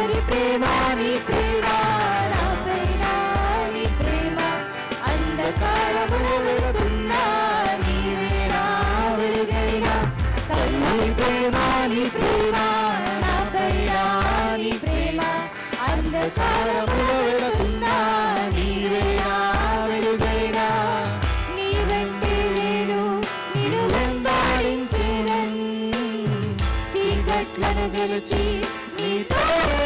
Calvary ప్రేమ నీ ప్రేమ నాపైన నీ ప్రేమ అంధకారములో వెలుగుతున్నా నీవేనా వెలుగైనా కల్వరి ప్రేమ నీ ప్రేమ నాపైన నీ ప్రేమ అంధకారములో వెలుగుతున్నా నీవేనా వెలుగైనా నీ వెంటే నేను నిన్ను వెంబడించేదన్ చీకట్లను గెలిచి నీతోనే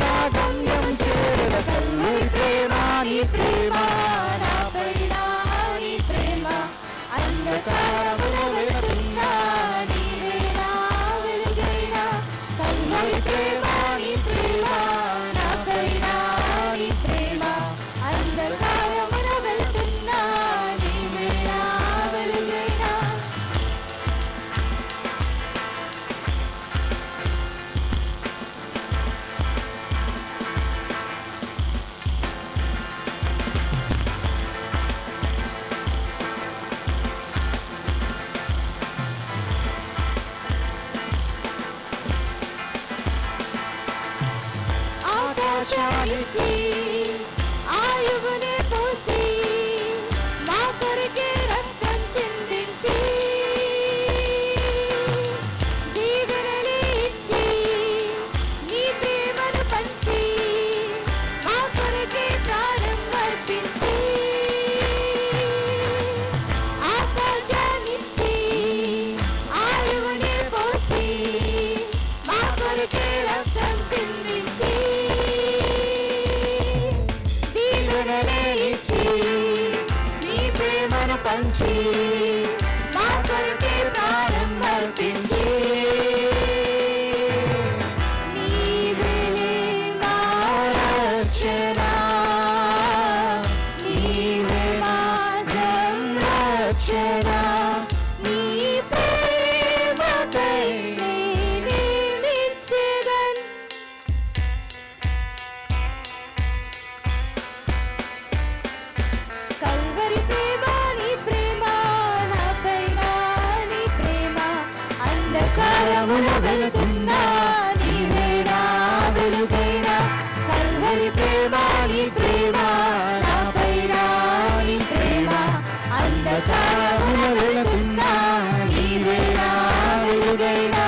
నా గమ్యం చేర కల్వరి ప్రేమ నీ ప్రేమ నాపైన నీ ప్రేమ అంధకారములో వెలుగుతున్నా నీవేనా వెలుగైనా కల్వరి ప్రేమ నీ ప్రేమ నాపైన నీ ప్రేమ అంధకారములో వెలుగుతున్నా నీవేనా వెలుగైనా ఆకాశానికి ఆయువునే పోసి మా కొరకే రక్తం చిందించి దీవెనలే ఇచ్చి నీ ప్రేమను పంచి మా కొరకే ప్రాణం అర్పించి ఆకాశానికి ఆయువునే పోసి మా కొరకే రక్తం చిందించి నీ ప్రేమను పంచి మా కొరకే ప్రాణం అర్పించి నీవేలే మా రక్షణ నీవే మా సంరక్షణ నీ ప్రేమకై నేనిచ్చేదన్ కల్వరి ప్రేమ నీ ప్రేమ నాపైన నీ ప్రేమ అంధకారములో వెలుగుతున్నా నీవేనా వెలుగైనా కల్వరి ప్రేమ నీ ప్రేమ నాపైన నీ ప్రేమ అంధకారములో వెలుగుతున్నా నీవేనా వెలుగైనా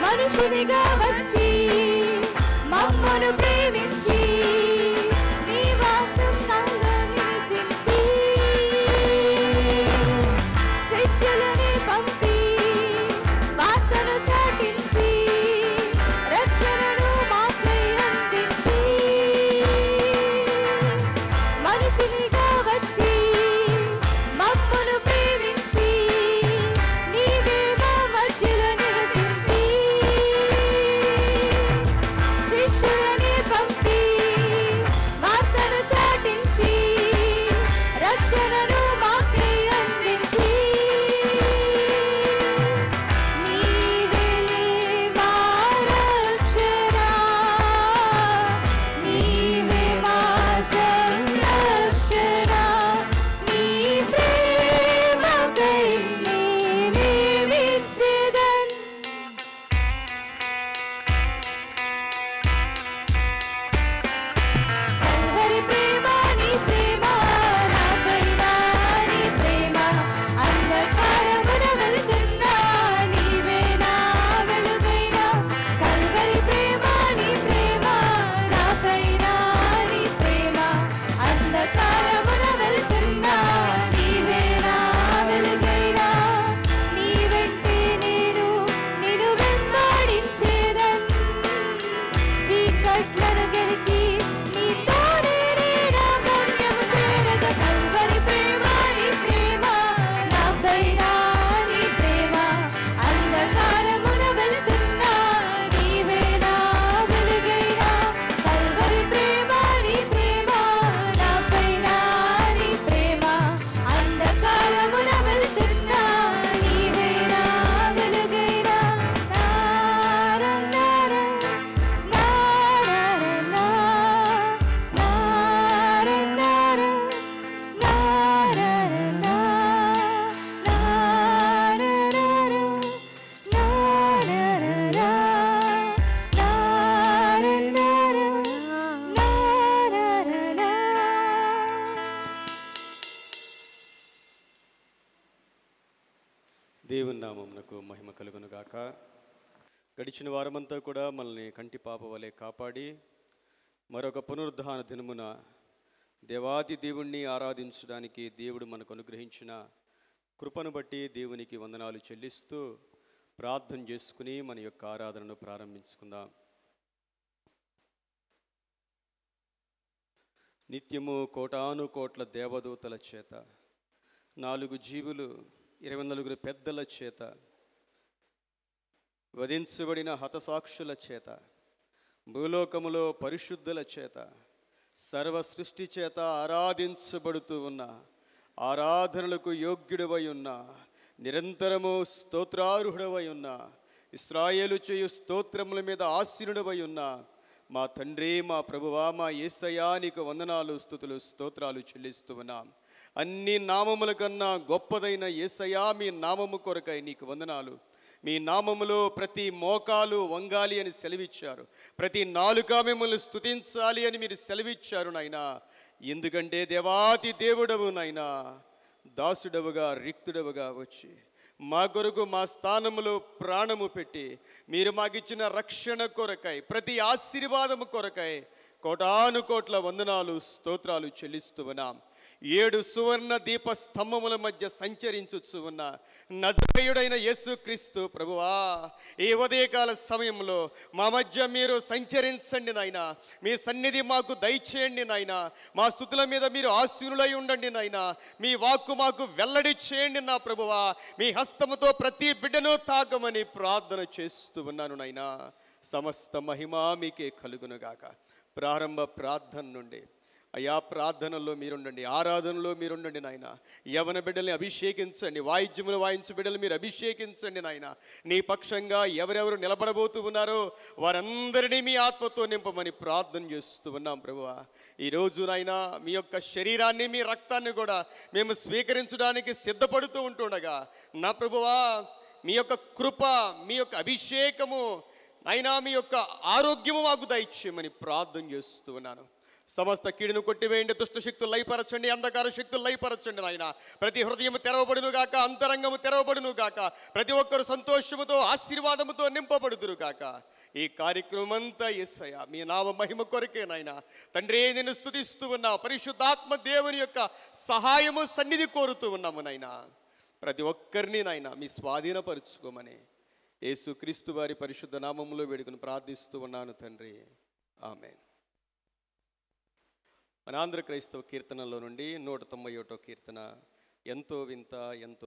మనుషునిగా వచ్చి మమ్మను ప్రేమించి నీ వాక్యం నాలో నివసించి శిష్యులని పంపి వార్తను చాటించి రక్షణను మాపై అందించి మనుషునిగా వచ్చి మమ్మను ప్రేమించి నీవే మా మధ్యలో నివసించి శిష్యులని పంపి వార్తను చాటించి రక్షణను మాకై అందించి నీవేలే మా రక్షణ నీవే మా సంరక్షణ నీ ప్రేమకై నేనిచ్చేదన్ కల్వరి ప్రేమ నీ ప్రేమ నాపైన దేవుని నామమునకు మహిమ కలుగును గాక. గడిచిన వారమంతా కూడా మనల్ని కంటి పాప వలె కాపాడి మరొక పునరుద్ధాన దినమున దేవాది దేవుణ్ణి ఆరాధించడానికి దేవుడు మనకు అనుగ్రహించిన కృపను బట్టి దేవునికి వందనాలు చెల్లిస్తూ ప్రార్థన చేసుకుని మన యొక్క ఆరాధనను ప్రారంభించుకుందాం. నిత్యము కోటాను కోట్ల దేవదూతల చేత, 4 జీవులు, 24 పెద్దల చేత, వధించబడిన హతసాక్షుల చేత, భూలోకములో పరిశుద్ధుల చేత, సర్వ సృష్టి చేత ఆరాధించబడుతూ ఉన్న, ఆరాధనలకు యోగ్యుడవై ఉన్న, నిరంతరము స్తోత్రార్హుడవై ఉన్న, ఇశ్రాయేలు చేయు స్తోత్రముల మీద ఆసీనుడవై ఉన్న మా తండ్రి, మా ప్రభువా, మా యేసయ్యా, నీకు వందనాలు, స్తుతులు, స్తోత్రాలు చెల్లిస్తూ ఉన్నాం. అన్ని నామముల కన్నా గొప్పదైన యేసయ్యా, మీ నామము కొరకై నీకు వందనాలు. మీ నామములో ప్రతి మోకాలు వంగాలి అని సెలవిచ్చారు, ప్రతి నాలుక మిమ్మల్ని స్తుతించాలి అని మీరు సెలవిచ్చారు నాయనా. ఎందుకంటే దేవాతి దేవుడవు నాయనా, దాసుడవుగా రిక్తుడవుగా వచ్చి మా కొరకు మా స్థానములో ప్రాణము పెట్టి మీరు మాకిచ్చిన రక్షణ కొరకై, ప్రతి ఆశీర్వాదము కొరకై కోటాను కోట్ల వందనాలు, స్తోత్రాలు చెల్లిస్తూ ఉన్నాం. 7 సువర్ణ దీప స్తంభముల మధ్య సంచరించుచు ఉన్న నజరేయుడైన యేసుక్రీస్తు ప్రభువా, ఈ ఉదయకాల సమయంలో మా మధ్య మీరు సంచరించండి నాయనా. మీ సన్నిధి మాకు దయచేయండి నాయనా. మా స్తుతుల మీద మీరు ఆశీనులై ఉండండి నాయనా. మీ వాక్కు మాకు వెల్లడి చేయండి నా ప్రభువా. మీ హస్తముతో ప్రతి బిడ్డను తాకమని ప్రార్థన చేస్తూ ఉన్నాను నాయనా. సమస్త మహిమ మీకే కలుగునుగాక. ప్రారంభ ప్రార్థన నుండి అయా ప్రార్థనలో మీరుండండి, ఆరాధనలో మీరుండండి నాయన. యవన బిడ్డల్ని అభిషేకించండి, వాయిద్యములు వాయించు బిడ్డలు మీరు అభిషేకించండి నాయన. నీ పక్షంగా ఎవరెవరు నిలబడబోతూ ఉన్నారో వారందరినీ మీ ఆత్మతో నింపమని ప్రార్థన చేస్తూ ఉన్నాం ప్రభువా. ఈరోజు నాయన మీ యొక్క శరీరాన్ని, మీ రక్తాన్ని కూడా మేము స్వీకరించడానికి సిద్ధపడుతూ ఉంటుండగా నా ప్రభువా, మీ యొక్క కృప, మీ యొక్క అభిషేకము అయినా, మీ యొక్క ఆరోగ్యము మాకు దయచేయమని ప్రార్థన చేస్తూ ఉన్నాను. సమస్త కీడును కొట్టివేయండి, దుష్ట శక్తులు లయపరచండి, అంధకార శక్తులు లయపరచండి నాయన. ప్రతి హృదయము తెరవబడును గాక, అంతరంగము తెరవబడును గాక. ప్రతి ఒక్కరు సంతోషముతో, ఆశీర్వాదముతో నింపబడుదురు గాక. ఈ కార్యక్రమం అంతా యేసయ్యా మీ నామ మహిమ కొరకే నాయన. తండ్రి, నిన్ను స్తుతిస్తూ ఉన్నా, పరిశుద్ధాత్మ దేవుని యొక్క సహాయము, సన్నిధి కోరుతూ ఉన్నాము నాయన. ప్రతి ఒక్కరిని నాయన మీ స్వాధీనపరుచుకోమని యేసుక్రీస్తు వారి పరిశుద్ధ నామములో వేడుకను ప్రార్థిస్తూ ఉన్నాను తండ్రి, ఆమేన్. మన ఆంధ్ర క్రైస్తవ కీర్తనలో నుండి 191వ కీర్తన, ఎంతో వింత ఎంతో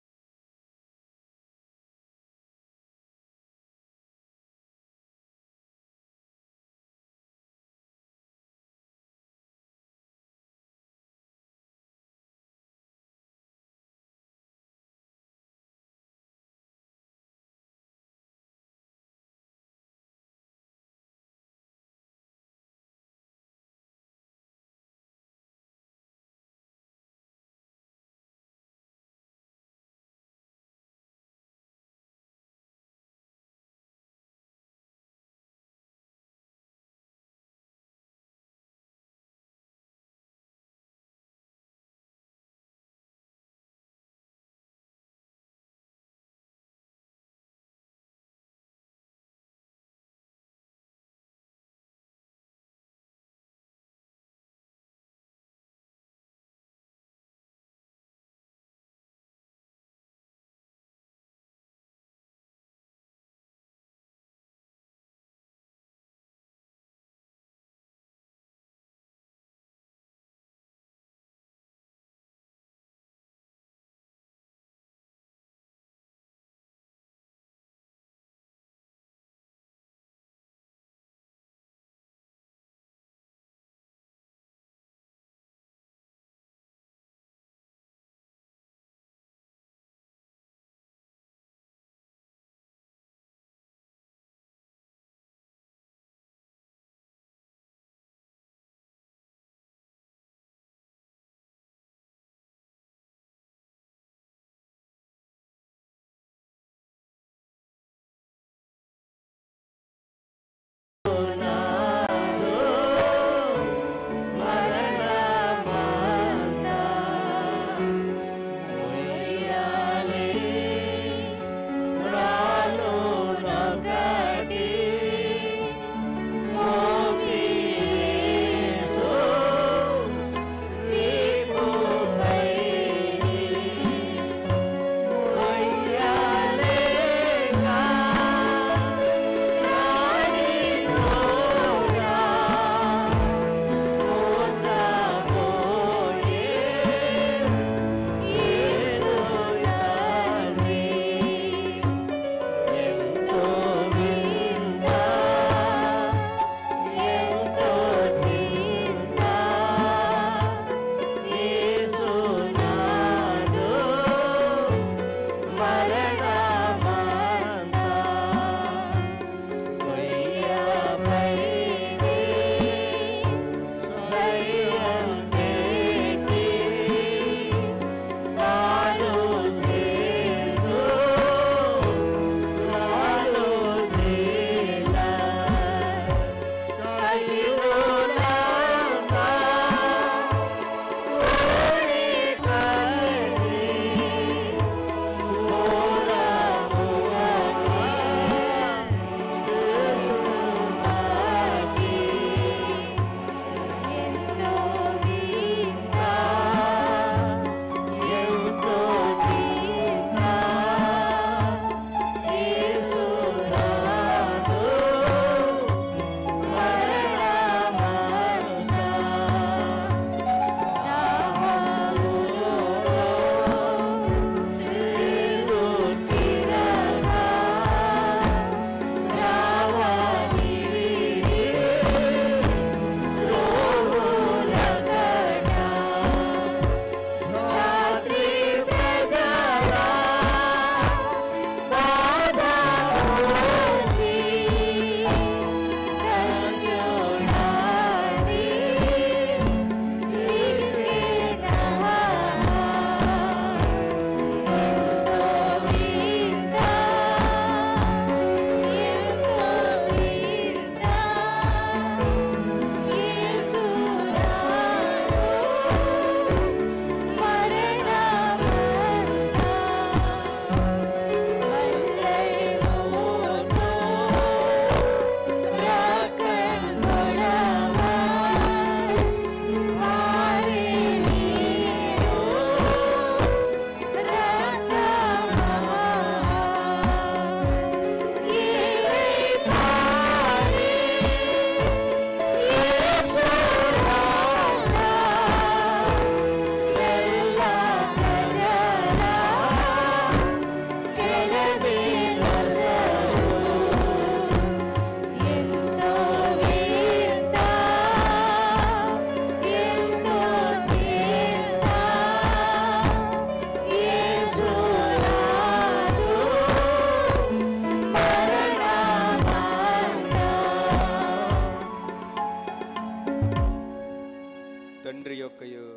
తండ్రి యొక్కయు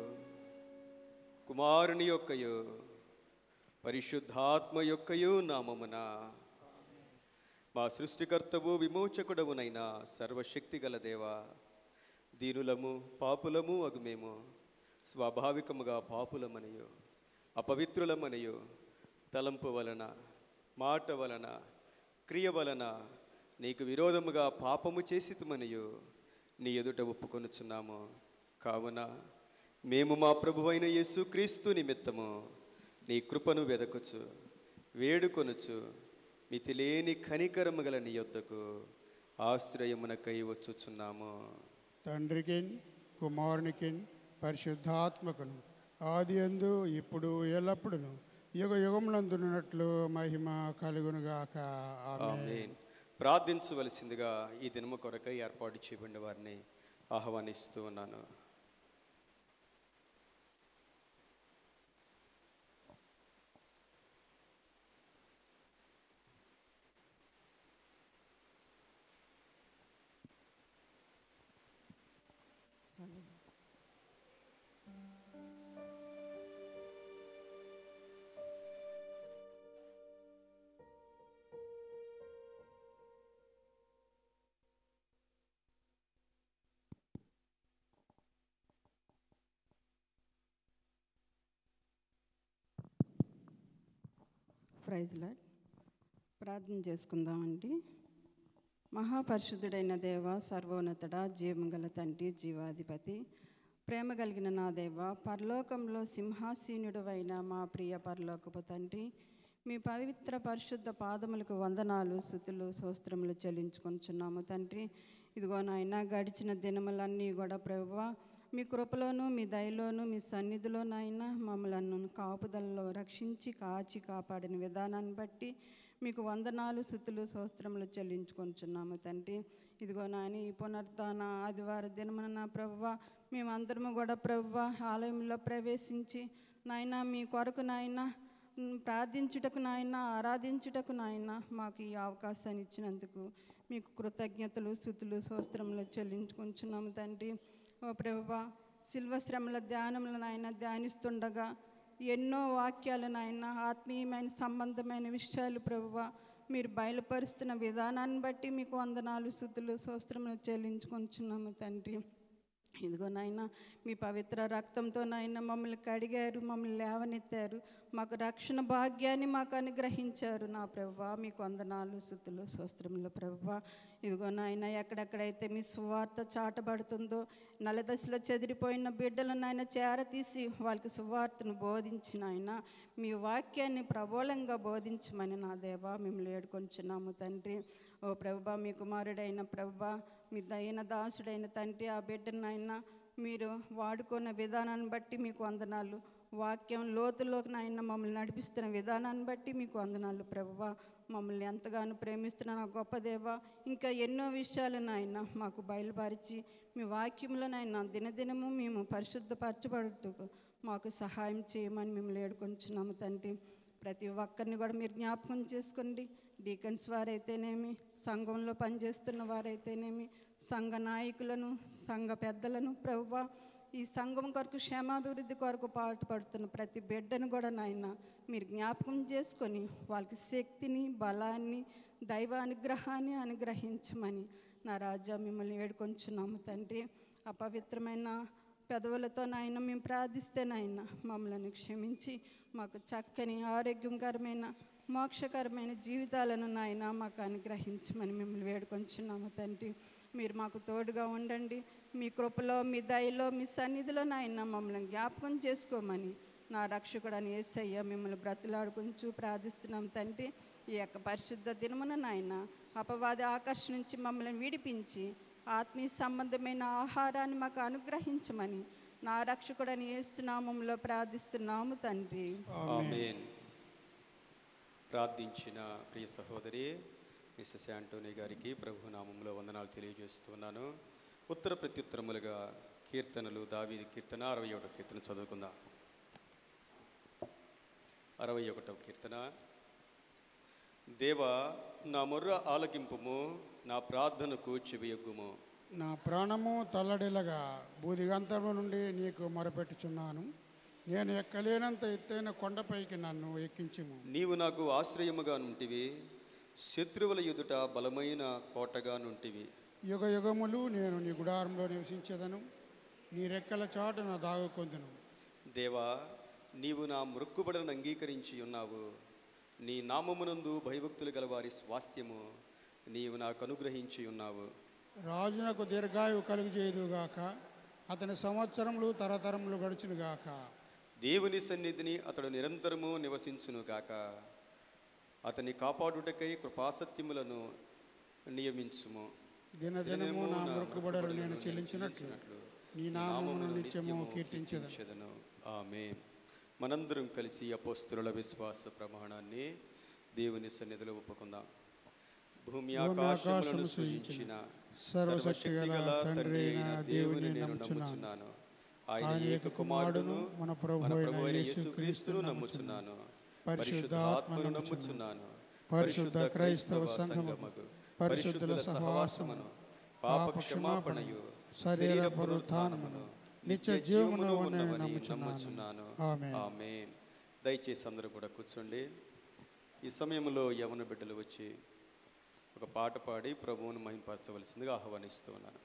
కుమారుని యొక్కయు పరిశుద్ధాత్మ యొక్కయు నామమున మా సృష్టికర్తవు విమోచకుడవునైన సర్వశక్తి గల దేవా, దీనులము పాపులము అగుమేము, స్వాభావికముగా పాపులమనియు అపవిత్రులమనియు తలంపు వలన మాట వలన క్రియ వలన నీకు విరోధముగా పాపము చేసితుమనియు నీ ఎదుట ఒప్పుకొనుచున్నాము. కావున మేము మా ప్రభువైన యేసుక్రీస్తు నిమిత్తము నీ కృపను వెదకుచు వేడుకొనుచు మితిలేని కనికరము గల నీ యొద్దకు ఆశ్రయమునకై వచ్చుచున్నాము. తండ్రికిన్ కుమారునికిన్ పరిశుద్ధాత్మకును ఆదియందు ఇప్పుడు ఎల్లప్పుడును యుగ యుగములందున్నట్లు మహిమ కలుగునుగాక. ఆమేన్. ప్రార్థించవలసిందిగా ఈ దినము కొరకై ఏర్పాటు చేయబడిన వారిని ఆహ్వానిస్తూ ఉన్నాను. Praise lord. ప్రార్థన చేసుకుందామండి. మహాపరిశుద్ధుడైన దేవ, సర్వోన్నతుడ, జీవగల తండ్రి, జీవాధిపతి, ప్రేమ కలిగిన నా దేవ, పరలోకంలో సింహాసీనుడవైన మా ప్రియ పరలోకపు తండ్రి, మీ పవిత్ర పరిశుద్ధ పాదములకు వందనాలు, స్తుతులు, స్తోత్రములు చెల్లించుకొంచున్నాము తండ్రి. ఇదిగో నాయన, గడిచిన దినములన్నీ కూడా ప్రభువా మీ కృపలోను మీ దయలోను మీ సన్నిధిలో నాయన మమ్మలను కాపుదలలో రక్షించి కాచి కాపాడిన విధానాన్ని బట్టి మీకు వందనాలు, స్తుతులు, స్తోత్రములు చెల్లించుకొంచున్నాము తండ్రి. ఇదిగో నాయన, ఈ పునరుద్ధాన ఆదివార దినమున నా ప్రభువా మేమందరము కూడా ప్రభువా ఆలయంలో ప్రవేశించి నాయన మీ కొరకు నాయన ప్రార్థించుటకు నాయన, ఆరాధించుటకు నాయన మాకు ఈ అవకాశాన్ని ఇచ్చినందుకు మీకు కృతజ్ఞతలు, స్తుతులు, స్తోత్రములు చెల్లించుకొంచున్నాము తండ్రి. ఓ ప్రభువా, శిల్వ శ్రమల ధ్యానములు నాయన ధ్యానిస్తుండగా ఎన్నో వాక్యాలు నాయన, ఆత్మీయమైన సంబంధమైన విషయాలు ప్రభువా మీరు బయలుపరుస్తున్న విధానాన్ని బట్టి మీకు వందనాలు, స్తుతులు, స్తోత్రములు చెల్లించుకొంచున్నాము తండ్రి. ఇదిగో నాయన, మీ పవిత్ర రక్తంతో నాయన మమ్మల్ని కడిగారు, మమ్మల్ని లేవనెత్తారు, మాకు రక్షణ భాగ్యాన్ని మాకు అనుగ్రహించారు నా ప్రభువా. మీకు వందనాలు, స్తుతులు, స్తోత్రములు ప్రభువా. ఇదిగో నాయన, ఎక్కడెక్కడైతే మీ సువార్త చాటబడుతుందో నలదశలో చెదిరిపోయిన బిడ్డలను నాయన చేరతీసి వాళ్ళకి సువార్తను బోధించిన ఆయన మీ వాక్యాన్ని ప్రబోళంగా బోధించమని నా దేవా మిమ్మల్ని వేడుకొంచున్నాము తండ్రి. ఓ ప్రభువా, మీ కుమారుడైన ప్రభువా, మీ దైన దాసుడైన తండ్రి, ఆ బిడ్డను నాయన మీరు వాడుకున్న విధానాన్ని బట్టి మీకు వందనాలు. వాక్యం లోతులోకి నాయన మమ్మల్ని నడిపిస్తున్న విధానాన్ని బట్టి మీకు వందనాలు ప్రభువా. మమ్మల్ని ఎంతగానో ప్రేమిస్తున్న నా గొప్ప దేవ, ఇంకా ఎన్నో విషయాలు నాయన మాకు బయలుపరిచి మీ వాక్యంలో నాయన దినదినము మేము పరిశుద్ధపరచబడుటకు మాకు సహాయం చేయమని మిమ్మల్ని వేడుకొంచున్నాము తండ్రి. ప్రతి ఒక్కరిని కూడా మీరు జ్ఞాపకం చేసుకోండి. డీకన్స్ వారైతేనేమి, సంఘంలో పనిచేస్తున్న వారైతేనేమి, సంఘ నాయకులను, సంఘ పెద్దలను ప్రభువా, ఈ సంఘం కొరకు క్షేమాభివృద్ధి కొరకు పాటుపడుతున్న ప్రతి బిడ్డను కూడా నాయన మీరు జ్ఞాపకం చేసుకొని వాళ్ళకి శక్తిని, బలాన్ని, దైవ అనుగ్రహాన్ని అనుగ్రహించమని నా రాజా మిమ్మల్ని వేడుకొంచున్నాము తండ్రి. అపవిత్రమైన పెదవులతో నాయన మేము ప్రార్థిస్తే నాయన మమ్మల్ని క్షమించి మాకు చక్కని ఆరోగ్యకరమైన మోక్షకరమైన జీవితాలను నాయన మాకు అనుగ్రహించమని మిమ్మల్ని వేడుకొంచున్నాము తండ్రి. మీరు మాకు తోడుగా ఉండండి. మీ కృపలో, మీ దయలో, మీ సన్నిధిలో నాయన మమ్మల్ని జ్ఞాపకం చేసుకోమని నా రక్షకుడని యేసయ్య మిమ్మల్ని బ్రతిలాడుకుంటూ ప్రార్థిస్తున్నాం తండ్రి. ఈ యొక్క పరిశుద్ధ దినమున నాయన అపవాది ఆకర్షణ నుంచి మమ్మల్ని విడిపించి ఆత్మీయ సంబంధమైన ఆహారాన్ని మాకు అనుగ్రహించమని నా రక్షకుడని యేసు నామములో ప్రార్థిస్తున్నాము తండ్రి. ఆమేన్. ప్రార్థించిన ప్రియ సహోదరి మిస్సెస్ యాంటోనీ గారికి ప్రభు నామంలో వందనాలు తెలియజేస్తున్నాను. ఉత్తర ప్రత్యుత్తరములుగా కీర్తనలు, దావీదు కీర్తన 61వ కీర్తన చదువుకుందాం. 61వ కీర్తన. దేవా, నా మొర్ర ఆలకింపుము, నా ప్రార్థనకు చెవియొగ్గుము. నా ప్రాణము తల్లడిల్లగా బూదిగంతము నుండి నీకు మొరపెట్టుచున్నాను. నేను ఎక్కలేనంత ఎత్తైన కొండపైకి నన్ను ఎక్కించుము. నీవు నాకు ఆశ్రయముగా నుంటివి, శత్రువుల ఎదుట బలమైన కోటగా నుంటివి. యుగ యుగములు నేను నీ గుడారంలో నివసించేదను, నీ రెక్కల చాటున దాగుకొందును. దేవా, నీవు నా మొక్కుబడులను అంగీకరించి ఉన్నావు. నీ నామమునందు భయభక్తులు గల వారి స్వాస్థ్యము నీవు నాకు అనుగ్రహించి ఉన్నావు. రాజునకు దీర్ఘాయువు కలుగజేయుదుగాక, అతని సంవత్సరములు తరతరములు గడుచునుగాక. దేవుని సన్నిధిని అతడు నిరంతరము నివసించునుగాక. అతని కాపాడుటకై కృపాసత్యములను నియమించుము. దినదినము నా మొక్కుబడులు నేను చెల్లించినట్లు నీ నామమును నిత్యము కీర్తించెదను. ఆమేన్. మనందరం కలిసి అపోస్తలుల విశ్వాస ప్రమాణాన్ని దేవుని సన్నిధిలో ఒప్పుకుందాం. భూమి ఆకాశములను సృజించిన సర్వశక్తిగల తండ్రి అయిన దేవుని నేను నమ్ముచున్నాను. ఆయన ఏక కుమారుడును మన ప్రభువైన యేసుక్రీస్తును నమ్ముచున్నాను. పరిశుద్ధాత్మను నమ్ముచున్నాను. పరిశుద్ధ క్రైస్తవ సంఘమును, పరిశుద్ధుల సహవాసమును, పాప క్షమాపణయు, శరీర పునరుత్థానమును, నిత్య జీవమును ఉన్నవని నమ్ముచున్నాను. ఆమేన్. దయచేసి అందరూ కూడా కూర్చోండి. ఈ సమయంలో యవన బిడ్డలు వచ్చి ఒక పాట పాడి ప్రభువును మహింపరచవలసిందిగా ఆహ్వానిస్తూ ఉన్నాను.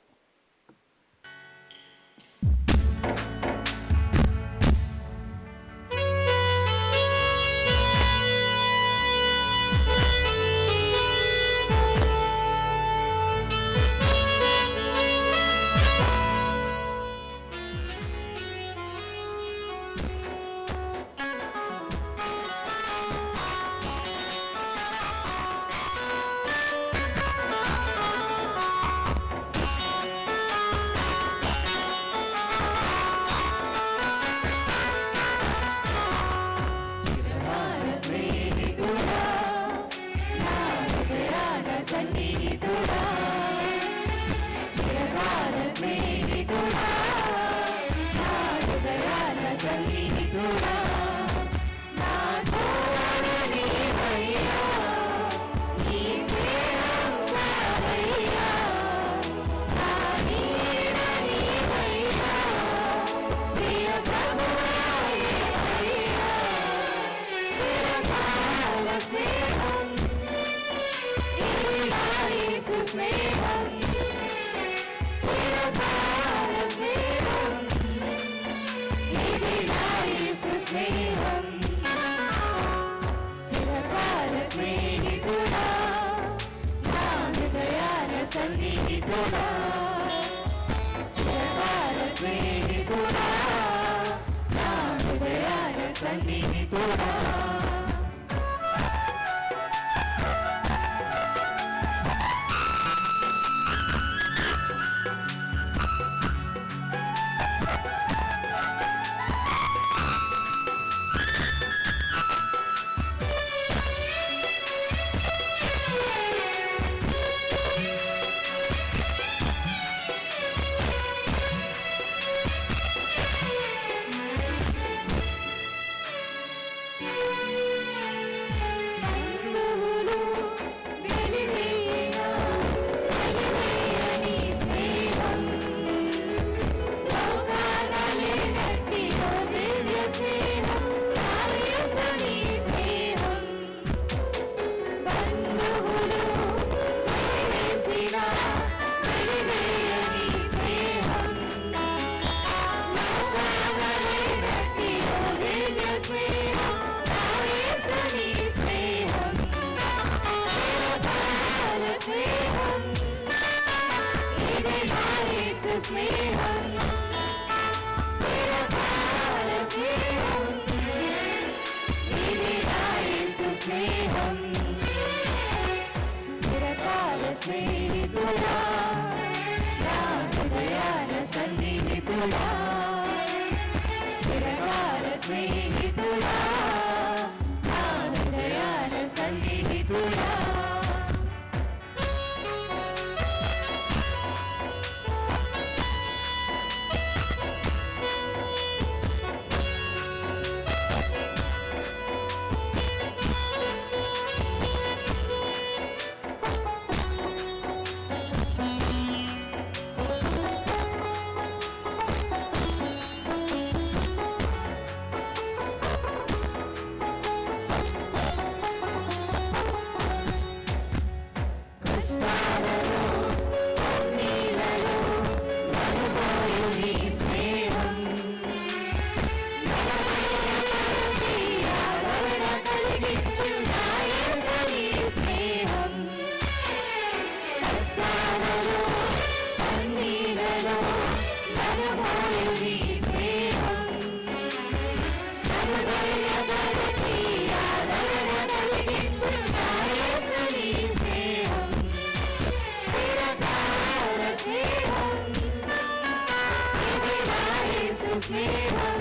స్నేహం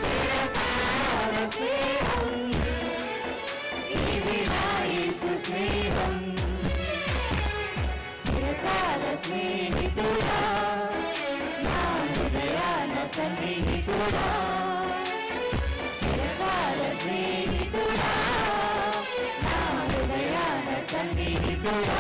చిరకాల స్నేహం ఇది నా యేసు స్నేహం చిరకాల స్నేహితుడా నా హృదయాన సన్నిహితుడా చిరకాల స్నేహితుడా నా హృదయాన సన్నిహితుడా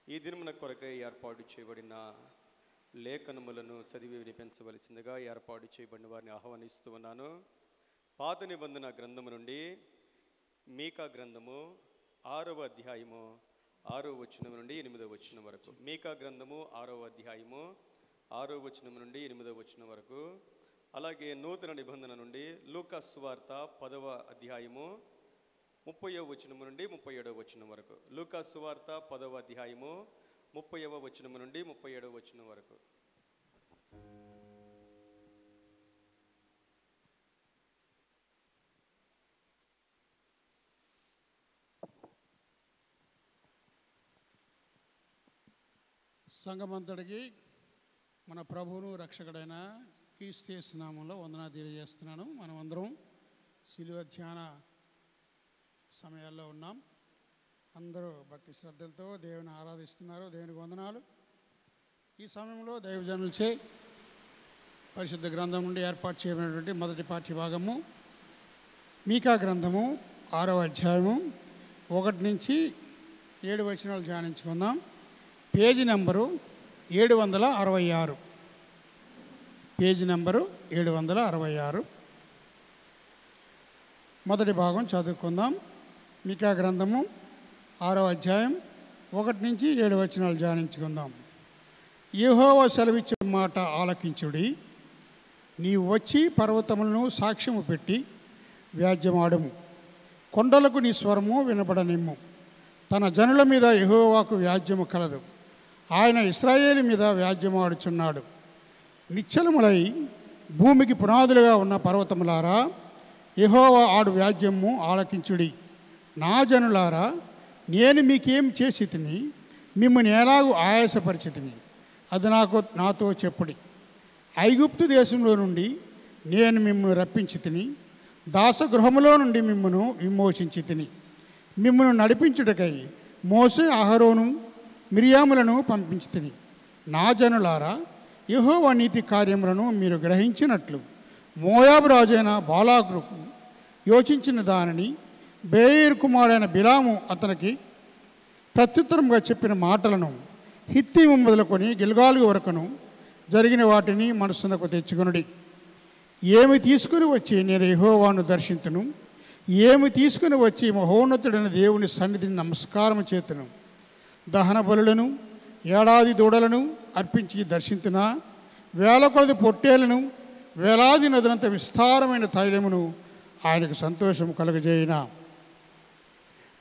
ఈ దినమున కొరకై ఏర్పాటు చేయబడిన లేఖనములను చదివి వినిపించవలసిందిగా ఏర్పాటు చేయబడిన వారిని ఆహ్వానిస్తూ ఉన్నాను. పాత నిబంధన గ్రంథము నుండి మీకా గ్రంథము 6వ అధ్యాయము 6వ వచనం నుండి 8వ వచనం వరకు. మీకా గ్రంథము 6వ అధ్యాయము 6వ వచనం నుండి 8వ వచనం వరకు. అలాగే నూతన నిబంధన నుండి లూకా సువార్త 10వ అధ్యాయము 30వ వచనం నుండి 37వ వచనం వరకు. లూకా సువార్త 10వ అధ్యాయము 30వ వచనం నుండి 37వ వచనం వరకు. సంఘమంతటికి మన ప్రభువును రక్షకుడైన క్రీస్తు యేసు నామములో వందనాలు తెలియజేస్తున్నాను. మనం అందరం శిలువ ధ్యాన సమయాల్లో ఉన్నాం. అందరూ భక్తి శ్రద్ధలతో దేవుని ఆరాధిస్తున్నారు. దేవునికి వందనాలు. ఈ సమయంలో దైవజనులచే పరిశుద్ధ గ్రంథం నుండి ఏర్పాటు చేయబడినటువంటి మొదటి పాఠ్యభాగము మీకా గ్రంథము 6వ అధ్యాయము 1 నుంచి 7 వచనాలు ధ్యానించుకుందాం. Page number 766. Page number 766. మొదటి భాగం చదువుకుందాం. మీకా గ్రంథము 6వ అధ్యాయం 1 నుంచి 7 వచనాలు ధ్యానించుకుందాం. యెహోవా సెలవిచ్చే మాట ఆలకించుడి. నీవు వచ్చి పర్వతములను సాక్ష్యము పెట్టి వ్యాజ్యమాడుము. కొండలకు నీ స్వరము వినబడనిమ్ము. తన జనుల మీద యెహోవాకు వ్యాజ్యము కలదు. ఆయన ఇశ్రాయేలు మీద వ్యాజ్యమాడుచున్నాడు. నిశ్చలములై భూమికి పునాదులుగా ఉన్న పర్వతములారా, యెహోవా ఆడు వ్యాజ్యము ఆలకించుడి. నా జనులారా, నేను మీకేం చేసి తిని మిమ్మల్ని ఎలాగూ ఆయాసపరిచితిని అది నాతో చెప్పుడి. ఐగుప్తు దేశంలో నుండి నేను మిమ్మల్ని రప్పించి తిని, దాసగృహములో నుండి మిమ్మను విమోచించి తిని, మిమ్మను నడిపించుటకై మోసే అహరోను మిరియాములను పంపించితిని. నా జనులారా, యెహోవా నీతి కార్యములను మీరు గ్రహించినట్లు మోయాబు రాజైన బాలాకుకు యోచించిన దానిని బేయేరు కుమారుడైన బిలాము అతనికి ప్రత్యుత్తరంగా చెప్పిన మాటలను హిత్తీము మొదలుకొని గిల్గాలు వరకును జరిగిన వాటిని మనస్సునకు తెచ్చుకొనుడి. ఏమి తీసుకుని వచ్చి నేను యెహోవాను దర్శింతును, ఏమి తీసుకుని వచ్చి మహోన్నతుడైన దేవుని సన్నిధిని నమస్కారం చేతును. దహన బలులను ఏడాది దూడలను అర్పించి దర్శించునా, వేల కొలది పొట్టేలను వేలాది నదులంత విస్తారమైన తైలమును ఆయనకు సంతోషము కలుగజేయినా.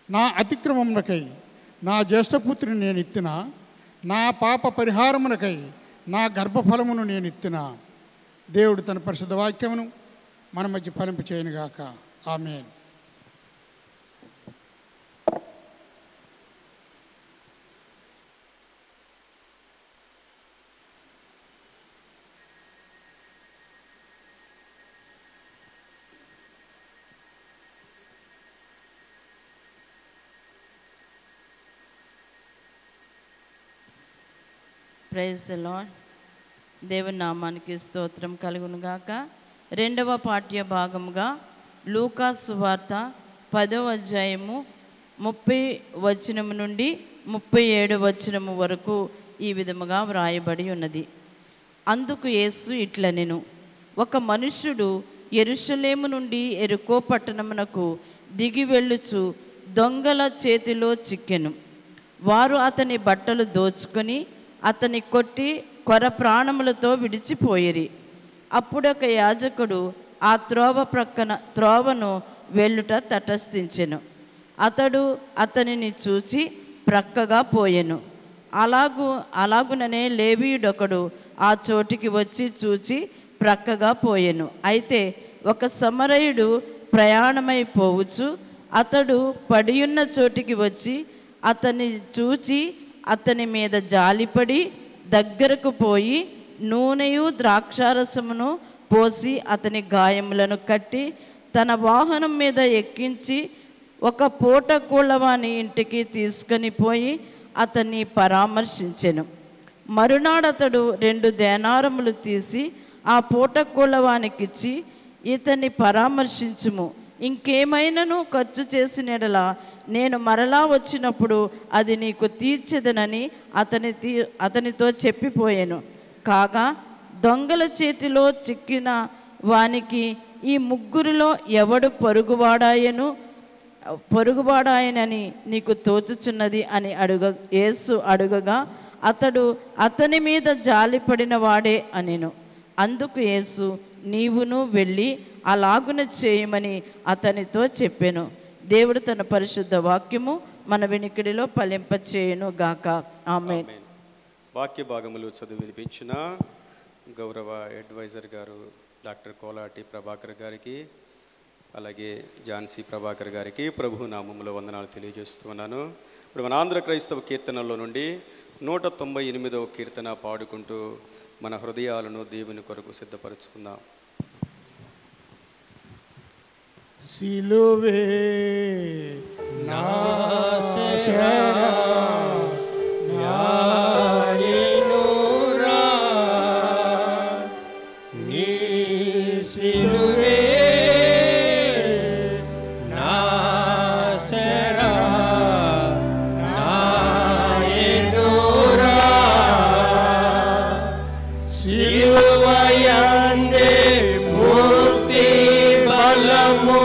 నా అతిక్రమమునకై నా జ్యేష్ఠపుత్రిని నేను ఇత్తిన, నా పాప పరిహారమునకై నా గర్భఫలమును నేను ఇత్తిన. దేవుడు తన పరిశుద్ధ వాక్యమును మన మధ్య ఫలింప చేయనుగాక. ఆమేన్. Praise the lord. దేవుని నామానికి స్తోత్రం కలుగునుగాక. రెండవ పాఠ్య భాగముగా లూకా సువార్త 10వ అధ్యాయము 30 వచనము నుండి 37 వచనము వరకు ఈ విధముగా వ్రాయబడి ఉన్నది. అందుకు యేసు ఇట్లనెను, ఒక మనుష్యుడు యెరూషలేము నుండి యెరికో పట్టణమునకు దిగి వెళ్ళుచు దొంగల చేతిలో చిక్కెను. వారు అతని బట్టలు దోచుకొని అతని కొట్టి కొర ప్రాణములతో విడిచిపోయిరి. అప్పుడొక యాజకుడు ఆ త్రోవను వెళ్ళుట తటస్థించెను. అతడు అతనిని చూచి ప్రక్కగా పోయెను. అలాగుననే లేవీయుడొకడు ఆ చోటికి వచ్చి చూచి ప్రక్కగా పోయెను. అయితే ఒక సమరయుడు ప్రయాణమైపోవచ్చు. అతడు పడియున్న చోటికి వచ్చి అతన్ని చూచి అతని మీద జాలిపడి దగ్గరకు పోయి నూనెయు ద్రాక్షారసమును పోసి అతని గాయములను కట్టి తన వాహనం మీద ఎక్కించి ఒక పూట కూళ్ళవాని ఇంటికి తీసుకొని పోయి అతన్ని పరామర్శించెను. మరునాడు అతడు 2 దేనారములు తీసి ఆ పూట కూళ్ళవానికిచ్చి, ఇతన్ని పరామర్శించుము, ఇంకేమైనాను ఖర్చు చేసినడలా నేను మరలా వచ్చినప్పుడు అది నీకు తీర్చెదనని అతనితో చెప్పిపోయాను. కాగా దొంగల చేతిలో చిక్కిన వానికి ఈ ముగ్గురిలో ఎవడు పొరుగువాడాయనని నీకు తోచుచున్నది అని యేసు అడుగగా అతడు అతని మీద జాలిపడిన వాడే అనెను. అందుకు యేసు, నీవును వెళ్ళి అలాగున చేయమని అతనితో చెప్పెను. దేవుడు తన పరిశుద్ధ వాక్యము మన వినికిడిలో ఫలింపచేయును గాక. ఆమేన్. వాక్య భాగములు చదివి వినిపించిన గౌరవ అడ్వైజర్ గారు డాక్టర్ కోలాటి ప్రభాకర్ గారికి, అలాగే ఝాన్సీ ప్రభాకర్ గారికి ప్రభు నామములో వందనాలు తెలియజేస్తున్నాను. ఇప్పుడు మన ఆంధ్ర క్రైస్తవ కీర్తనలో నుండి 198వ కీర్తన పాడుకుంటూ మన హృదయాలను దేవుని కొరకు సిద్ధపరచుకుందాం. సిలువే నాశరా నాయనురా నీ సిలువే నాశరా నాయనురా సిలువయందే ముక్తి బలము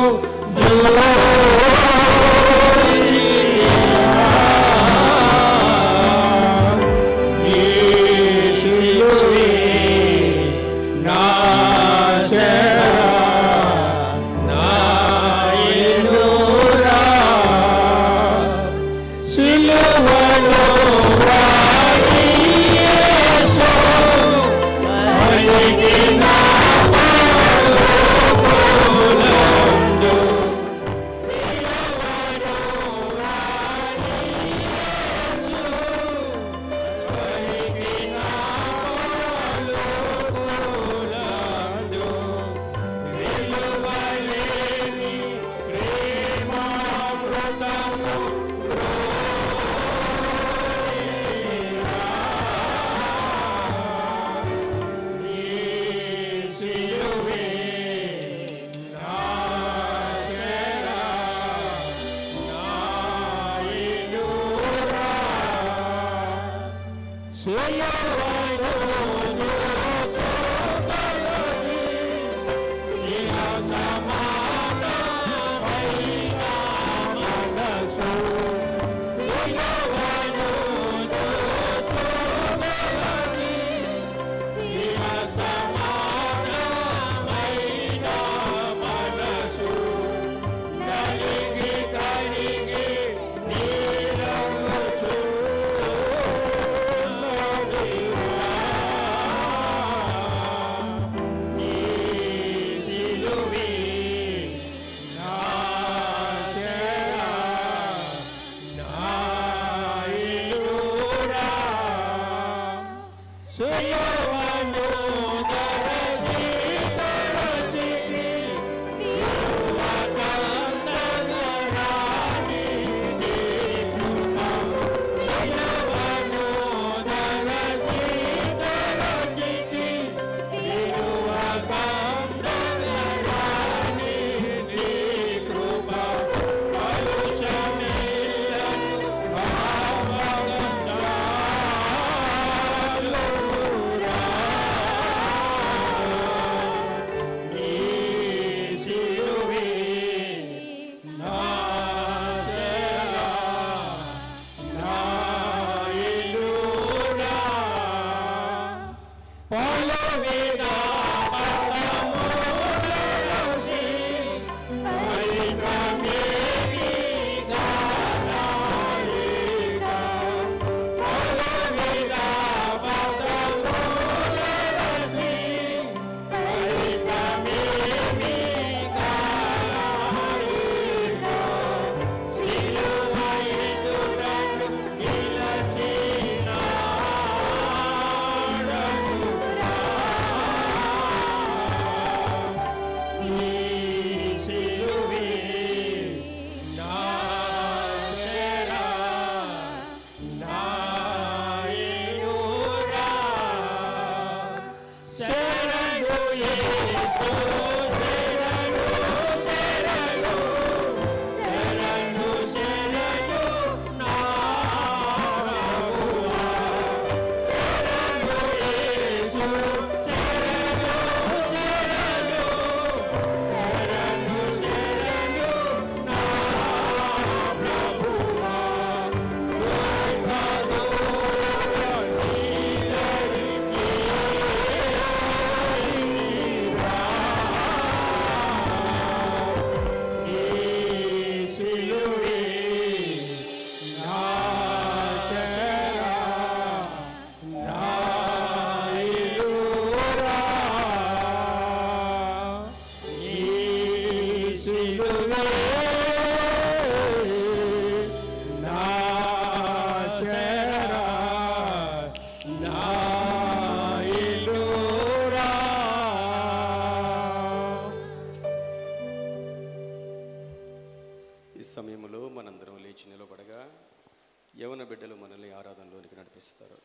యవన బిడ్డలు మనల్ని ఆరాధనలోనికి నడిపిస్తారు.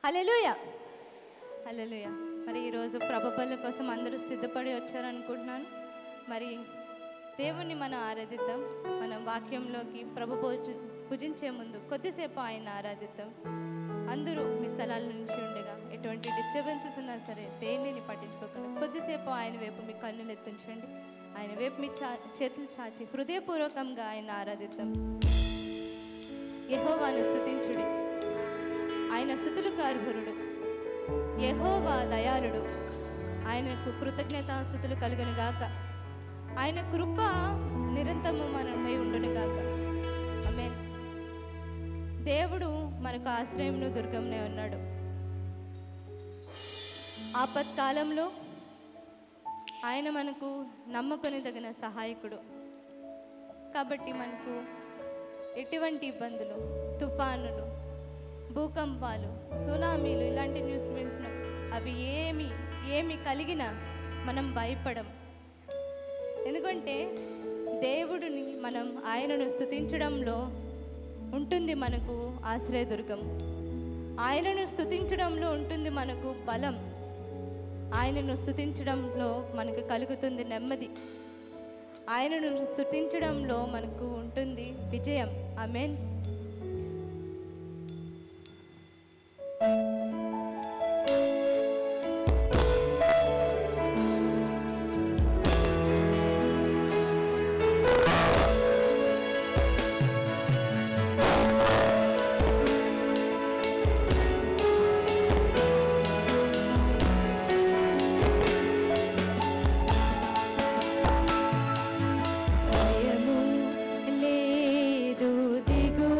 హల్లెలూయా హల్లెలూయా. మరి ఈరోజు ప్రభు బలి కోసం అందరూ సిద్ధపడి వచ్చారనుకుంటున్నాను. మరి దేవుణ్ణి మనం ఆరాధిద్దాం. మనం వాక్యంలోకి ప్రభు పూజించే ముందు కొద్దిసేపు ఆయన ఆరాధిద్దాం. అందరూ మీ స్థలాల నుంచి ఉండగా ఎటువంటి డిస్టర్బెన్సెస్ ఉన్నా సరే దేనిని పట్టించుకోకుండా కొద్దిసేపు ఆయన వైపు మీ కన్నులు ఎత్తించండి. ఆయన వైపు మీ చేతులు చాచి హృదయపూర్వకంగా ఆయన ఆరాధిద్దాం. యెహోవాను స్తుతించుడి, ఆయన స్తుతులకు అర్హుడు. యెహోవా దయాళుడు, ఆయనకు కృతజ్ఞతాస్తుతులు కలుగును గాక. ఆయన కృప నిరంతరము మనపై ఉండును గాక. ఆమేన్. దేవుడు మనకు ఆశ్రయమును దుర్గమునే ఉన్నాడు. ఆపత్కాలంలో ఆయన మనకు నమ్మకొనిదగిన సహాయకుడు. కాబట్టి మనకు ఎటువంటి ఇబ్బందులు, తుఫానులు, భూకంపాలు, సునామీలు ఇలాంటి న్యూస్ వింటున్నాం. అవి ఏమి కలిగినా మనం భయపడం. ఎందుకంటే దేవుడిని మనం ఆయనను స్తుతించడంలో ఉంటుంది మనకు ఆశ్రయదుర్గం. ఆయనను స్తుతించడంలో ఉంటుంది మనకు బలం. ఆయనను స్తుతించడంలో మనకు కలుగుతుంది నెమ్మది. ఆయనను స్తుతించడంలో మనకు ఉంటుంది విజయం. ఆమేన్. భయము లేదు, దిగులు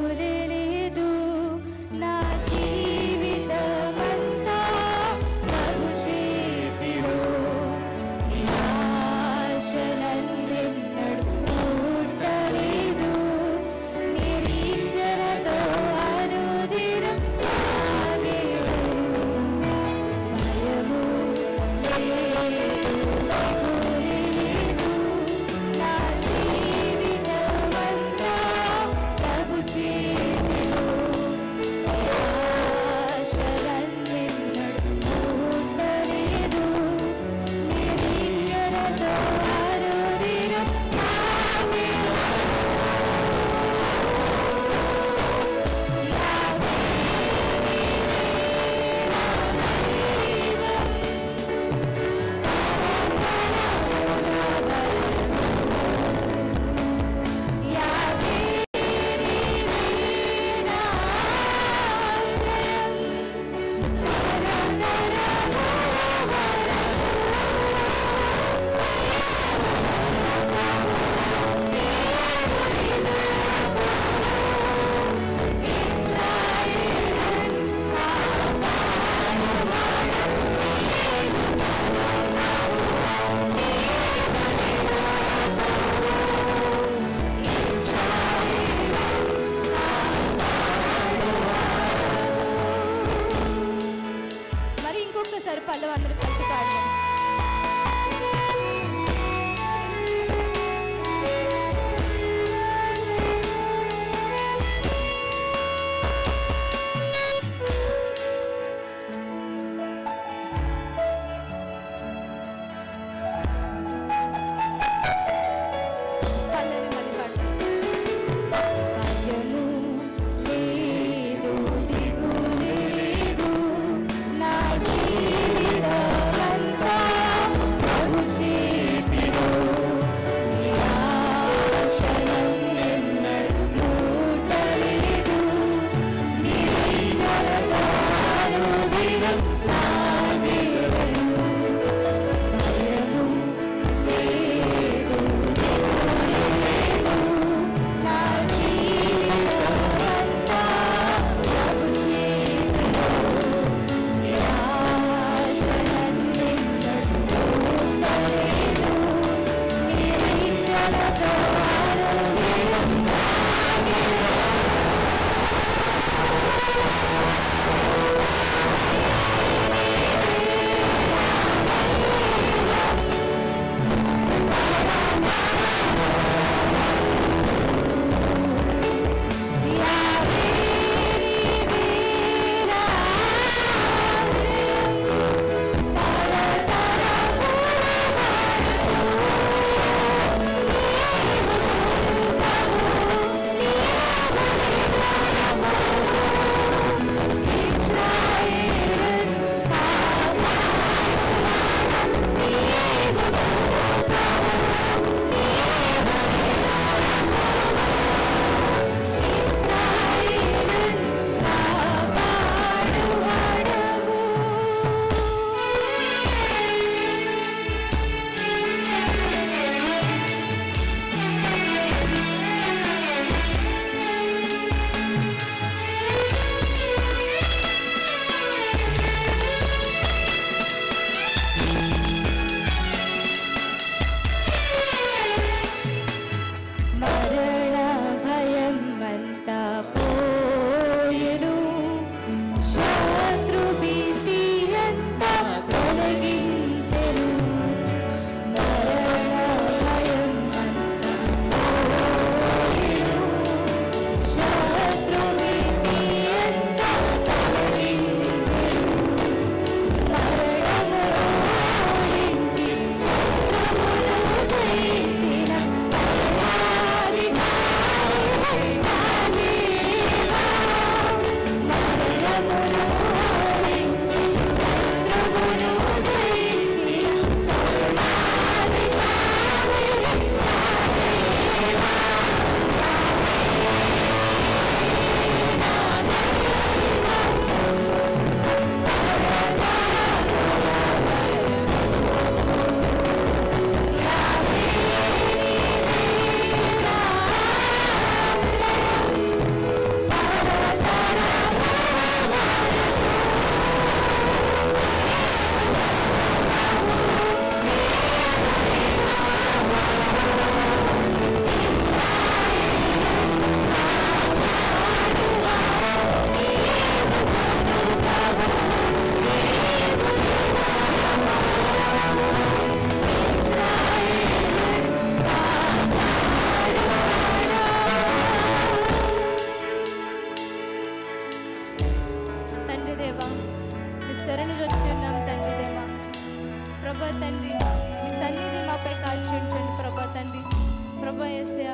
యేసయ్యా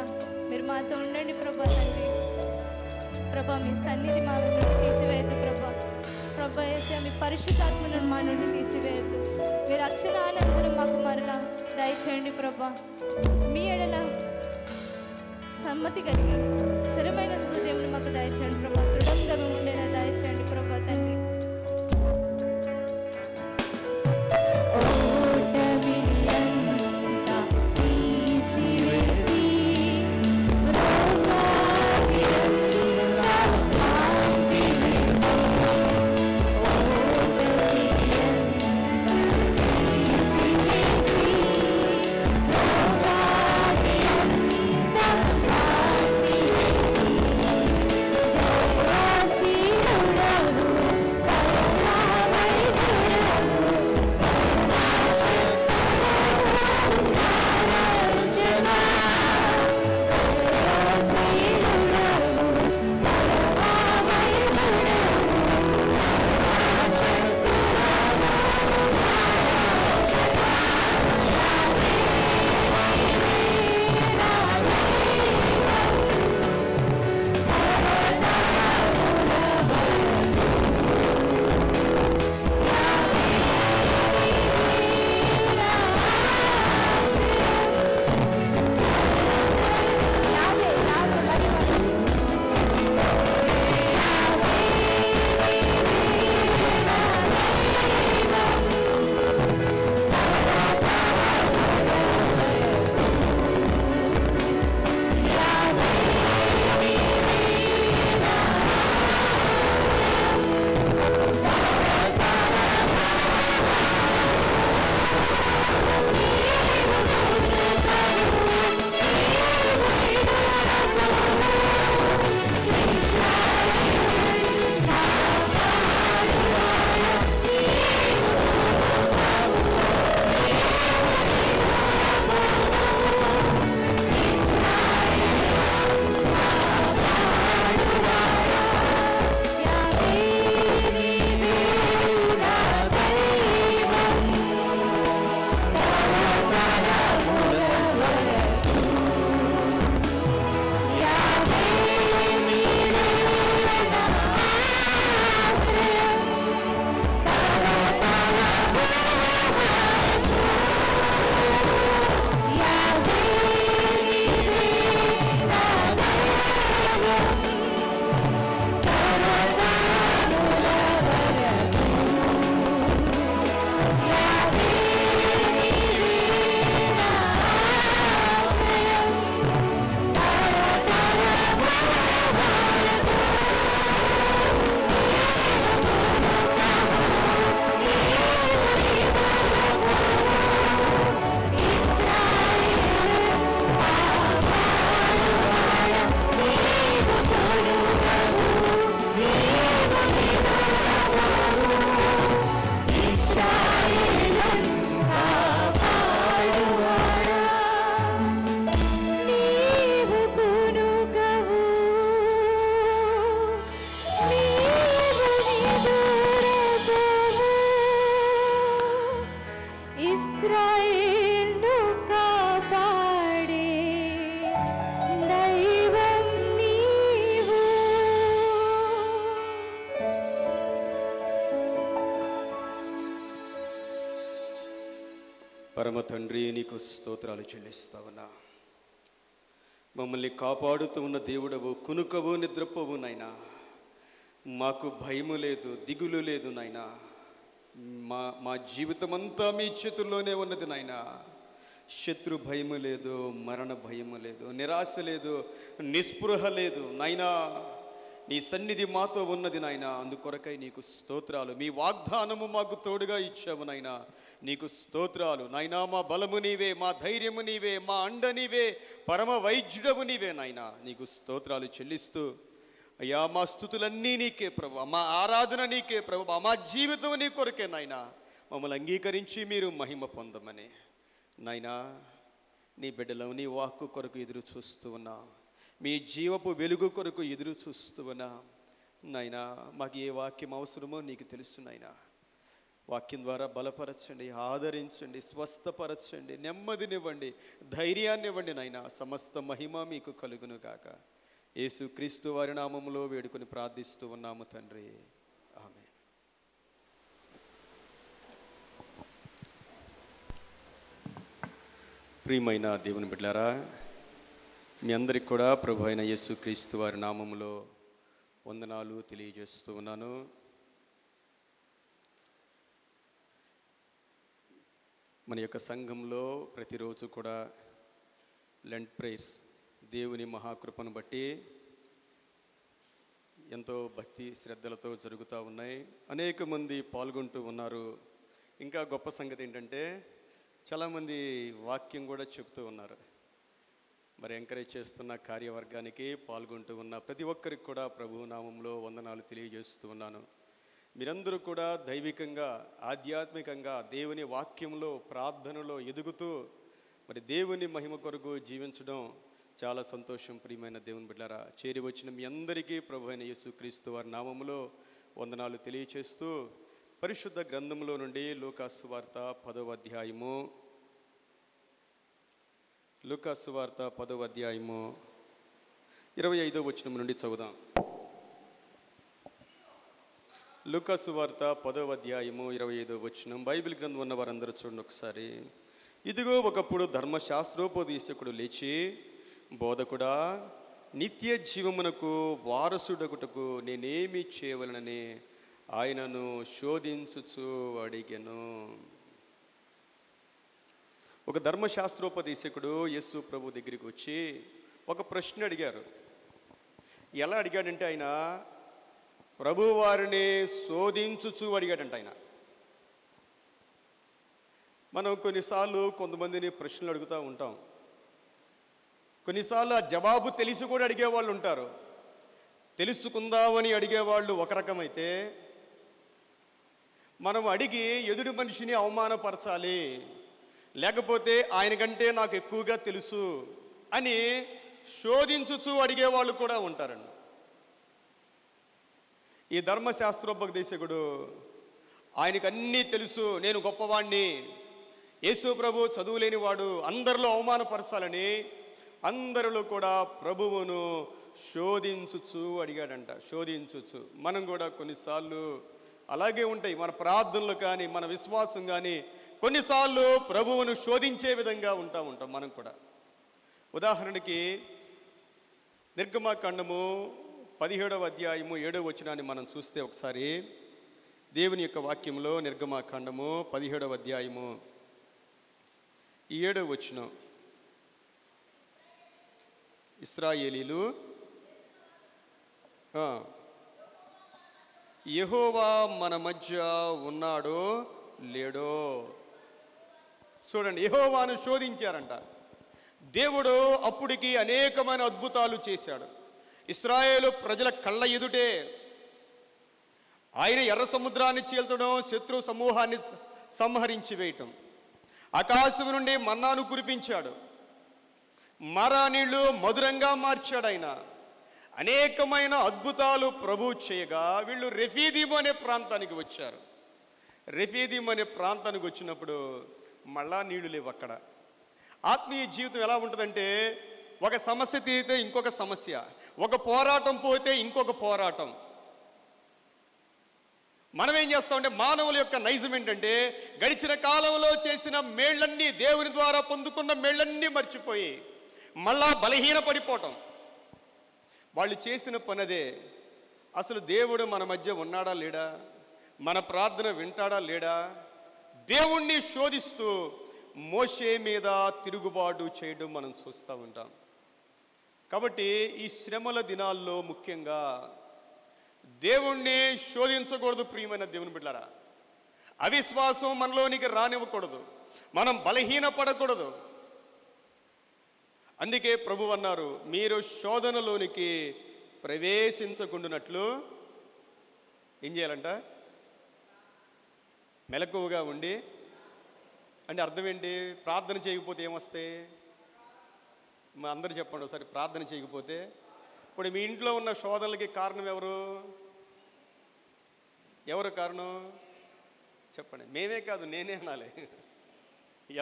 మీరు మాతో ఉండండి ప్రభా తండ్రి. ప్రభా మీ సన్నిధి మా నుండి తీసివేయద్దు ప్రభా. ప్రభా యేసయ్యా మీ పరిశుద్ధాత్మను మా నుండి తీసివేయద్దు. మీ రక్షణ అనంతరం మాకు మరలా దయచేయండి ప్రభా. మీ ఎడల సమ్మతి కలిగి స్థిరమైన హృదయం మాకు దయచేయండి ప్రభా. దృఢంగా మేము ఉండేలా దయచేయండి ప్రభా తండ్రి. పరమ తండ్రి, నీకు స్తోత్రాలు చెల్లిస్తా ఉన్నా. మమ్మల్ని కాపాడుతూ ఉన్న దేవుడవు, కునుకవు నిద్రపోవు నాయనా. మాకు భయము లేదు, దిగులు లేదు నాయనా. మా జీవితం అంతా మీ చేతుల్లోనే ఉన్నది నాయనా. శత్రు భయము లేదు, మరణ భయము లేదు, నిరాశ లేదు, నిస్పృహ లేదు నాయనా. నీ సన్నిధి మాతో ఉన్నది నాయనా. అందుకొరకై నీకు స్తోత్రాలు. మీ వాగ్దానము మాకు తోడుగా ఇచ్చావు నాయనా. నీకు స్తోత్రాలు నాయనా. మా బలము నీవే, మా ధైర్యము నీవే, మా అండ నీవే, పరమ వైద్యుడవు నీవే నాయనా. నీకు స్తోత్రాలు చెల్లిస్తూ అయ్యా, మా స్తుతులన్నీ నీకే ప్రభు, మా ఆరాధన నీకే ప్రభు, మా జీవితం నీ కొరకే నాయనా. మమ్మల్ని అంగీకరించి మీరు మహిమ పొందమని నాయనా. నీ బిడ్డలు నీ వాక్కు కొరకు ఎదురు చూస్తూ ఉన్నాం. మీ జీవపు వెలుగు కొరకు ఎదురు చూస్తూ ఉన్నాం నాయనా. మాకు ఏ వాక్యం అవసరమో నీకు తెలుసు నాయనా. వాక్యం ద్వారా బలపరచండి, ఆదరించండి, స్వస్థపరచండి, నెమ్మదినివ్వండి, ధైర్యాన్ని ఇవ్వండి నాయన. సమస్త మహిమ మీకు కలుగును గాక. యేసు క్రీస్తు వారి నామములో వేడుకొని ప్రార్థిస్తూ ఉన్నాము తండ్రి, ఆమేన్. ప్రియమైన దేవుని బిడ్డలారా, మీ అందరికి కూడా ప్రభు అయిన యేసు క్రీస్తు వారి నామములో వందనాలు తెలియజేస్తూ ఉన్నాను. మన యొక్క సంఘంలో ప్రతిరోజు కూడా లెంట్ ప్రేయర్స్ దేవుని మహాకృపను బట్టి ఎంతో భక్తి శ్రద్ధలతో జరుగుతూ ఉన్నాయి. అనేక మంది పాల్గొంటూ ఉన్నారు. ఇంకా గొప్ప సంగతి ఏంటంటే చాలామంది వాక్యం కూడా చెప్తూ ఉన్నారు. మరి ఎంకరేజ్ చేస్తున్న కార్యవర్గానికి, పాల్గొంటూ ఉన్న ప్రతి ఒక్కరికి కూడా ప్రభు నామంలో వందనాలు తెలియజేస్తూ ఉన్నాను. మీరందరూ కూడా దైవికంగా, ఆధ్యాత్మికంగా దేవుని వాక్యంలో, ప్రార్థనలో ఎదుగుతూ మరి దేవుని మహిమ కొరకు జీవించడం చాలా సంతోషం. ప్రియమైన దేవుని బిడ్డలారా, చేరి వచ్చిన మీ అందరికీ ప్రభు అయిన యేసుక్రీస్తు వారి నామములో వందనాలు తెలియచేస్తూ పరిశుద్ధ గ్రంథంలో నుండి లూకాసు వార్త 10వ అధ్యాయము, లూకాసు వార్త 10వ అధ్యాయము 25వ వచనం నుండి చదువుదాం. లూకాసు వార్త 10వ అధ్యాయము 25వ వచనం. బైబిల్ గ్రంథం ఉన్న వారందరూ చూడండి ఒకసారి. ఇదిగో ఒకప్పుడు ధర్మశాస్త్రోపదేశకుడు లేచి, బోధకుడా, నిత్య జీవమునకు వారసుడగుటకు నేనేమి చేయవలనని ఆయనను శోధించుచు అడిగెను. ఒక ధర్మశాస్త్రోపదేశకుడు యేసు ప్రభు దగ్గరికి వచ్చి ఒక ప్రశ్న అడిగారు. ఎలా అడిగాడంటే ఆయన ప్రభు వారిని శోధించుచు అడిగాడంట. ఆయన మనం కొన్నిసార్లు కొంతమందిని ప్రశ్నలు అడుగుతూ ఉంటాం. కొన్నిసార్లు ఆ జవాబు తెలిసి కూడా అడిగేవాళ్ళు ఉంటారు. తెలుసుకుందామని అడిగేవాళ్ళు ఒక రకమైతే, మనం అడిగి ఎదుటి మనిషిని అవమానపరచాలి, లేకపోతే ఆయన కంటే నాకు ఎక్కువగా తెలుసు అని శోధించుచు అడిగేవాళ్ళు కూడా ఉంటారండి. ఈ ధర్మశాస్త్రోపదేశకుడు ఆయనకు అన్నీ తెలుసు, నేను గొప్పవాణ్ణి, యేసు ప్రభు చదువు లేనివాడు, అందరిలో అవమానపరచాలని అందరిలో కూడా ప్రభువును శోధించుచు అడిగాడంట. శోధించుచు. మనం కూడా కొన్నిసార్లు అలాగే ఉంటాయి. మన ప్రార్థనలు కానీ, మన విశ్వాసం కానీ కొన్నిసార్లు ప్రభువును శోధించే విధంగా ఉంటాం మనం కూడా. ఉదాహరణకి నిర్గమాకాండము 17వ అధ్యాయము 7వ వచనాన్ని మనం చూస్తే ఒకసారి దేవుని యొక్క వాక్యంలో, నిర్గమాకాండము 17వ అధ్యాయము 7వ వచనం. ఇశ్రాయేలీలు యెహోవా మన మధ్య ఉన్నాడో లేడో. చూడండి, యెహోవాను శోధించారంట. దేవుడు అప్పటికి అనేకమైన అద్భుతాలు చేశాడు. ఇశ్రాయేలు ప్రజల కళ్ళ ఎదుటే ఆయన ఎర్ర సముద్రాన్ని చీల్చడం, శత్రు సమూహాన్ని సంహరించి వేయటం, ఆకాశం నుండి మన్నాను కురిపించాడు, మరా నీళ్లు మధురంగా మార్చాడు. ఆయన అనేకమైన అద్భుతాలు ప్రభు చేయగా వీళ్ళు రెఫీదీము అనే ప్రాంతానికి వచ్చారు. రెఫీదీము అనే ప్రాంతానికి వచ్చినప్పుడు మళ్ళా నీళ్లు లేవు అక్కడ. ఆత్మీయ జీవితం ఎలా ఉంటుందంటే, ఒక సమస్య తీరితే ఇంకొక సమస్య, ఒక పోరాటం పోతే ఇంకొక పోరాటం. మనం ఏం చేస్తామంటే, మానవుల యొక్క నైజం ఏంటంటే గడిచిన కాలంలో చేసిన మేళ్ళన్నీ, దేవుని ద్వారా పొందుకున్న మేళ్ళన్నీ మర్చిపోయి మళ్ళా బలహీన పడిపోవటం. వాళ్ళు చేసిన పనదే. అసలు దేవుడు మన మధ్య ఉన్నాడా లేడా, మన ప్రార్థన వింటాడా లేడా, దేవుణ్ణి శోధిస్తూ మోషే మీద తిరుగుబాటు చేయడం మనం చూస్తూ ఉంటాం. కాబట్టి ఈ శ్రమల దినాల్లో ముఖ్యంగా దేవుణ్ణి శోధించకూడదు. ప్రియమైన దేవుని బిడ్డలారా, అవిశ్వాసం మనలోనికి రానివ్వకూడదు, మనం బలహీనపడకూడదు. అందుకే ప్రభు అన్నారు, మీరు శోధనలోనికి ప్రవేశించకుండానట్లు ఏం చేయాలంట? మెలకువగా ఉండి. అంటే అర్థం ఏంటి? ప్రార్థన చేయకపోతే ఏమొస్తాయి? మా అందరూ చెప్పండి ఒకసారి. ప్రార్థన చేయకపోతే, ఇప్పుడు మీ ఇంట్లో ఉన్న శోధనలకి కారణం ఎవరు? ఎవరు కారణం? చెప్పండి. మేమే కాదు, నేనే అనాలి.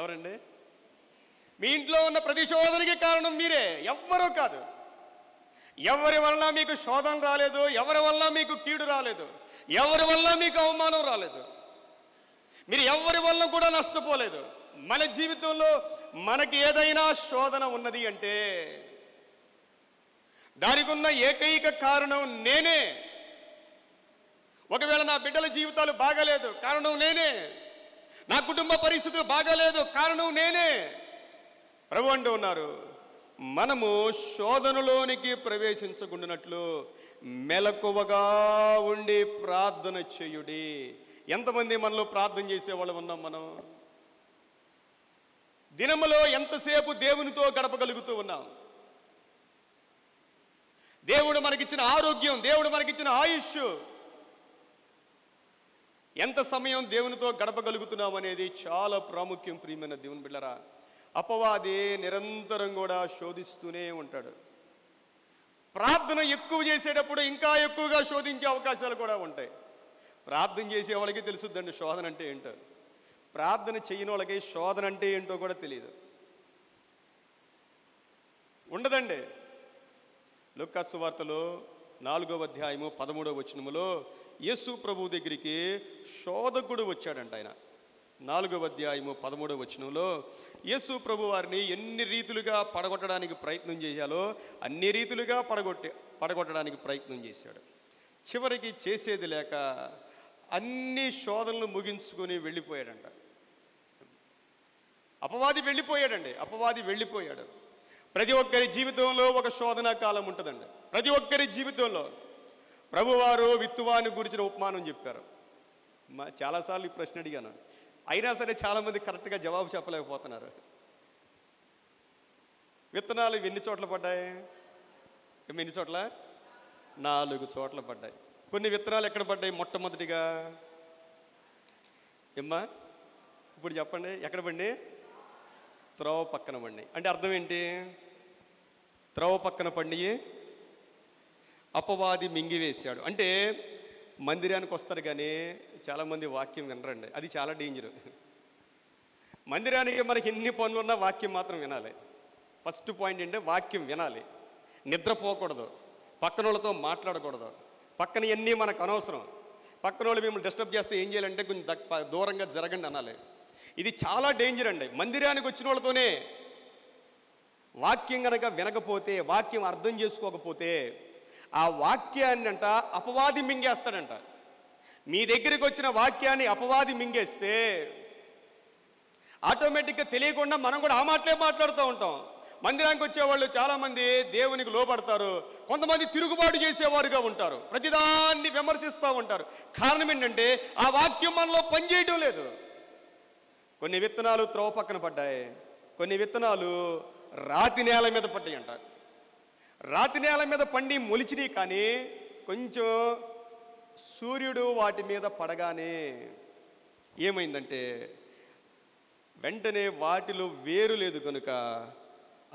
ఎవరండి? మీ ఇంట్లో ఉన్న ప్రతి శోధనకి కారణం మీరే, ఎవ్వరూ కాదు. ఎవరి వల్ల మీకు శోధన రాలేదు, ఎవరి వల్ల మీకు కీడు రాలేదు, ఎవరి వల్ల మీకు అవమానం రాలేదు, మీరు ఎవరి వల్ల కూడా నష్టపోలేదు. మన జీవితంలో మనకి ఏదైనా శోధన ఉన్నది అంటే దానికి ఉన్న ఏకైక కారణం నేనే. ఒకవేళ నా బిడ్డల జీవితాలు బాగాలేదు, కారణం నేనే. నా కుటుంబ పరిస్థితులు బాగాలేదు, కారణం నేనే. ప్రభు అంటూ ఉన్నారు, మనము శోధనలోనికి ప్రవేశించకుండానట్లు మెలకువగా ఉండి ప్రార్థన చేయుడి. ఎంతమంది మనలో ప్రార్థన చేసేవాళ్ళు ఉన్నాం? మనం దినములో ఎంతసేపు దేవునితో గడపగలుగుతూ ఉన్నాం? దేవుడు మనకిచ్చిన ఆరోగ్యం, దేవుడు మనకిచ్చిన ఆయుష్, ఎంత సమయం దేవునితో గడపగలుగుతున్నాం అనేది చాలా ప్రాముఖ్యం. ప్రియమైన దేవుని బిడ్డలారా, అపవాది నిరంతరం కూడా శోధిస్తూనే ఉంటాడు. ప్రార్థన ఎక్కువ చేసేటప్పుడు ఇంకా ఎక్కువగా శోధించే అవకాశాలు కూడా ఉంటాయి. ప్రార్థన చేసే వాళ్ళకి తెలుసుద్దండి శోధన అంటే ఏంటో. ప్రార్థన చేయని వాళ్ళకి శోధన అంటే ఏంటో కూడా తెలియదు, ఉండదండి. లూకా సువార్తలో 4వ అధ్యాయము 13వ వచనములో యేసు ప్రభు దగ్గరికి శోధకుడు వచ్చాడంట. ఆయన 4వ అధ్యాయము 13వ వచనంలో యేసు ప్రభు వారిని ఎన్ని రీతులుగా పడగొట్టడానికి ప్రయత్నం చేశాలో అన్ని రీతులుగా పడగొట్టడానికి ప్రయత్నం చేశాడు. చివరికి చేసేది లేక అన్ని శోధనలు ముగించుకొని వెళ్ళిపోయాడంట. అపవాది వెళ్ళిపోయాడు. ప్రతి ఒక్కరి జీవితంలో ఒక శోధనా కాలం ఉంటుందండి. ప్రతి ఒక్కరి జీవితంలో ప్రభువారు విత్తువాని గురించిన ఉపమానం చెప్పారు. చాలాసార్లు ఈ ప్రశ్న అడిగాను, అయినా సరే చాలామంది కరెక్ట్గా జవాబు చెప్పలేకపోతున్నారు. విత్తనాలు ఎన్ని చోట్ల పడ్డాయి? ఎన్ని చోట్ల? 4 చోట్ల పడ్డాయి. కొన్ని విత్తనాలు ఎక్కడ పడ్డాయి? మొట్టమొదటిగా ఏమ్మా ఇప్పుడు చెప్పండి, ఎక్కడ పడి? త్రోవ పక్కన పడినాయి. అంటే అర్థం ఏంటి? త్రోవ పక్కన పడి అపవాది మింగివేశాడు. అంటే మందిరానికి వస్తారు కానీ చాలామంది వాక్యం వినరండి. అది చాలా డేంజర్. మందిరానికి మనకి ఎన్ని పనులు ఉన్నా వాక్యం మాత్రం వినాలి. ఫస్ట్ పాయింట్ ఏంటంటే వాక్యం వినాలి, నిద్రపోకూడదు, పక్కన వాళ్ళతో మాట్లాడకూడదు, పక్కన ఎన్ని మనకు అనవసరం. పక్కన వాళ్ళు మిమ్మల్ని డిస్టర్బ్ చేస్తే ఏం చేయాలంటే కొంచెం దూరంగా జరగండి అనాలి. ఇది చాలా డేంజర్ అండి. మందిరానికి వచ్చిన వాళ్ళతోనే వాక్యం కనుక వినకపోతే, వాక్యం అర్థం చేసుకోకపోతే ఆ వాక్యాన్ని అంట అపవాది మింగేస్తాడంట. మీ దగ్గరికి వచ్చిన వాక్యాన్ని అపవాది మింగేస్తే ఆటోమేటిక్గా తెలియకుండా మనం కూడా ఆ మాటలే మాట్లాడుతూ ఉంటాం. మందిరానికి వచ్చేవాళ్ళు చాలామంది దేవునికి లోపడతారు, కొంతమంది తిరుగుబాటు చేసేవారుగా ఉంటారు, ప్రతిదాన్ని విమర్శిస్తూ ఉంటారు. కారణం ఏంటంటే ఆ వాక్యం మనలో పనిచేయడం లేదు. కొన్ని విత్తనాలు త్రోవ పక్కన పడ్డాయి, కొన్ని విత్తనాలు రాతి నేల మీద పడ్డాయంట. రాతి నేల మీద పండి మొలిచినాయి, కానీ కొంచెం సూర్యుడు వాటి మీద పడగానే ఏమైందంటే వెంటనే వాటిలో వేరు లేదు కనుక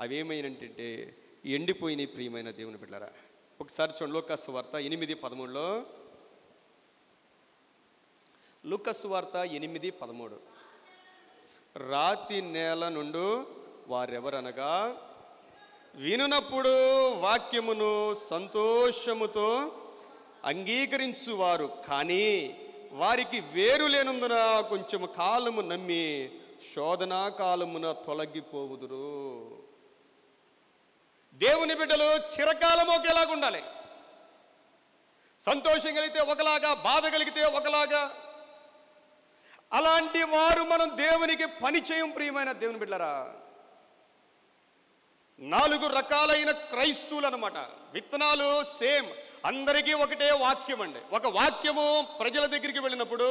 అవి ఏమైనంటే ఎండిపోయినాయి. ప్రియమైన దేవుని బిడ్డలారా, ఒకసారి చూడండి లూకా సువార్త 8:13లో. లూకా సువార్త 8:13. రాతి నేల నుండి వారెవరనగా వినునప్పుడు వాక్యమును సంతోషముతో అంగీకరించువారు, కానీ వారికి వేరు లేనందున కొంచెము కాలము నమ్మి శోధనా కాలమున తొలగిపోవుదురు. దేవుని బిడ్డలు చిరకాలం ఒకేలాగా ఉండాలి. సంతోషం కలిగితే ఒకలాగా, బాధ కలిగితే ఒకలాగా. అలాంటి వారు మనం దేవునికి పని చేయం. ప్రియమైన దేవుని బిడ్డలారా, 4 రకాలైన క్రైస్తవులు అనమాట. విత్తనాలు సేమ్, అందరికీ ఒకటే వాక్యం అండి. ఒక వాక్యము ప్రజల దగ్గరికి వెళ్ళినప్పుడు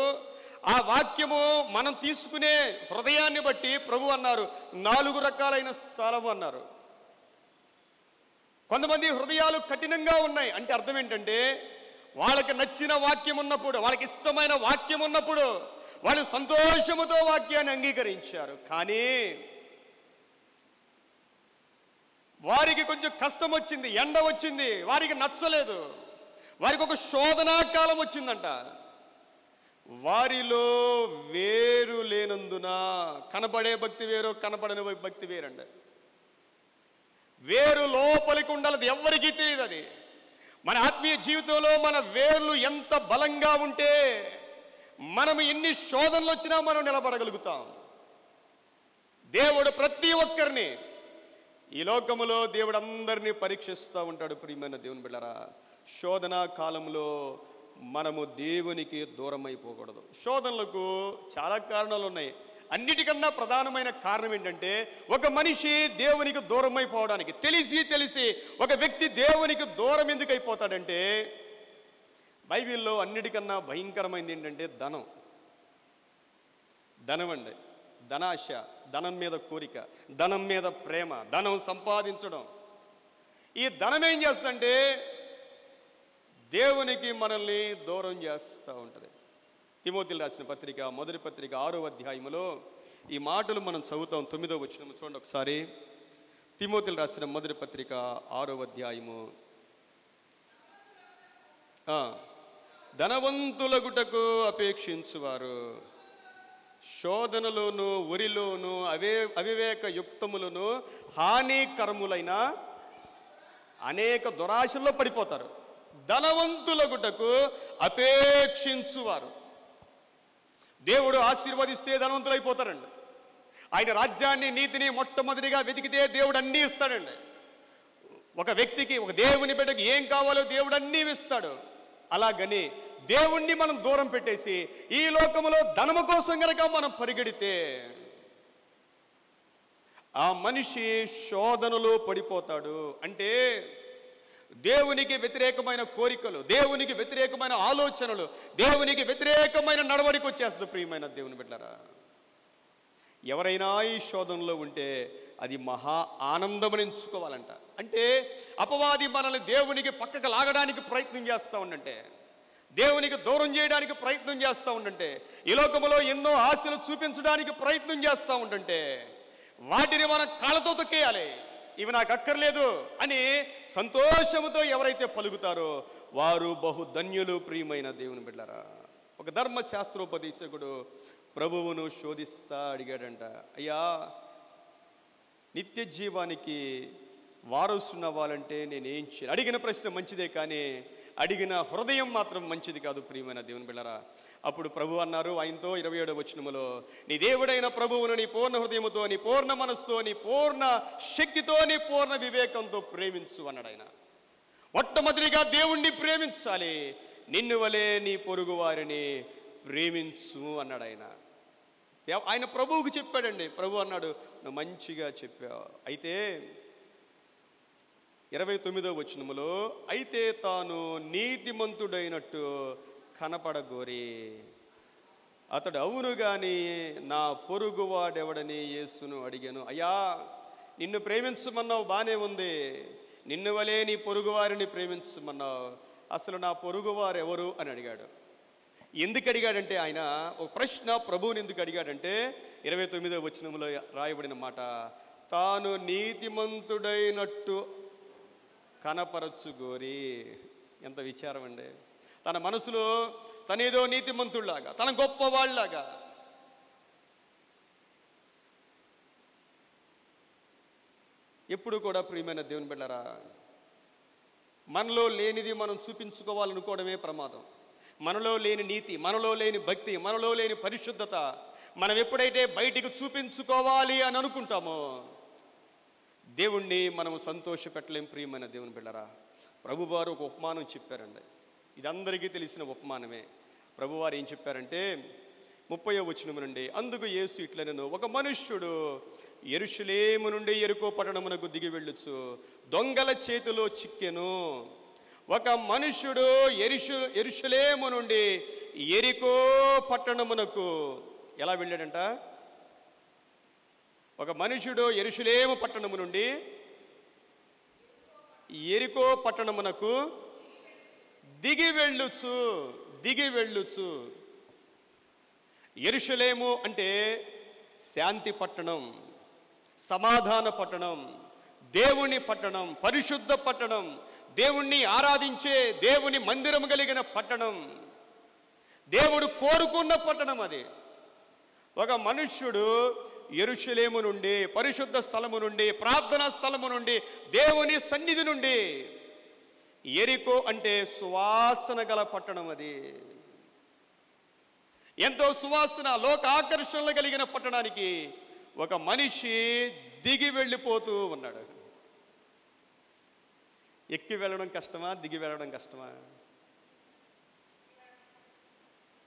ఆ వాక్యము మనం తీసుకునే హృదయాన్ని బట్టి ప్రభు అన్నారు 4 రకాలైన స్థలము అన్నారు. కొంతమంది హృదయాలు కఠినంగా ఉన్నాయి అంటే అర్థం ఏంటంటే వాళ్ళకి నచ్చిన వాక్యం ఉన్నప్పుడు, వాళ్ళకి ఇష్టమైన వాక్యం ఉన్నప్పుడు వాళ్ళు సంతోషముతో వాక్యాన్ని అంగీకరించారు. కానీ వారికి కొంచెం కష్టం వచ్చింది, ఎండ వచ్చింది, వారికి నచ్చలేదు, వారికి ఒక శోధనా కాలం వచ్చిందంట. వారిలో వేరు లేనందున. కనబడే భక్తి వేరు, కనబడని భక్తి వేరండి. వేరు లోపలికి ఉండాలి, ఎవరికీ తెలియదు. అది మన ఆత్మీయ జీవితంలో మన వేర్లు ఎంత బలంగా ఉంటే మనం ఎన్ని శోధనలు వచ్చినా మనం నిలబడగలుగుతాం. దేవుడు ప్రతి ఒక్కరిని, ఈ లోకములో దేవుడు అందరినీ పరీక్షిస్తూ ఉంటాడు. ప్రియమైన దేవుని బిడ్డలారా, శోధన కాలంలో మనము దేవునికి దూరం అయిపోకూడదు. శోధనలకు చాలా కారణాలు ఉన్నాయి. అన్నిటికన్నా ప్రధానమైన కారణం ఏంటంటే, ఒక మనిషి దేవునికి దూరం అయిపోవడానికి, తెలిసి ఒక వ్యక్తి దేవునికి దూరం ఎందుకు అయిపోతాడంటే, బైబిల్లో అన్నిటికన్నా భయంకరమైనది ఏంటంటే ధనం అండి. ధనాశ, ధనం మీద కోరిక, ధనం మీద ప్రేమ, ధనం సంపాదించడం. ఈ ధనం ఏం చేస్తుందంటే దేవునికి మనల్ని దూరం చేస్తూ ఉంటుంది. తిమోతిలు రాసిన పత్రిక, మొదటి పత్రిక 6వ అధ్యాయములో ఈ మాటలు మనం చదువుతాం. 9వ వచనం చూడండి ఒకసారి. తిమోతిలు రాసిన మొదటి పత్రిక 6వ అధ్యాయము. ధనవంతులగుటకు అపేక్షించువారు శోధనలోను, ఉరిలోను, అవివేక యుక్తములను, హానికరములైన అనేక దురాశల్లో పడిపోతారు. ధనవంతులగుటకు అపేక్షించువారు. దేవుడు ఆశీర్వదిస్తే ధనవంతులు అయిపోతారండి. ఆయన రాజ్యాన్ని, నీతిని మొట్టమొదటిగా వెతికితే దేవుడు అన్నీ ఇస్తాడండి. ఒక వ్యక్తికి, ఒక దేవుని బిడ్డకి ఏం కావాలో దేవుడు అన్నీ ఇస్తాడు. అలాగని దేవుణ్ణి మనం దూరం పెట్టేసి ఈ లోకములో ధనము కోసం కనుక మనం పరిగెడితే ఆ మనిషి శోధనలో పడిపోతాడు. అంటే దేవునికి వ్యతిరేకమైన కోరికలు, దేవునికి వ్యతిరేకమైన ఆలోచనలు, దేవునికి వ్యతిరేకమైన నడవడికి వచ్చేస్తుంది. ప్రియమైన దేవుని బిడ్డలారా, ఎవరైనా ఈ శోధనలో ఉంటే అది మహా ఆనందమని ఎంచుకోవాలంట. అంటే అపవాది మనల్ని దేవునికి పక్కకు లాగడానికి ప్రయత్నం చేస్తూ ఉండంటే, దేవునికి దూరం చేయడానికి ప్రయత్నం చేస్తూ ఉండంటే, ఈ లోకంలో ఎన్నో ఆశలు చూపించడానికి ప్రయత్నం చేస్తూ ఉండంటే, వాటిని మనం కాళ్ళతో తొక్కేయాలి. ఇవి నాకు అక్కర్లేదు అని సంతోషముతో ఎవరైతే పలుకుతారో వారు బహుధన్యులు. ప్రియమైన దేవుని బిడ్డలారా, ఒక ధర్మశాస్త్రోపదేశకుడు ప్రభువును శోధిస్తా అడిగాడంట, అయ్యా, నిత్య జీవానికి వారసుని అవ్వాలంటే నేనేం చేయాలి? అడిగిన ప్రశ్న మంచిదే, కానీ అడిగిన హృదయం మాత్రం మంచిది కాదు. ప్రియమైన దేవుని బిడ్డలారా, అప్పుడు ప్రభు అన్నారు ఆయనతో 27వ వచనములో, నీ దేవుడైన ప్రభువును నీ పూర్ణ హృదయముతో, నీ పూర్ణ మనసుతో, నీ పూర్ణ శక్తితో, నీ పూర్ణ వివేకంతో ప్రేమించు అన్నాడు ఆయన. మొట్టమొదటిగా దేవుణ్ణి ప్రేమించాలి, నిన్ను వలే నీ పొరుగు వారిని ప్రేమించు అన్నాడు ఆయన. ఆయన ప్రభువుకు చెప్పాడండి. ప్రభు అన్నాడు, నువ్వు మంచిగా చెప్పావు. అయితే 29వ వచనములో, అయితే తాను నీతిమంతుడైనట్టు కనపడగోరి అతడు అవును గాని నా పొరుగువాడెవడని యేసును అడిగాను. అయ్యా, నిన్ను ప్రేమించమన్నావు, బాగానే ఉంది, నిన్ను వలే నీ పొరుగువారిని ప్రేమించమన్నావు, అసలు నా పొరుగువారు ఎవరు అని అడిగాడు. ఎందుకు అడిగాడంటే ఆయన ఒక ప్రశ్న ప్రభువుని ఎందుకు అడిగాడంటే 29వ వచనంలో రాయబడిన మాట, తాను నీతిమంతుడైనట్టు కనపరచుగోరి. ఎంత విచారం అండి! తన మనసులో తనేదో నీతిమంతుడిలాగా, తన గొప్పవాళ్ళలాగా, ఎప్పుడు కూడా ప్రియమైన దేవుని బిడ్డలారా, మనలో లేనిది మనం చూపించుకోవాలనుకోవడమే ప్రమాదం. మనలో లేని నీతి, మనలో లేని భక్తి, మనలో లేని పరిశుద్ధత మనం ఎప్పుడైతే బయటికి చూపించుకోవాలి అని అనుకుంటామో దేవుణ్ణి మనం సంతోషపెట్టలేం. ప్రియమైన దేవుని బిడ్డలారా, ప్రభువారు ఒక ఉపమానం చెప్పారండి. ఇది అందరికీ తెలిసిన ఉపమానమే. ప్రభువారు ఏం చెప్పారంటే 30వ వచనం నుండి, అందుకు యేసు ఇట్లనెను, ఒక మనుష్యుడు యెరూషలేము నుండి యెరికో పట్టణమునకు దిగి వెళ్ళుచు దొంగల చేతిలో చిక్కెను. ఒక మనుష్యుడు యెరూషలేము నుండి యెరికో పట్టణమునకు ఎలా వెళ్ళాడంట? ఒక మనుషుడు యెరూషలేము పట్టణము నుండి యెరికో పట్టణమునకు దిగి వెళ్ళుచు. యెరూషలేము అంటే శాంతి పట్టణం, సమాధాన పట్టణం, దేవుని పట్టణం, పరిశుద్ధ పట్టణం, దేవుణ్ణి ఆరాధించే దేవుని మందిరం కలిగిన పట్టణం, దేవుడు కోరుకున్న పట్టణం అది. ఒక మనుష్యుడు యెరూషలేము నుండి, పరిశుద్ధ స్థలము నుండి, ప్రార్థనా స్థలము నుండి, దేవుని సన్నిధి నుండి, యెరికో అంటే సువాసన గల పట్టణం అది. ఎంతో సువాసన, లోక ఆకర్షణలు కలిగిన పట్టణానికి ఒక మనిషి దిగి వెళ్ళిపోతూ ఉన్నాడు. ఎక్కి వెళ్ళడం కష్టమా, దిగి వెళ్ళడం కష్టమా?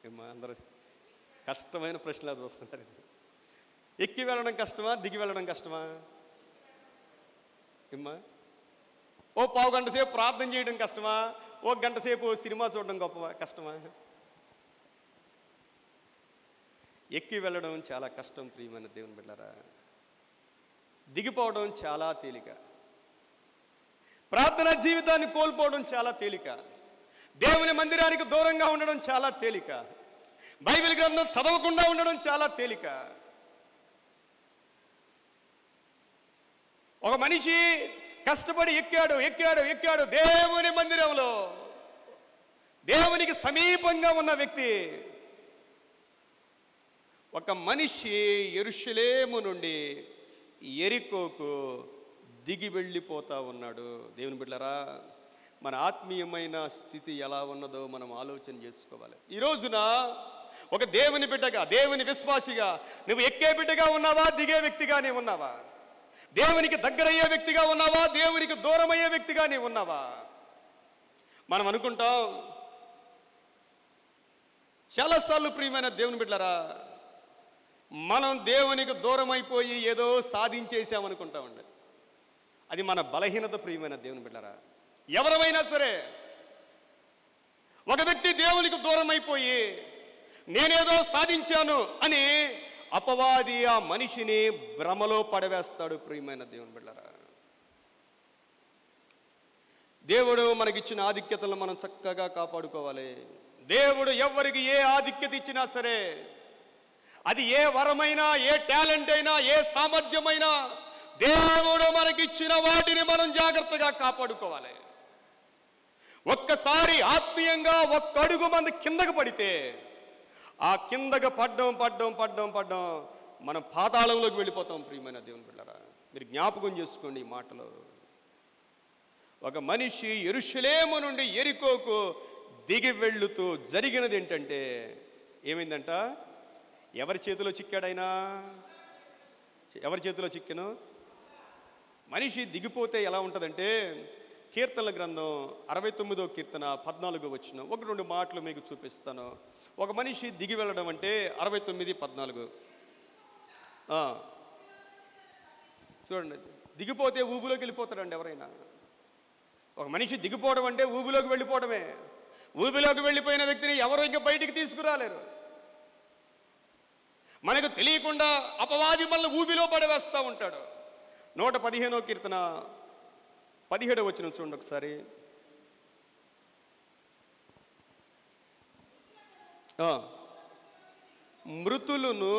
ఏమ్మా అందరూ కష్టమైన ప్రశ్నలు చూస్తున్నారు. ఎక్కి వెళ్ళడం కష్టమా, దిగి వెళ్ళడం కష్టమా? ఏమ్మా ఓ పావు గంట సేపు ప్రార్థన చేయడం కష్టమా, ఓ గంట సేపు సినిమా చూడడం గొప్ప కష్టమా? ఎక్కి వెళ్ళడం చాలా కష్టం ప్రియమైన దేవుని బిడ్డలారా. దిగిపోవడం చాలా తేలిక. ప్రార్థనా జీవితాన్ని కోల్పోవడం చాలా తేలిక. దేవుని మందిరానికి దూరంగా ఉండడం చాలా తేలిక. బైబిల్ గ్రంథం చదవకుండా ఉండడం చాలా తేలిక. ఒక మనిషి కష్టపడి ఎక్కాడు దేవుని మందిరంలో, దేవునికి సమీపంగా ఉన్న వ్యక్తి. ఒక మనిషి యెరూషలేము నుండి యెరికోకు దిగి వెళ్ళిపోతా ఉన్నాడు. దేవుని బిడ్డలారా, మన ఆత్మీయమైన స్థితి ఎలా ఉన్నదో మనం ఆలోచన చేసుకోవాలి. ఈ రోజున ఒక దేవుని బిడ్డగా, దేవుని విశ్వాసిగా నువ్వు ఎక్కే బిడ్డగా ఉన్నావా, దిగే వ్యక్తిగా నీవు ఉన్నావా? దేవునికి దగ్గరయ్యే వ్యక్తిగా ఉన్నావా, దేవునికి దూరమయ్యే వ్యక్తిగా నీవు ఉన్నావా? మనం అనుకుంటాం చాలాసార్లు ప్రియమైన దేవుని బిడ్డలారా, మనం దేవునికి దూరం అయిపోయి ఏదో సాధించేసామనుకుంటామండి. అది మన బలహీనత ప్రియమైన దేవుని బిడ్డలారా. ఎవరమైనా సరే ఒక వ్యక్తి దేవునికి దూరం అయిపోయి నేనేదో సాధించాను అని అపవాది ఆ మనిషిని భ్రమలో పడవేస్తాడు ప్రియమైన దేవుని బిడ్డలారా. దేవుడు మనకిచ్చిన ఆధిక్యతలను మనం చక్కగా కాపాడుకోవాలి. దేవుడు ఎవరికి ఏ ఆధిక్యత ఇచ్చినా సరే, అది ఏ వరమైనా, ఏ టాలెంట్ అయినా, ఏ సామర్థ్యమైనా, దేవుడు మనకిచ్చిన వాటిని మనం జాగ్రత్తగా కాపాడుకోవాలి. ఒక్కసారి ఆత్మీయంగా ఒక్క అడుగు మంది కిందకు పడితే ఆ కిందకు పడ్డం మనం పాతాళంలోకి వెళ్ళిపోతాం ప్రియమైన దేవుని బిడ్డలారా. మీరు జ్ఞాపకం చేసుకోండి ఈ మాటలు. ఒక మనిషి యెరూషలేము నుండి యెరికోకు దిగి వెళ్ళుతూ జరిగినది ఏంటంటే, ఏమైందంట? ఎవరి చేతిలో చిక్కాడైనా? ఎవరి చేతిలో చిక్కెను? మనిషి దిగిపోతే ఎలా ఉంటుందంటే, కీర్తనల గ్రంథం 69వ కీర్తన 14వ వచనం, 1-2 మాటలు మీకు చూపిస్తాను. ఒక మనిషి దిగి వెళ్ళడం అంటే 69:14 చూడండి. దిగిపోతే ఊబిలోకి వెళ్ళిపోతాడండి ఎవరైనా. ఒక మనిషి దిగిపోవడం అంటే ఊబిలోకి వెళ్ళిపోవడమే. ఊబిలోకి వెళ్ళిపోయిన వ్యక్తిని ఎవరు ఇంకా బయటికి తీసుకురాలేరు. మనకు తెలియకుండా అపవాది మనల్ని ఊబిలో పడవేస్తూ ఉంటాడు. 115వ కీర్తన 17వ వచనం చూడండి ఒకసారి. మృతులను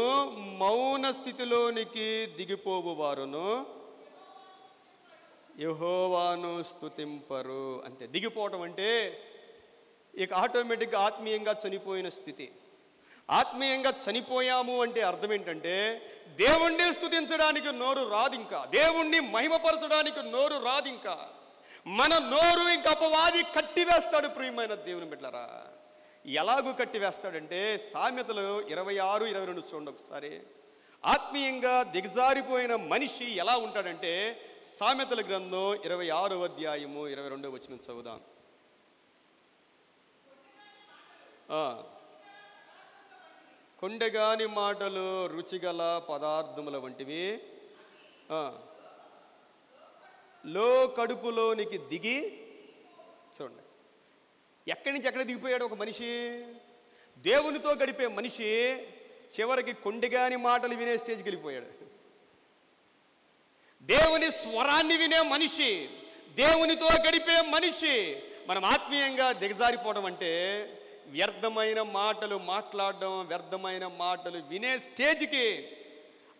మౌన స్థితిలోనికి దిగిపోవు వారును యెహోవాను స్తుతింపరు. అంతే. దిగిపోవటం అంటే ఇక ఆటోమేటిక్గా ఆత్మీయంగా చనిపోయిన స్థితి. ఆత్మీయంగా చనిపోయాము అంటే అర్థం ఏంటంటే, దేవుణ్ణి స్తుతించడానికి నోరు రాదు, ఇంకా దేవుణ్ణి మహిమపరచడానికి నోరు రాదు. ఇంకా మన నోరు ఇంకా అపవాది కట్టివేస్తాడు ప్రియమైన దేవుని బిడ్డలారా. ఎలాగూ కట్టివేస్తాడంటే, సామెతలు 26-22 చూడండి ఒకసారి. ఆత్మీయంగా దిగజారిపోయిన మనిషి ఎలా ఉంటాడంటే, సామెతల గ్రంథం 26వ అధ్యాయము 22వ వచనం చదువుదాం. కొండెగాని మాటలు రుచిగల పదార్థముల వంటివి లో కడుపులోనికి దిగి. చూడండి, ఎక్కడి నుంచి ఎక్కడ దిగిపోయాడు ఒక మనిషి. దేవునితో గడిపే మనిషి చివరికి కొండెగాని మాటలు వినే స్టేజ్కి వెళ్ళిపోయాడు. దేవుని స్వరాన్ని వినే మనిషి, దేవునితో గడిపే మనిషి మనం ఆత్మీయంగా దిగజారిపోవడం అంటే వ్యర్థమైన మాటలు మాట్లాడడం, వ్యర్థమైన మాటలు వినే స్టేజ్కి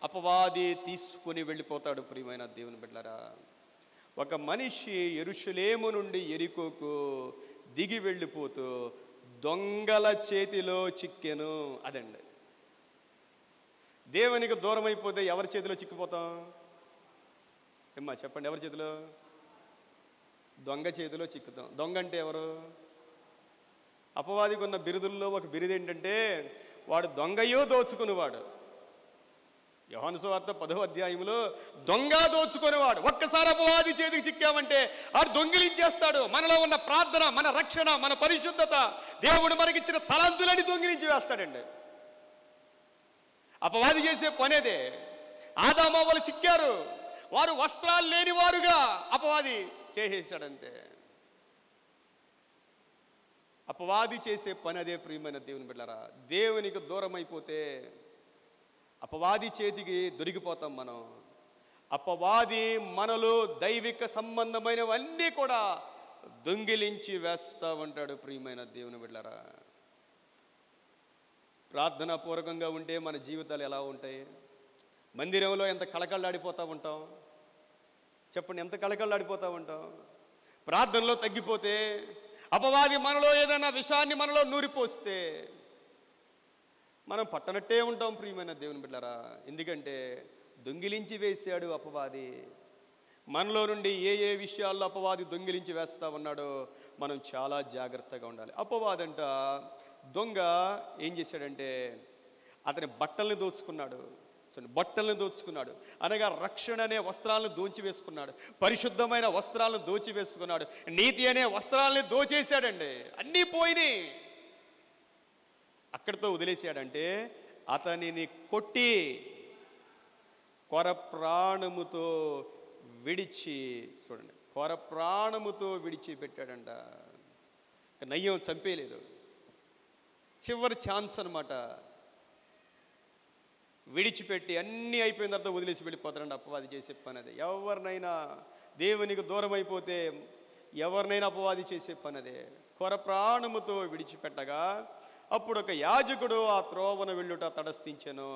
అపవాది తీసుకుని వెళ్ళిపోతాడు ప్రియమైన దేవుని బిడ్డలారా. ఒక మనిషి యెరూషలేము నుండి యెరికోకు దిగి వెళ్ళిపోతూ దొంగల చేతిలో చిక్కెను. అదండి. దేవునికి దూరం అయిపోతే ఎవరి చేతిలో చిక్కిపోతాం? ఏమ్మా చెప్పండి, ఎవరి చేతిలో? దొంగ చేతిలో చిక్కుతాం. దొంగ అంటే ఎవరు? అపవాదికి ఉన్న బిరుదుల్లో ఒక బిరుదు ఏంటంటే వాడు దొంగయో దోచుకునేవాడు. యోహాను సువార్త 10వ అధ్యాయంలో దొంగ దోచుకునేవాడు. ఒక్కసారి అపవాది చేతికి చిక్కామంటే ఆడు దొంగిలించేస్తాడు. మనలో ఉన్న ప్రార్థన, మన రక్షణ, మన పరిశుద్ధత, దేవుడు మనకిచ్చిన తలంతులని దొంగిలించి వేస్తాడండి. అపవాది చేసే పనేదే. ఆదాము వాళ్ళు చిక్కారు, వారు వస్త్రాలు లేని వారుగా అపవాది చేసేసాడంతే. అపవాది చేసే పని అదే. ప్రియమైన దేవుని బిడ్డలారా, దేవునికి దూరం అయిపోతే అపవాది చేతికి దొరికిపోతాం మనం. అపవాది మనలో దైవిక సంబంధమైనవన్నీ కూడా దొంగిలించి వేస్తూ ఉంటాడు. ప్రియమైన దేవుని బిడ్డలారా, ప్రార్థనాపూర్వకంగా ఉంటే మన జీవితాలు ఎలా ఉంటాయి? మందిరంలో ఎంత కళకళలాడిపోతూ ఉంటాం చెప్పండి, ఎంత కళకళలాడిపోతూ ఉంటాం. ప్రార్థనలో తగ్గిపోతే, అపవాది మనలో ఏదైనా విషయాన్ని మనలో నూరిపోస్తే మనం పట్టనట్టే ఉంటాం. ప్రియమైన దేవుని బిడ్డలారా, ఎందుకంటే దొంగిలించి వేసాడు అపవాది. మనలో నుండి ఏ ఏ విషయాల్లో అపవాది దొంగిలించి వేస్తా ఉన్నాడో మనం చాలా జాగ్రత్తగా ఉండాలి. అపవాదంట దొంగ ఏం చేశాడంటే అతని బట్టల్ని దోచుకున్నాడు. బట్టలను దోచుకున్నాడు అనగా రక్షణ అనే వస్త్రాలను దోచి వేసుకున్నాడు, పరిశుద్ధమైన వస్త్రాలను దోచి వేసుకున్నాడు, నీతి అనే వస్త్రాలని దోచేశాడండి. అన్నీ పోయినాయి. అక్కడితో వదిలేశాడంటే అతనిని కొట్టి కొర ప్రాణముతో విడిచి, చూడండి, కొర ప్రాణముతో విడిచిపెట్టాడంట. నయ్యం చంపేయలేదు, చివరి ఛాన్స్ అనమాట. విడిచిపెట్టి అన్నీ అయిపోయిన తర్వాత వదిలేసి వెళ్ళిపోతారండి అపవాది చేసే పని అదే. ఎవరినైనా దేవునికి దూరం అయిపోతే ఎవరినైనా అపవాది చేసే పని అదే. కొర ప్రాణముతో విడిచిపెట్టగా అప్పుడు ఒక యాజకుడు ఆ త్రోవను వెళ్ళుట తటస్థించెను.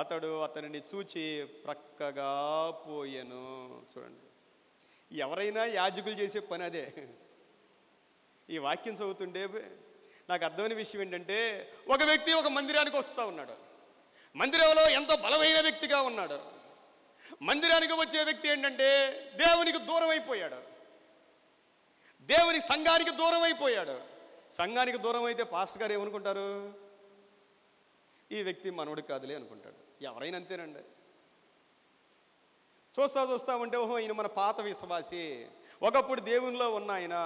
అతడు అతనిని చూచి ప్రక్కగా పోయెను. చూడండి, ఎవరైనా యాజకులు చేసే పని అదే. ఈ వాక్యం చదువుతుంటే నాకు అర్థమైన విషయం ఏంటంటే, ఒక వ్యక్తి ఒక మందిరానికి వస్తూ ఉన్నాడు. మందిరంలో ఎంతో బలమైన వ్యక్తిగా ఉన్నాడు. మందిరానికి వచ్చే వ్యక్తి ఏంటంటే దేవునికి దూరం అయిపోయాడు, దేవుని సంఘానికి దూరం అయిపోయాడు. సంఘానికి దూరం అయితే పాస్టర్ గారు ఏమనుకుంటారు? ఈ వ్యక్తి మనవడు కాదులే అనుకుంటాడు. ఎవరైనా అంతేనండి. చూస్తా ఉంటే ఓహో ఈయన మన పాత విశ్వాసి, ఒకప్పుడు దేవునిలో ఉన్న ఆయన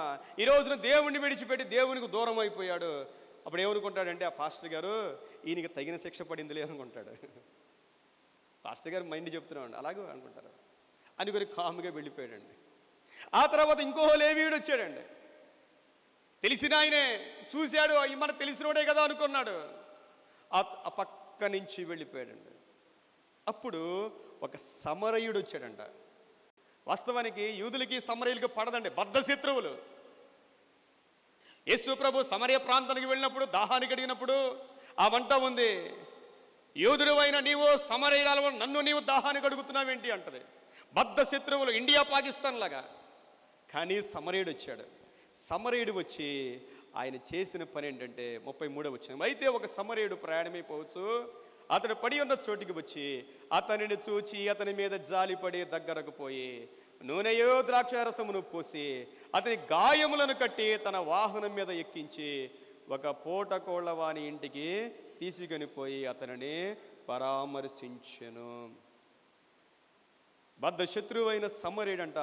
ఈ రోజున దేవుణ్ణి విడిచిపెట్టి దేవునికి దూరం అయిపోయాడు. అప్పుడు ఏమనుకుంటాడంటే ఆ పాస్టర్ గారు ఈయనకి తగిన శిక్ష పడిందిలే అనుకుంటాడు. పాస్టర్ గారు మైండ్ చెప్తున్నామండి, అలాగే అనుకుంటారు. అనుకుని కామ్గా వెళ్ళిపోయాడండి. ఆ తర్వాత ఇంకో లేవీయుడు వచ్చాడండి. తెలిసిన ఆయనే, చూశాడు, మన తెలిసినోడే కదా అనుకున్నాడు. ఆ పక్క నుంచి వెళ్ళిపోయాడండి. అప్పుడు ఒక సమరయుడు వచ్చాడంట. వాస్తవానికి యూదులకి సమరయులకి పడదండి, బద్ధ శత్రువులు. యేసు ప్రభు సమరయ ప్రాంతానికి వెళ్ళినప్పుడు, దాహానికి అడిగినప్పుడు ఆ వంట ఉంది, యూదుడు అయిన నీవు సమరయురాలు నన్ను నీవు దాహానికి అడుగుతున్నావేంటి అంటది. బద్ధ శత్రువులు, ఇండియా పాకిస్తాన్ లాగా. కానీ సమరయుడు వచ్చాడు. సమరయుడు వచ్చి ఆయన చేసిన పని ఏంటంటే 33వ వచనం, అయితే ఒక సమరయుడు ప్రయాణమైపోవచ్చు, అతడు పడి ఉన్న చోటికి వచ్చి అతనిని చూచి అతని మీద జాలిపడి దగ్గరకు పోయి నూనెయో ద్రాక్షారసమును పోసి అతని గాయములను కట్టి తన వాహనం మీద ఎక్కించి ఒక పూటకోళ్ల వాని ఇంటికి తీసుకొని పోయి అతనిని పరామర్శించెను. బద్ధ శత్రువైన సమరయుడంట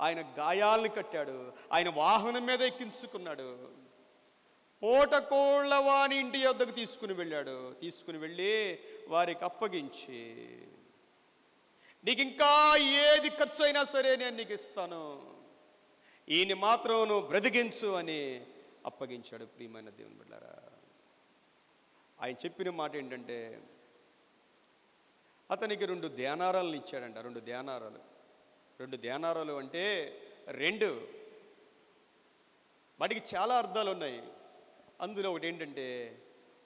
ఆయన గాయాలను కట్టాడు, ఆయన వాహనం మీద ఎక్కించుకున్నాడు, పూటకోళ్ల వాని ఇంటి వద్దకు తీసుకుని వెళ్ళాడు. తీసుకుని వెళ్ళి వారికి అప్పగించి, నీకు ఇంకా ఏది ఖర్చు అయినా సరే నేను నీకు ఇస్తాను, ఈయన మాత్రం నువ్వు బ్రతికించు అని అప్పగించాడు. ప్రియమైన దేవుని బిడ్డలారా, ఆయన చెప్పిన మాట ఏంటంటే అతనికి 2 ధ్యానారాలను ఇచ్చాడంట. 2 ధ్యానారాలు. 2 ధ్యానారాలు అంటే 2, వాటికి చాలా అర్థాలు ఉన్నాయి. అందులో ఒకటి ఏంటంటే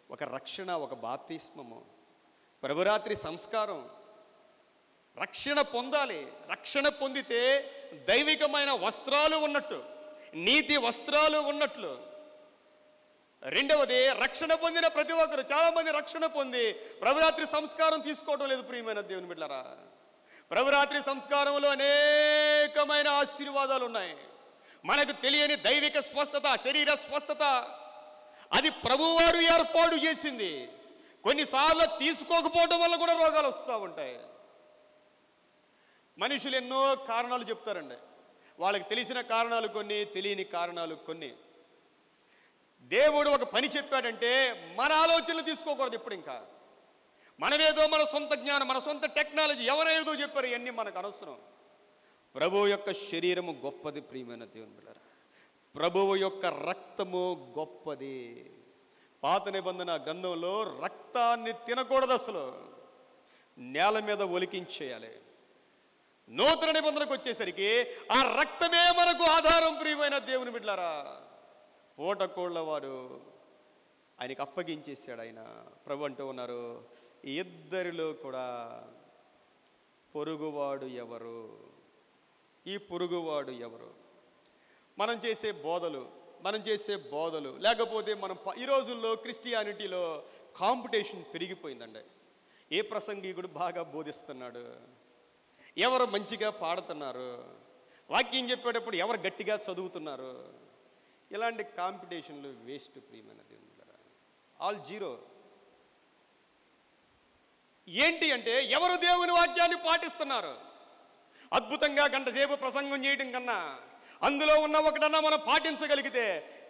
ఒక రక్షణ, ఒక బాప్తిస్మము, ప్రభురాత్రి సంస్కారం. రక్షణ పొందాలి. రక్షణ పొందితే దైవికమైన వస్త్రాలు ఉన్నట్టు, నీతి వస్త్రాలు ఉన్నట్లు. రెండవది, రక్షణ పొందిన ప్రతి ఒక్కరు, చాలామంది రక్షణ పొంది ప్రభురాత్రి సంస్కారం తీసుకోవడం లేదు. ప్రియమైన దేవుని బిడ్డలారా, ప్రభురాత్రి సంస్కారంలో అనేకమైన ఆశీర్వాదాలు ఉన్నాయి. మనకు తెలియని దైవిక స్వస్థత, శరీర స్వస్థత, అది ప్రభువారు ఏర్పాటు చేసింది. కొన్నిసార్లు తీసుకోకపోవడం వల్ల కూడా రోగాలు వస్తూ ఉంటాయి. మనుషులు ఎన్నో కారణాలు చెప్తారండి. వాళ్ళకి తెలిసిన కారణాలు కొన్ని, తెలియని కారణాలు కొన్ని. దేవుడు ఒక పని చెప్పాడంటే మన ఆలోచనలు తీసుకోకూడదు. ఇప్పుడు ఇంకా మనమేదో మన సొంత జ్ఞానం, మన సొంత టెక్నాలజీ, ఎవరేదో చెప్పారు, ఇవన్నీ మనకు అనవసరం. ప్రభువు యొక్క శరీరము గొప్పది. ప్రియమైన దేవుని బిడ్డలారా, ప్రభువు యొక్క రక్తము గొప్పది. పాత నిబంధన గ్రంథంలో రక్తాన్ని తినకూడదు, అసలు నేల మీద ఒలికించేయాలి. నూతన నిబంధనకు వచ్చేసరికి ఆ రక్తమే మనకు ఆధారం. ప్రియమైన దేవుని బిడ్డలారా, పూటకోళ్ళవాడు ఆయనకి అప్పగించేశాడు. ఆయన ప్రభు అంటూ ఉన్నారు, ఇద్దరిలో కూడా పొరుగువాడు ఎవరు? ఈ పొరుగువాడు ఎవరు? మనం చేసే బోధలు లేకపోతే ఈ రోజుల్లో క్రిస్టియానిటీలో కాంపిటీషన్ పెరిగిపోయిందండి. ఏ ప్రసంగికుడు బాగా బోధిస్తున్నాడు, ఎవరు మంచిగా పాడుతున్నారు, వాక్యం చెప్పేటప్పుడు ఎవరు గట్టిగా చదువుతున్నారు, ఇలాంటి కాంపిటీషన్లు వేస్ట్. ప్రియమైన దేవుని బిడ్డలారా, ఆల్ జీరో. ఏంటి అంటే ఎవరు దేవుని వాక్యాన్ని పాటిస్తున్నారు. అద్భుతంగా గంటసేపు ప్రసంగం చేయడం కన్నా అందులో ఉన్న ఒకటన్నా మనం పాటించగలిగితే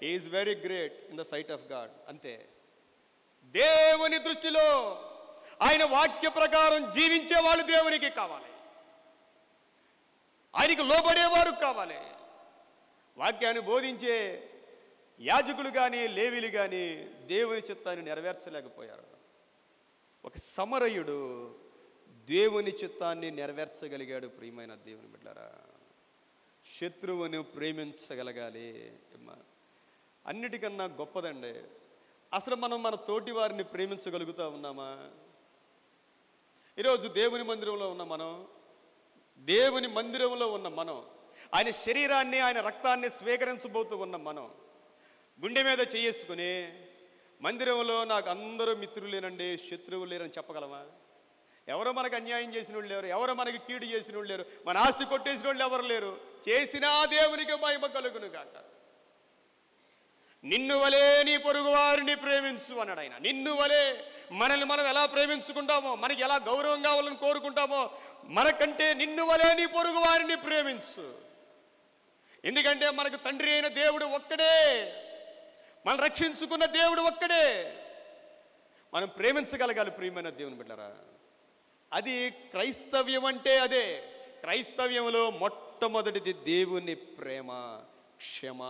is very great in the sight of God. అంతే. దేవుని దృష్టిలో ఆయన వాక్య ప్రకారం జీవించే వాళ్ళు దేవునికి కావాలి, ఆయనకి లోబడేవారు కావాలి. వాక్యాన్ని బోధించే యాజకులు కానీ లేవీలు కానీ దేవుని చిత్తాన్ని నెరవేర్చలేకపోయారు. ఒక సమరయుడు దేవుని చిత్తాన్ని నెరవేర్చగలిగాడు. ప్రియమైన దేవుని బిడ్డలారా, శత్రువుని ప్రేమించగలగాలి. అన్నిటికన్నా గొప్పదండి. అసలు మనం మన తోటి వారిని ప్రేమించగలుగుతూ ఉన్నామా? ఈరోజు దేవుని మందిరంలో ఉన్న మనం ఆయన శరీరాన్ని, ఆయన రక్తాన్ని స్వీకరించబోతూ ఉన్న మనం గుండె మీద చేసుకుని మందిరంలో నాకు అందరూ మిత్రులేనండి, శత్రువులు లేరని చెప్పగలమా? ఎవరో మనకు అన్యాయం చేసిన వాళ్ళు లేరు, ఎవరో మనకి కీడు చేసిన వాళ్ళు లేరు, మన ఆస్తి కొట్టేసిన వాళ్ళు ఎవరు లేరు. చేసినా దేవునికి మహిమ కలుగును గాక. నిన్ను వలే నీ పొరుగు వారిని ప్రేమించు అన్నాడు ఆయన. నిన్ను వలే, మనల్ని మనం ఎలా ప్రేమించుకుంటామో, మనకి ఎలా గౌరవం కావాలని కోరుకుంటామో, మనకంటే నిన్ను వలే నీ పొరుగు వారిని ప్రేమించు. ఎందుకంటే మనకు తండ్రి అయిన దేవుడు ఒక్కడే, మనం రక్షించుకున్న దేవుడు ఒక్కడే. మనం ప్రేమించగలగాలి. ప్రియమైన దేవుని బిడ్డలారా, అది క్రైస్తవ్యం అంటే అదే. క్రైస్తవ్యంలో మొట్టమొదటిది దేవుని ప్రేమ, క్షమ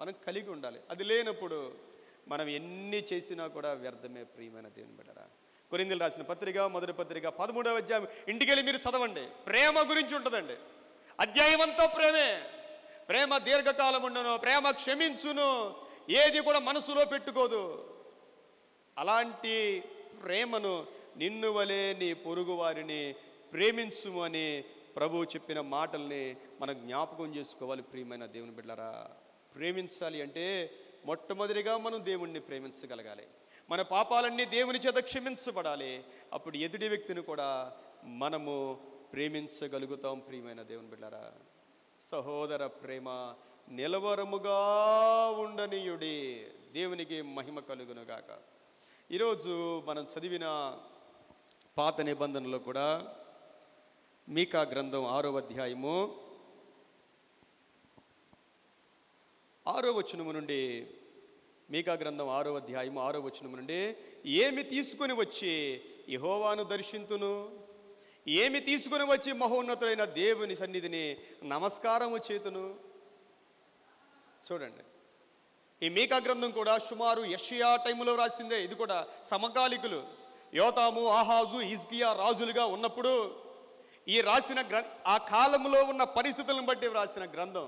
మనం కలిగి ఉండాలి. అది లేనప్పుడు మనం ఎన్ని చేసినా కూడా వ్యర్థమే. ప్రియమైన దేవుని బిడ్డలారా, కొరింథీయులకు రాసిన పత్రిక, మొదటి పత్రిక 13వ అధ్యాయం ఇంటికి వెళ్ళి మీరు చదవండి. ప్రేమ గురించి ఉంటుందండి. అధ్యాయం అంతా ప్రేమే. ప్రేమ దీర్ఘకాలం ఉండను, ప్రేమ క్షమించును, ఏది కూడా మనసులో పెట్టుకోదు. అలాంటి ప్రేమను నిన్ను వలే నీ పొరుగు వారిని ప్రేమించుము అని ప్రభువు చెప్పిన మాటల్ని మనం జ్ఞాపకం చేసుకోవాలి. ప్రియమైన దేవుని బిడ్డలారా, ప్రేమించాలి అంటే మొట్టమొదటిగా మనం దేవుణ్ణి ప్రేమించగలగాలి. మన పాపాలన్నీ దేవుని చేత క్షమించబడాలి. అప్పుడు ఎదుటి వ్యక్తిని కూడా మనము ప్రేమించగలుగుతాం. ప్రియమైన దేవుని బిడ్డలారా, సహోదర ప్రేమ నిలవరముగా ఉండనీయుడి. దేవునికి మహిమ కలుగునుగాక. ఈరోజు మనం చదివిన పాత నిబంధనలో కూడా మీకా గ్రంథం 6వ అధ్యాయము 6వ వచనము నుండి, మీకా గ్రంథం 6వ అధ్యాయము 6వ వచనము నుండి, ఏమి తీసుకుని వచ్చి యెహోవాను దర్శింతును, ఏమి తీసుకుని వచ్చి మహోన్నతుడైన దేవుని సన్నిధిని నమస్కారము చేతును. చూడండి, ఈ మీకా గ్రంథం కూడా సుమారు యెషయా టైములో రాసిందే. ఇది కూడా సమకాలికులు యోతాము, ఆహాజు, హిజ్కియా రాజులుగా ఉన్నప్పుడు ఈ రాసిన ఆ కాలంలో ఉన్న పరిస్థితులను బట్టి రాసిన గ్రంథం.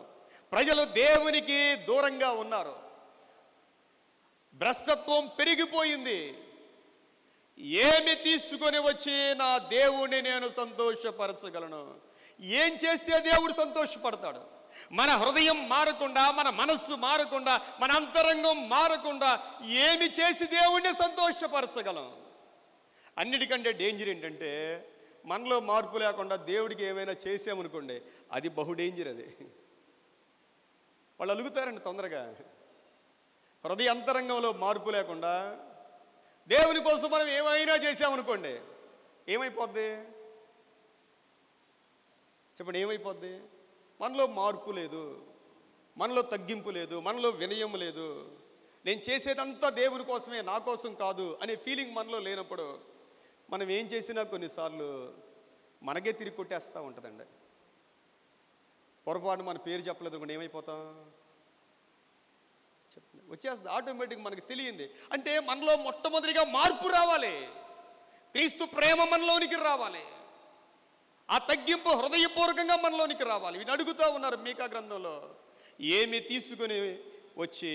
ప్రజలు దేవునికి దూరంగా ఉన్నారు, భ్రష్టత్వం పెరిగిపోయింది. ఏమి తీసుకొని వచ్చి నా దేవుణ్ణి నేను సంతోషపరచగలను? ఏం చేస్తే దేవుడు సంతోషపడతాడు? మన హృదయం మారకుండా, మన మనస్సు మారకుండా, మన అంతరంగం మారకుండా ఏమి చేసి దేవుణ్ణి సంతోషపరచగలం? అన్నిటికంటే డేంజర్ ఏంటంటే, మనలో మార్పు లేకుండా దేవుడికి ఏమైనా చేసామనుకోండి, అది బహు డేంజర్. అది వాళ్ళు అలుగుతారండి తొందరగా. హృదయ అంతరంగంలో మార్పు లేకుండా దేవుని కోసం మనం ఏమైనా చేసామనుకోండి, ఏమైపోద్ది చెప్పండి? ఏమైపోద్ది? మనలో మార్పు లేదు, మనలో తగ్గింపు లేదు, మనలో వినయం లేదు. నేను చేసేదంతా దేవుని కోసమే, నా కోసం కాదు అనే ఫీలింగ్ మనలో లేనప్పుడు మనం ఏం చేసినా కొన్నిసార్లు మనకే తిరిగి కొట్టేస్తూ ఉంటుందండి. పొరపాటు మన పేరు చెప్పలేదు అనుకోండి, ఏమైపోతాం? చెప్పండి, వచ్చేస్తుంది ఆటోమేటిక్, మనకు తెలియంది. అంటే మనలో మొట్టమొదటిగా మార్పు రావాలి, క్రీస్తు ప్రేమ మనలోనికి రావాలి, ఆ తగ్గింపు హృదయపూర్వకంగా మనలోనికి రావాలి. వీళ్ళు అడుగుతూ ఉన్నారు మీకా గ్రంథంలో, ఏమి తీసుకుని వచ్చి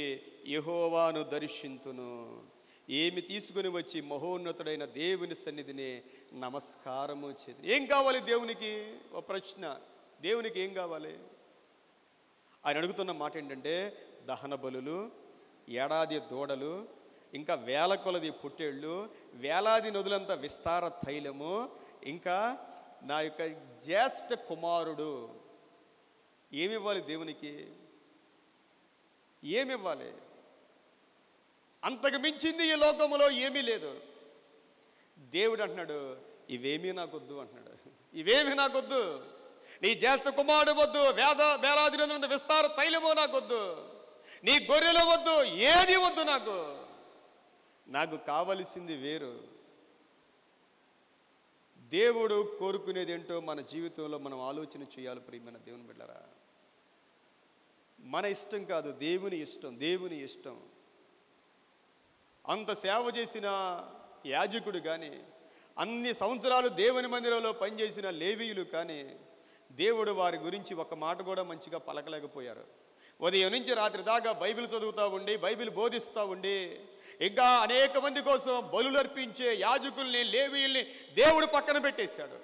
యెహోవాను దర్శింతును, ఏమి తీసుకుని వచ్చి మహోన్నతుడైన దేవుని సన్నిధిని నమస్కారము చేతి. ఏం కావాలి దేవునికి? ఒక ప్రశ్న, దేవునికి ఏం కావాలి? ఆయన అడుగుతున్న మాట ఏంటంటే, దహన బలులు, ఏడాది దూడలు, ఇంకా వేల కొలది పుట్టేళ్ళు, వేలాది నదులంత విస్తార తైలము, ఇంకా నా యొక్క జ్యేష్ఠ కుమారుడు. ఏమివ్వాలి దేవునికి? ఏమివ్వాలి? అంతకు మించింది ఈ లోకంలో ఏమీ లేదు. దేవుడు అంటున్నాడు, ఇవేమీ నాకొద్దు అంటున్నాడు. ఇవేమీ నాకొద్దు, నీ జ్యేష్ఠ కుమారుడు వద్దు, వేలాది నదులంత విస్తార తైలము నాకొద్దు, నీ గొర్రెలు వద్దు, ఏది వద్దు, నాకు కావలసింది వేరు. దేవుడు కోరుకునేది ఏంటో మన జీవితంలో మనం ఆలోచన చేయాలి ప్రియమైన దేవుని బిడ్డలారా. మన ఇష్టం కాదు, దేవుని ఇష్టం. దేవుని ఇష్టం. అంత సేవ చేసిన యాజకుడు కానీ, అన్ని సంవత్సరాలు దేవుని మందిరంలో పనిచేసిన లేవీయులు కానీ, దేవుడు వారి గురించి ఒక మాట కూడా మంచిగా పలకలేకపోయారు. ఉదయం నుంచి రాత్రి దాకా బైబిల్ చదువుతూ ఉండి, బైబిల్ బోధిస్తూ ఉండి, ఇంకా అనేక మంది కోసం బలులు అర్పించే యాజకుల్ని, లేవీయుల్ని దేవుడు పక్కన పెట్టేశాడు.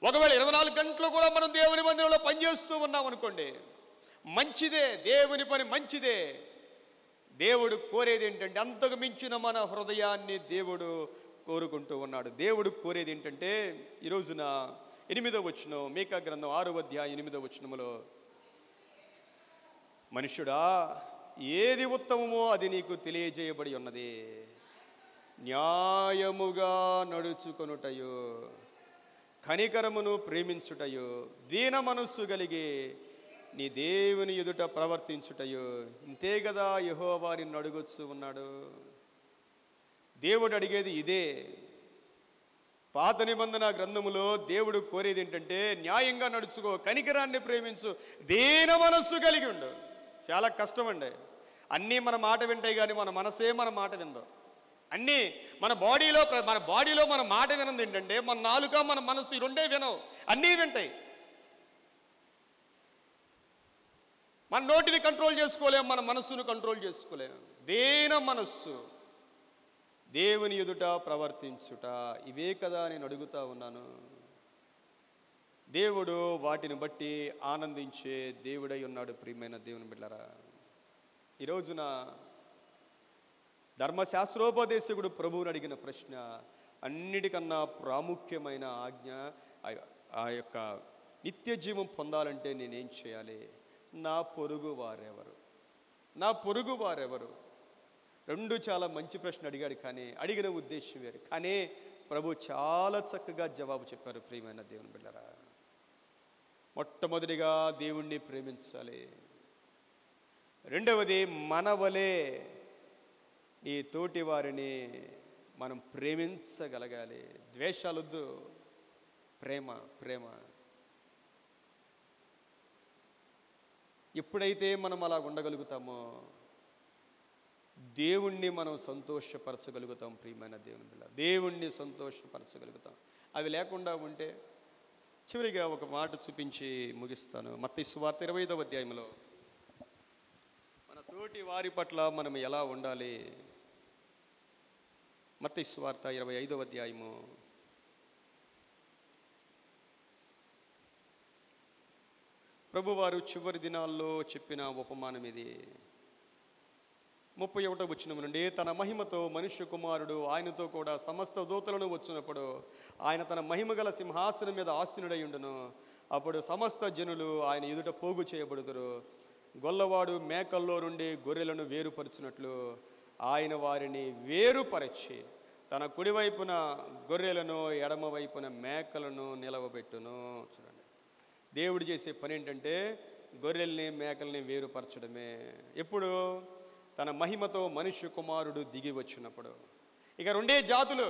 ఒకవేళ 24 గంటలు కూడా మనం దేవుని మందిరంలో పనిచేస్తూ ఉన్నాం అనుకోండి, మంచిదే, దేవుని పని మంచిదే. దేవుడు కోరేది ఏంటంటే, అంతకు మించిన మన హృదయాన్ని దేవుడు కోరుకుంటూ ఉన్నాడు. దేవుడు కోరేది ఏంటంటే, ఈ రోజున 8వ వచనం, మీకా గ్రంథం 6వ అధ్యాయం 8వ వచనములో, మనుష్యుడా, ఏది ఉత్తమమో అది నీకు తెలియజేయబడి ఉన్నది, న్యాయముగా నడుచుకొనుటయు, కనికరమును ప్రేమించుటయు, దీన మనస్సు కలిగి నీ దేవుని ఎదుట ప్రవర్తించుటయు. ఇంతే కదా యెహోవా నిన్ను అడుగొచ్చు ఉన్నాడు. దేవుడు అడిగేది ఇదే. పాత నిబంధన గ్రంథములో దేవుడు కోరేది ఏంటంటే, న్యాయంగా నడుచుకో, కనికరాన్ని ప్రేమించు, దీన మనస్సు కలిగి ఉండు. చాలా కష్టం అండి. అన్నీ మన మాట వింటాయి కానీ మన మనసే మన మాట విందు. అన్నీ మన బాడీలో మన మాట వినంది ఏంటంటే, మన నాలుక, మన మనస్సు, ఈ రెండే వినవు, అన్నీ వింటాయి. మన నోటిని కంట్రోల్ చేసుకోలేము, మన మనస్సును కంట్రోల్ చేసుకోలేము. దీన మనస్సు, దేవుని ఎదుట ప్రవర్తించుట, ఇవే కదా నేను అడుగుతా ఉన్నాను. దేవుడు వాటిని బట్టి ఆనందించే దేవుడై ఉన్నాడు. ప్రియమైన దేవుని బిడ్డలారా, ఈ రోజున ధర్మశాస్త్రోపదేశకుడు ప్రభువుని అడిగిన ప్రశ్న, అన్నిటికన్నా ప్రాముఖ్యమైన ఆజ్ఞ, ఆ యొక్క నిత్య జీవం పొందాలంటే నేనేం చేయాలి? నా పొరుగు వారెవరు? నా పొరుగు వారెవరు? రెండు చాలా మంచి ప్రశ్న అడిగాడు, కానీ అడిగిన ఉద్దేశం వేరు. కానీ ప్రభు చాలా చక్కగా జవాబు చెప్పారు. ప్రియమైన దేవుని బిడ్డలారా, మొట్టమొదటిగా దేవుణ్ణి ప్రేమించాలి. రెండవది, మన వలె నీ తోటి వారిని మనం ప్రేమించగలగాలి. ద్వేషాలొద్దు, ప్రేమ. ప్రేమ ఎప్పుడైతే మనం అలా ఉండగలుగుతామో దేవుణ్ణి మనం సంతోషపరచగలుగుతాం. ప్రియమైన దేవుని బిడ్డ, దేవుణ్ణి సంతోషపరచగలుగుతాం. అవి లేకుండా ఉంటే, చివరిగా ఒక మాట చూపించి ముగిస్తాను. మత్తయి సువార్త 25వ అధ్యాయంలో మన తోటి వారి పట్ల మనం ఎలా ఉండాలి? మత్తయి సువార్త 25వ అధ్యాయము ప్రభువారు చివరి దినాల్లో చెప్పిన ఉపమానం ఇది. 31వ వచనం నుండి, తన మహిమతో మనుష్య కుమారుడు ఆయనతో కూడా సమస్త దూతలను వచ్చినప్పుడు ఆయన తన మహిమగల సింహాసనం మీద ఆసీనుడై ఉండును. అప్పుడు సమస్త జనులు ఆయన ఎదుట పోగు చేయబడుదురు. గొల్లవాడు మేకల్లో నుండి గొర్రెలను వేరుపరచునట్లు ఆయన వారిని వేరుపరచి తన కుడివైపున గొర్రెలను ఎడమ వైపున మేకలను నిలవబెట్టును. చూడండి, దేవుడు చేసే పని ఏంటంటే గొర్రెల్ని మేకల్ని వేరుపరచడమే. ఎప్పుడు? తన మహిమతో మనుష్య కుమారుడు దిగి వచ్చినప్పుడు. ఇక రెండే జాతులు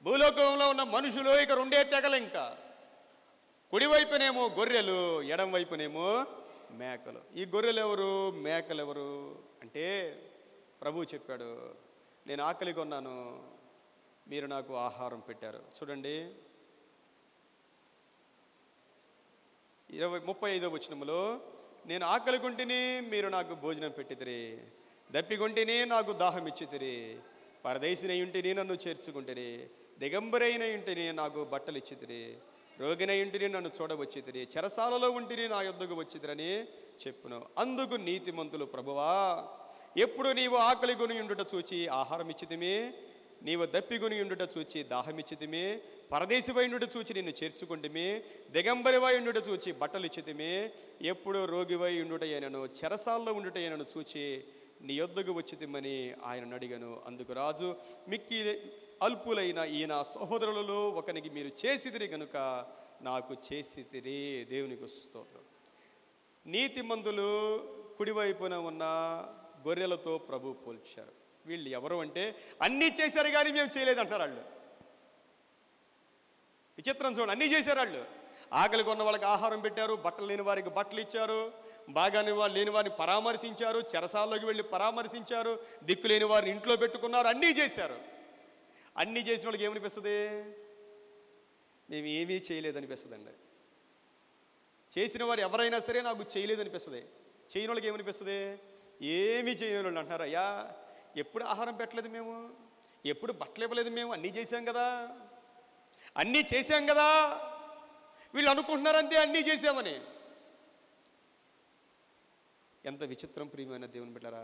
భూలోకంలో ఉన్న మనుషులు, ఇక రెండే తెగలు. ఇంకా కుడివైపునేమో గొర్రెలు, ఎడం వైపునేమో మేకలు. ఈ గొర్రెలు ఎవరు, మేకలు ఎవరు అంటే ప్రభువు చెప్పాడు, నేను ఆకలిగా ఉన్నాను, మీరు నాకు ఆహారం పెట్టారు. చూడండి 35వ వచనంలో, నేను ఆకలిగొంటిని, మీరు నాకు భోజనం పెట్టితిరి, దప్పిగొంటిని, నాకు దాహం ఇచ్చితిరి, పరదేశినై ఉంటిని, నన్ను చేర్చుకుంటిరి, దిగంబరైన ఇంటిని, నాకు బట్టలు ఇచ్చితిరి, రోగినై ఇంటిని, నన్ను చూడవచ్చితిరి, చెరసాలలో ఉంటిని, నా యొద్దకు వచ్చితిరని చెప్పును. అందుకు నీతిమంతులు, ప్రభువా, ఎప్పుడు నీవు ఆకలిగొని ఉండుట చూచి ఆహారం ఇచ్చితిమి, నీవు దప్పిగొని ఉండుట చూచి దాహమిచ్చితిమి, పరదేశివై ఉండుట చూచి నిన్ను చేర్చుకుంటిమి, దిగంబరివై ఉండుట చూచి బట్టలు ఇచ్చితిమి, ఎప్పుడు రోగివై ఉండుటైనను చెరసాల్లో ఉండుటైనను చూచి నీ యొద్దకు వచ్చితిమని ఆయనను అడిగను. అందుకు రాజు, మిక్కిలి అల్పులైన ఈ నా సహోదరులలో ఒకనికి మీరు చేసితిరి గనుక నాకు చేసితిరి. దేవునికి స్తోత్రం. నీతిమంతులు కుడివైపున ఉన్న గొర్రెలతో ప్రభు పోల్చారు. వీళ్ళు ఎవరు అంటే అన్నీ చేశారు కానీ మేము చేయలేదంటారు వాళ్ళు. విచిత్రం చూడండి, అన్నీ చేశారు వాళ్ళు. ఆకలి కొన్న వాళ్ళకి ఆహారం పెట్టారు, బట్టలు లేని వారికి బట్టలు ఇచ్చారు, బాగాని వాళ్ళు లేని వారిని పరామర్శించారు, చెరసాల్లోకి వెళ్ళి పరామర్శించారు, దిక్కు లేని వారిని ఇంట్లో పెట్టుకున్నారు, అన్నీ చేశారు. అన్నీ చేసిన వాళ్ళకి ఏమనిపిస్తుంది? మేము ఏమీ చేయలేదనిపిస్తుందండి. చేసిన వారు ఎవరైనా సరే నాకు చేయలేదనిపిస్తుంది. చేయని వాళ్ళకి ఏమనిపిస్తుంది? ఏమీ చేయని వాళ్ళు అంటున్నారు, అయ్యా ఎప్పుడు ఆహారం పెట్టలేదు మేము, ఎప్పుడు బట్టలు ఇవ్వలేదు మేము, అన్నీ చేశాం కదా, అన్నీ చేశాం కదా. వీళ్ళు అనుకుంటున్నారు అంతే అన్నీ చేశామని. ఎంత విచిత్రం ప్రియమైన దేవుని బిడ్డలారా.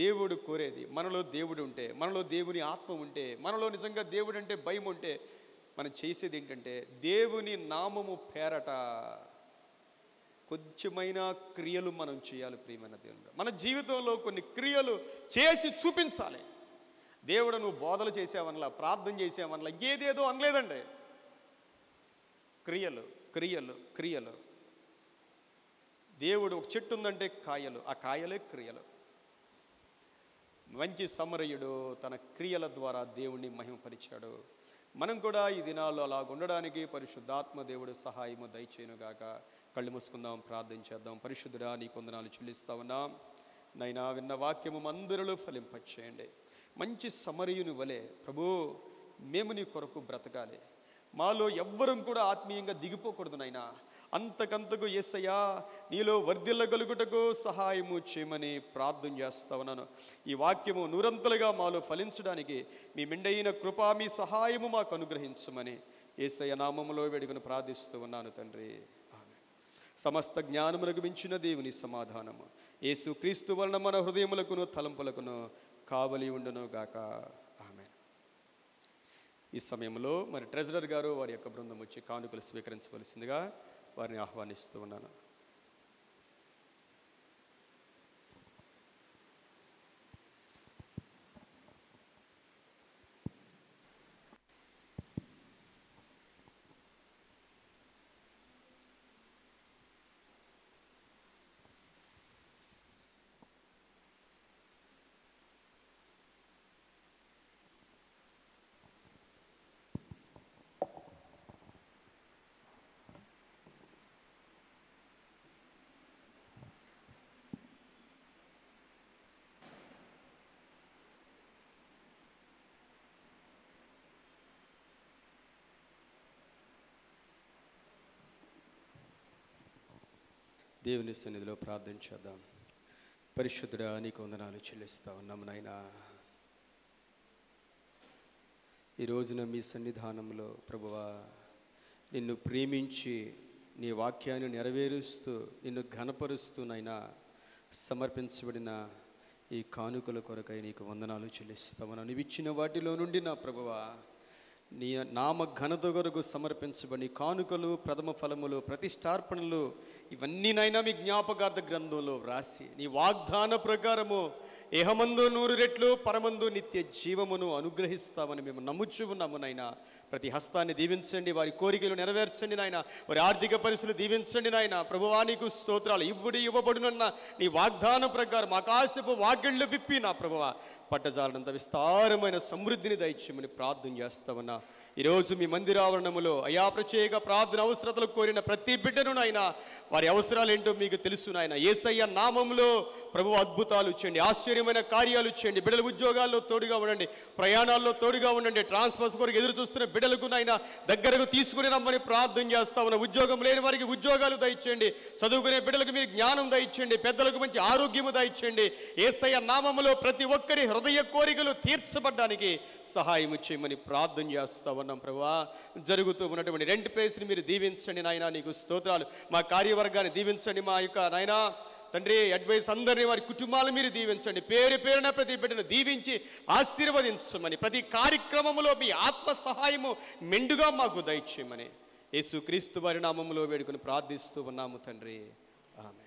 దేవుడు కోరేది, మనలో దేవుడు ఉంటే, మనలో దేవుని ఆత్మ ఉంటే, మనలో నిజంగా దేవుడు అంటే భయం ఉంటే మనం చేసేది ఏంటంటే దేవుని నామము పేరట కొంచెమైన క్రియలు మనం చేయాలి ప్రియమైన దేవుడు. మన జీవితంలో కొన్ని క్రియలు చేసి చూపించాలి. దేవుడు నువ్వు బోధలు చేసావనలా, ప్రార్థన చేసావనలా, ఇంకేదేదో అనలేదండి. క్రియలు క్రియలు క్రియలు. దేవుడు ఒక చెట్టు ఉందంటే కాయలు, ఆ కాయలే క్రియలు. మంచి సమరయుడు తన క్రియల ద్వారా దేవుణ్ణి మహిమపరిచాడు. మనం కూడా ఈ దినాల్లో అలా ఉండడానికి పరిశుద్ధాత్మ దేవుడు సహాయము దయచేయునుగాక. కళ్ళు మూసుకుందాం, ప్రార్థన చేద్దాం. పరిశుద్ధుడా, నీ కొందనాలు చెల్లిస్తా ఉన్నాం నైనా. విన్న వాక్యము మందిరలో ఫలింపచేయండి. మంచి సమరయుని వలె ప్రభు మేము నీ కొరకు బ్రతకాలి. మాలో ఎవ్వరం కూడా ఆత్మీయంగా దిగిపోకూడదు నాయనా. అంతకంతకు యేసయ్యా నీలో వర్ధిల్లగలుగుటకు సహాయము చేయమని ప్రార్థన చేస్తా ఉన్నాను. ఈ వాక్యము నూరంతలుగా మాలో ఫలించడానికి మీ మెండైన కృపా, మీ సహాయము మాకు అనుగ్రహించమని యేసయ్య నామములో వేడుకను ప్రార్థిస్తూ ఉన్నాను తండ్రి. ఆమేన్. సమస్త జ్ఞానమునకు మించిన దేవుని సమాధానము యేసు క్రీస్తు వలన మన హృదయములకును తలంపులకును కావలి ఉండును గాక. ఆమేన్. ఈ సమయంలో మరి ట్రెజరర్ గారు వారి యొక్క బృందం వచ్చి కానుకలు స్వీకరించవలసిందిగా వారిని ఆహ్వానిస్తూ ఉన్నాను. దేవుని సన్నిధిలో ప్రార్థన చేద్దాం. పరిశుద్ధుడా, నీకు వందనాలు చెల్లిస్తా ఉన్నాము నాయనా. ఈ రోజున మీ సన్నిధానంలో ప్రభువా నిన్ను ప్రేమించి నీ వాక్యాన్ని నెరవేరుస్తూ నిన్ను ఘనపరుస్తూ నైనా సమర్పించబడిన ఈ కానుకల కొరకై నీకు వందనాలు చెల్లిస్తామని నీవిచ్చిన వాటిలో నుండి నా ప్రభువా నీ నామ ఘనత కొరకు సమర్పించబడి కానుకలు, ప్రథమ ఫలములు, ప్రతిష్టార్పణలు ఇవన్నీనైనా మీ జ్ఞాపకార్థ గ్రంథంలో వ్రాసి నీ వాగ్దాన ప్రకారము ఏహమందు 100 రెట్లు పరమందు నిత్య జీవమును అనుగ్రహిస్తామని మేము నమ్ముచు ఉన్నాము నాయన. ప్రతి హస్తాన్ని దీవించండి, వారి కోరికలు నెరవేర్చండి నాయన, వారి ఆర్థిక పరిస్థితులు దీవించండి నాయన. ప్రభువా నీకు స్తోత్రాలు. ఇవ్వబడునన్న నీ వాగ్దాన ప్రకారం ఆకాశపు వాకిళ్ళు విప్పి నా ప్రభువా పట్టజాలనంత విస్తారమైన సమృద్ధిని దయచేయమని ప్రార్థన చేస్తామన్నా. ఈరోజు మీ మందిరావరణములో అయా ప్రత్యేక ప్రార్థన అవసరతలు కోరిన ప్రతి బిడ్డను నాయన వారి అవసరాలు ఏంటో మీకు తెలుసు నాయన. యేసయ్య నామంలో ప్రభు అద్భుతాలు చేయండి, ఆశ్చర్యమైన కార్యాలు చేయండి. బిడ్డల ఉద్యోగాల్లో తోడుగా ఉండండి, ప్రయాణాల్లో తోడుగా ఉండండి. ట్రాన్స్ఫర్స్ కొరకు ఎదురు చూస్తున్న బిడ్డలకు నాయన దగ్గరకు తీసుకుని రమ్మని ప్రార్థన చేస్తా ఉన్నా. ఉద్యోగం లేని వారికి ఉద్యోగాలు దయచేయండి, చదువుకునే బిడ్డలకు మీరు జ్ఞానం దయచేయండి, పెద్దలకు మంచి ఆరోగ్యము దయచేయండి. యేసయ్య నామములో ప్రతి ఒక్కరి హృదయ కోరికలు తీర్చబడ్డానికి సహాయం చేయమని ప్రార్థన చేస్తా ఉన్నాం. ప్రభువా జరుగుతూ ఉన్నటువంటి రెంట్ ప్రైస్ని మీరు దీవించండి నాయన, నీకు స్తోత్రాలు. మా కార్యవర్గాన్ని దీవించండి, మా యొక్క నాయన తండ్రి అడ్వైస్ అందరినీ వారి కుటుంబాలు మీరు దీవించండి. పేరు పేరున ప్రతి బిడ్డను దీవించి ఆశీర్వదించమని, ప్రతి కార్యక్రమంలో మీ ఆత్మ సహాయము మెండుగా మాకు దయచేయమని యేసుక్రీస్తు వారి నామములో వేడుకొని ప్రార్థిస్తూ ఉన్నాము తండ్రి, ఆమేన్.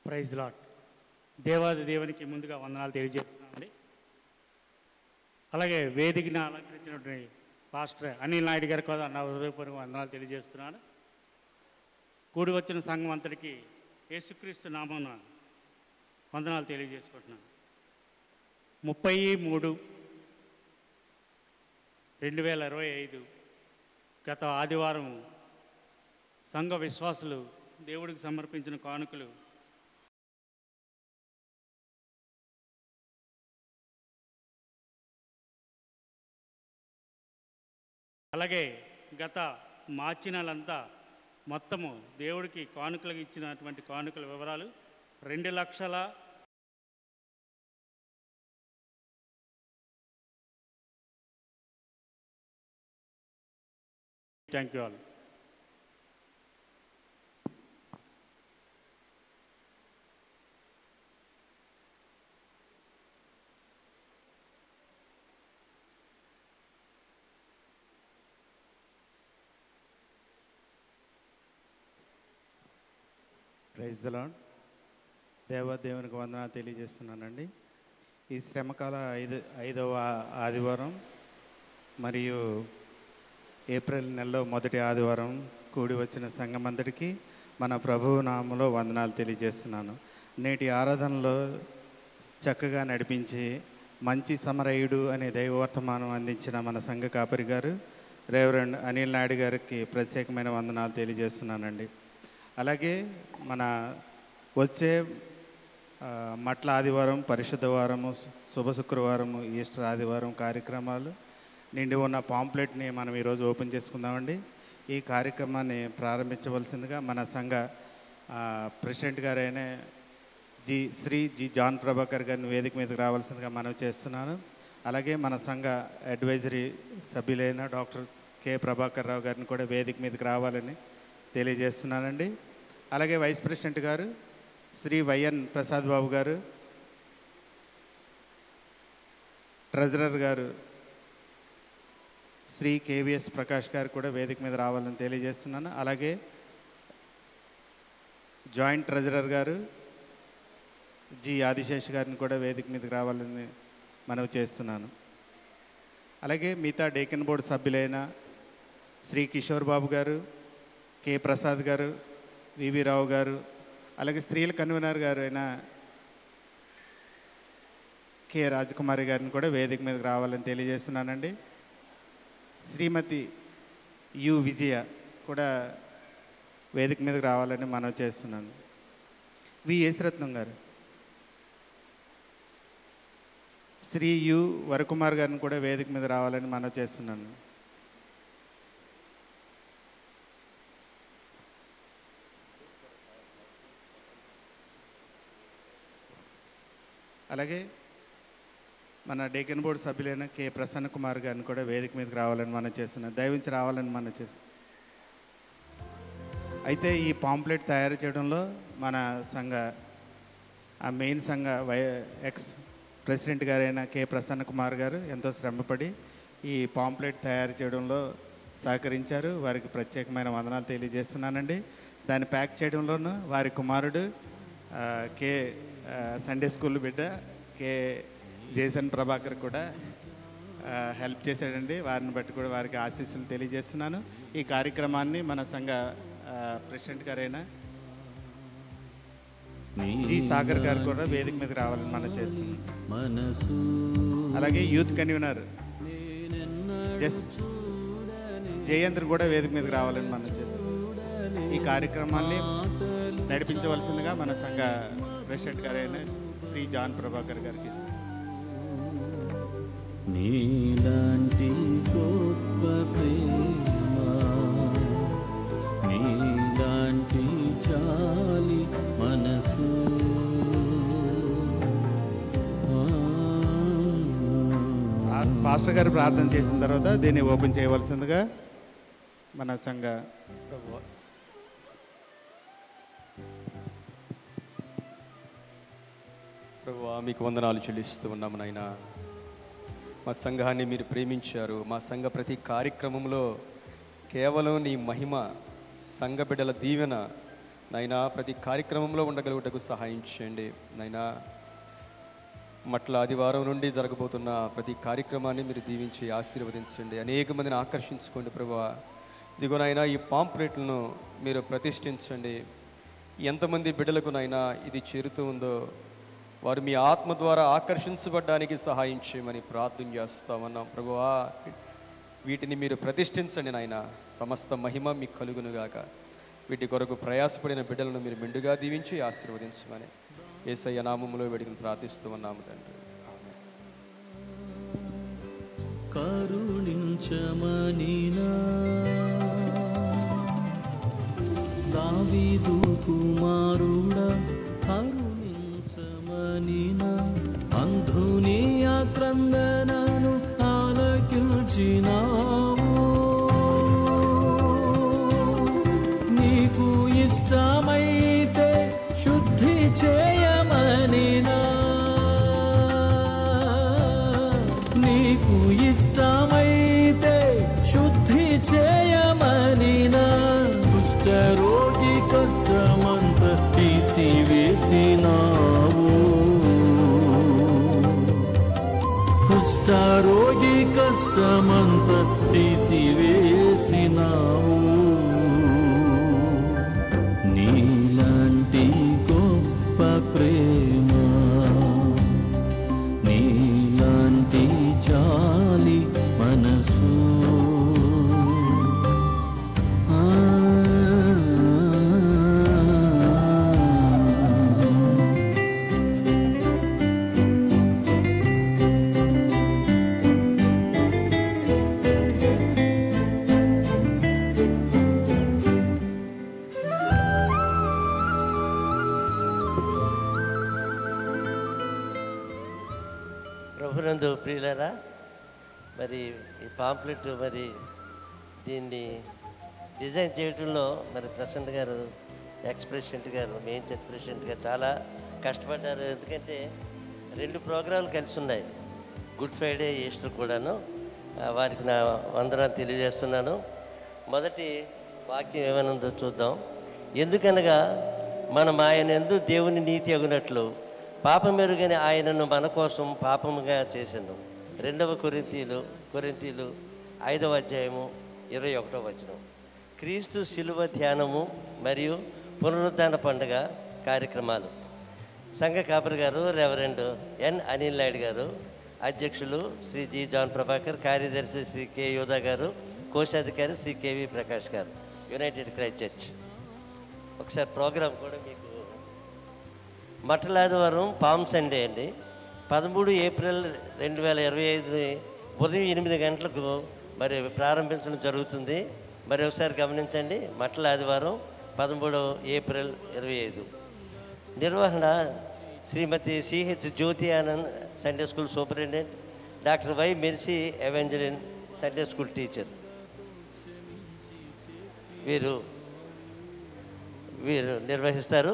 Praise lot. దేవాది దేవునికి ముందుగా వందనాలు తెలియజేస్తున్నామండి. అలాగే వేదికను అలంకరించినటువంటి పాస్టర్ అనిల్ నాయుడు గారికి కూడా నా హృదయపూర్వక వందనాలు తెలియజేస్తున్నాను. కూడి వచ్చిన సంఘం అంతటికి యేసుక్రీస్తు నామాన వందనాలు తెలియజేసుకుంటున్నాను. 30/3/2025 గత ఆదివారం సంఘ విశ్వాసులు దేవుడికి సమర్పించిన కానుకలు అలాగే గత మార్చి నెలంతా మొత్తము దేవుడికి కానుకలకు ఇచ్చినటువంటి కానుకల వివరాలు 2,00,000 thank you all. Praise the lord. దేవునికి వందనాలు తెలియజేస్తున్నానండి. ఈ శ్రమకాల 5వ ఆదివారం మరియు ఏప్రిల్ నెలలో మొదటి ఆదివారం కూడి వచ్చిన సంఘమందరికీ మన ప్రభువు నామములో వందనాలు తెలియజేస్తున్నాను. నేటి ఆరాధనలో చక్కగా నడిపించి మంచి సమరయుడు అనే దైవవర్తమానం అందించిన మన సంఘ కాపరి గారు రెవరెండ్ అనిల్ నాయుడు గారికి ప్రత్యేకమైన వందనాలు తెలియజేస్తున్నానండి. అలాగే మన వచ్చే మట్ల ఆదివారం, పరిశుద్ధ వారము, శుభ శుక్రవారము, ఈస్టర్ ఆదివారం కార్యక్రమాలు నిండి ఉన్న పాంప్లెట్ని మనం ఈరోజు ఓపెన్ చేసుకుందామండి. ఈ కార్యక్రమాన్ని ప్రారంభించవలసిందిగా మన సంఘ ప్రెసిడెంట్ గారైన శ్రీ జాన్ ప్రభాకర్ గారిని వేదిక మీదకి రావాల్సిందిగా మనవి చేస్తున్నాను. అలాగే మన సంఘ advisory సభ్యులైన doctor K Prabhakar Rao గారిని కూడా వేదిక మీదకి రావాలని తెలియజేస్తున్నానండి. అలాగే వైస్ ప్రెసిడెంట్ గారు శ్రీ వైఎన్ ప్రసాద్ బాబు గారు, ట్రెజరర్ గారు శ్రీ కేవీఎస్ ప్రకాష్ గారు కూడా వేదిక మీద రావాలని తెలియజేస్తున్నాను. అలాగే జాయింట్ ట్రెజరర్ గారు జి ఆదిశేష్ గారిని కూడా వేదిక మీదకి రావాలని మనవి చేస్తున్నాను. అలాగే మిగతా డేకన్ బోర్డు సభ్యులైన శ్రీ కిషోర్ బాబు గారు, కె ప్రసాద్ గారు, వివి రావు గారు, అలాగే స్త్రీల కన్వీనర్ గారు అయిన కె రాజకుమారి గారిని కూడా వేదిక మీదకి రావాలని తెలియజేస్తున్నానండి. శ్రీమతి యు విజయ కూడా వేదిక మీదకి రావాలని మనవి చేస్తున్నాను. వి యేసరత్నం గారు, శ్రీ యు వరకుమార్ గారిని కూడా వేదిక మీద రావాలని మనవి చేస్తున్నాను. అలాగే మన డేకన్ బోర్డు సభ్యులైన కె ప్రసన్న కుమార్ గారిని కూడా వేదిక మీదకి రావాలని మనం చేస్తున్నాం, దయవించి రావాలని మనం చేస్తున్నాం. అయితే ఈ పాంప్లెట్ తయారు చేయడంలో మన సంఘ మెయిన్ సంఘ ఎక్స్ ప్రెసిడెంట్ గారైన కె ప్రసన్న కుమార్ గారు ఎంతో శ్రమపడి ఈ పాంప్లెట్ తయారు చేయడంలో సహకరించారు. వారికి ప్రత్యేకమైన వందనాలు తెలియజేస్తున్నానండి. దాన్ని ప్యాక్ చేయడంలోనూ వారి కుమారుడు కే సండే స్కూల్ బిడ్డ కే జేసన్ ప్రభాకర్ కూడా హెల్ప్ చేశాడండి. వారిని బట్టి కూడా వారికి ఆశీస్సులు తెలియజేస్తున్నాను. ఈ కార్యక్రమాన్ని మన సంఘ ప్రెసిడెంట్ గారైన జి సాగర్ గారు కూడా వేదిక మీద రావాలని మనం చేస్తున్నాం. అలాగే యూత్ కన్వీనర్ జయంత్ర కూడా వేదిక మీదకి రావాలని మనం చేస్తున్నాం. ఈ కార్యక్రమాన్ని నడిపించవలసిందిగా మన సంఘ ప్రెసిడెంట్ గారైన శ్రీ జాన్ ప్రభాకర్ గారికి నీలాంటి గొప్ప ప్రేమ, నీలాంటి చాలి మనసు, పాస్టర్ గారు ప్రార్థన చేసిన తర్వాత దీన్ని ఓపెన్ చేయవలసిందిగా మన సంఘ ప్రభువా మీకు వందనాలు చెల్లిస్తూ ఉన్నాము నాయనా. మా సంఘాన్ని మీరు ప్రేమించారు. మా సంఘ ప్రతి కార్యక్రమంలో కేవలం నీ మహిమ, సంఘ బిడ్డల దీవెన నాయనా ప్రతి కార్యక్రమంలో ఉండగలుగుటకు సహాయం చేయండి నాయనా. మట్ల ఆదివారం నుండి జరగబోతున్న ప్రతి కార్యక్రమాన్ని మీరు దీవించి ఆశీర్వదించండి. అనేక మందిని ఆకర్షించుకోండి ప్రభువా. ఇదిగోనైనా ఈ పాంప్లెట్లను మీరు ప్రతిష్ఠించండి. ఎంతమంది బిడ్డలకు నైనా ఇది చేరుతూ ఉందో వారు మీ ఆత్మ ద్వారా ఆకర్షించబడ్డానికి సహాయం చేయమని ప్రార్థన చేస్తామన్నాం ప్రభువా. వీటిని మీరు ప్రతిష్ఠించండి నాయన. సమస్త మహిమ మీకు కలుగునుగాక. వీటి కొరకు ప్రయాసపడిన బిడ్డలను మీరు మెండుగా దీవించి ఆశీర్వదించమని యేసయ్య నామములో వేడుకను ప్రార్థిస్తూ ఉన్నాము తండ్రి. ఆమేన్. కరుణించమనినా దావీదు కుమారుడా, కరుణించమనినా అంధుని ఆక్రందనను ఆలకించినావు. నీకు ఇష్టమైతే శుద్ధి చేయమనినా, నీకు ఇష్టమైతే శుద్ధి చేయమనినా కుష్ఠరోగి కష్టమంత తీసివేసినావు. కుష్ఠరోగి కష్టమంత తీసివేసినావు. నీలాంటి గొప్ప ప్రేమ, నీలాంటి చాలి మనసు, ప్రభునందు ప్రియులారా, మరి ఈ పాంప్లెట్ మరి దీన్ని డిజైన్ చేయడంలో మరి ప్రసన్న గారు, ఎక్స్ ప్రెసిడెంట్ గారు, మెయిన్ చర్చ్ ప్రెసిడెంట్ గారు చాలా కష్టపడ్డారు. ఎందుకంటే 2 ప్రోగ్రాంలు కలిసి ఉన్నాయి, గుడ్ ఫ్రైడే, ఈస్టర్ కూడాను. వారికి నా వందనాలు తెలియజేస్తున్నాను. మొదటి వాక్యం ఏమైనా చూద్దాం. ఎందుకనగా మనం ఆయన యందు దేవుని నీతి అగునట్లు పాపమెరుగని ఆయనను మన కోసం పాపముగా చేసాను. 2 కొరింథీలు 5వ అధ్యాయము 21వ వచనం. క్రీస్తు శిలువ ధ్యానము మరియు పునరుద్ధాన పండుగ కార్యక్రమాలు. సంఘ కాపరి గారు రెవరెండ్ ఎన్ అనిల్ నాయుడు గారు, అధ్యక్షులు శ్రీ జి జాన్ ప్రభాకర్, కార్యదర్శి శ్రీ కె యోధా గారు, కోశాధికారి శ్రీ కెవి ప్రకాష్ గారు, యునైటెడ్ క్రైస్ట్ చర్చ్. ఒకసారి ప్రోగ్రాం కూడా మీకు మట్టలాదివారం పామ్ సండే అండి, 13 ఏప్రిల్ 2025 ఉదయం 8 గంటలకు మరి ప్రారంభించడం జరుగుతుంది. మరి ఒకసారి గమనించండి, మట్టల ఆదివారం 13 ఏప్రిల్ 25. నిర్వహణ Shrimati CH Jyothi Anand Sunday school superintendent, doctor Y Mercy Evangeline Sunday school teacher. వీరు నిర్వహిస్తారు.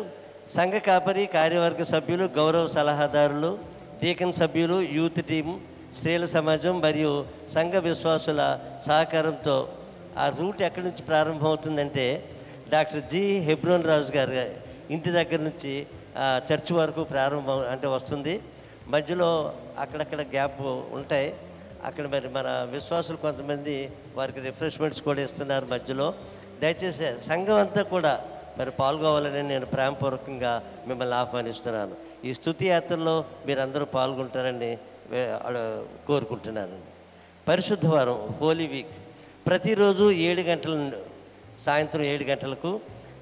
సంఘ కాపరి, కార్యవర్గ సభ్యులు, గౌరవ సలహాదారులు, డీకన్ సభ్యులు, యూత్ టీం, స్త్రీల సమాజం మరియు సంఘ విశ్వాసుల సహకారంతో ఆ రూట్ ఎక్కడి నుంచి ప్రారంభమవుతుందంటే డాక్టర్ జి హెబ్రోన్ రాజు గారి ఇంటి దగ్గర నుంచి చర్చ్ వరకు ప్రారంభం అంటే వస్తుంది. మధ్యలో అక్కడక్కడ గ్యాప్ ఉంటాయి. అక్కడ మరి మన విశ్వాసులు కొంతమంది వారికి రిఫ్రెష్మెంట్స్ కూడా ఇస్తున్నారు మధ్యలో. దయచేసి సంఘం అంతా కూడా మరి పాల్గొవాలని నేను ప్రేమపూర్వకంగా మిమ్మల్ని ఆహ్వానిస్తున్నాను. ఈ స్తుతి యాత్రలో మీరందరూ పాల్గొంటారని కోరుకుంటున్నాను. పరిశుద్ధ వారం, హోలీ వీక్, ప్రతిరోజు 7 గంటల నుండి సాయంత్రం 7 గంటలకు,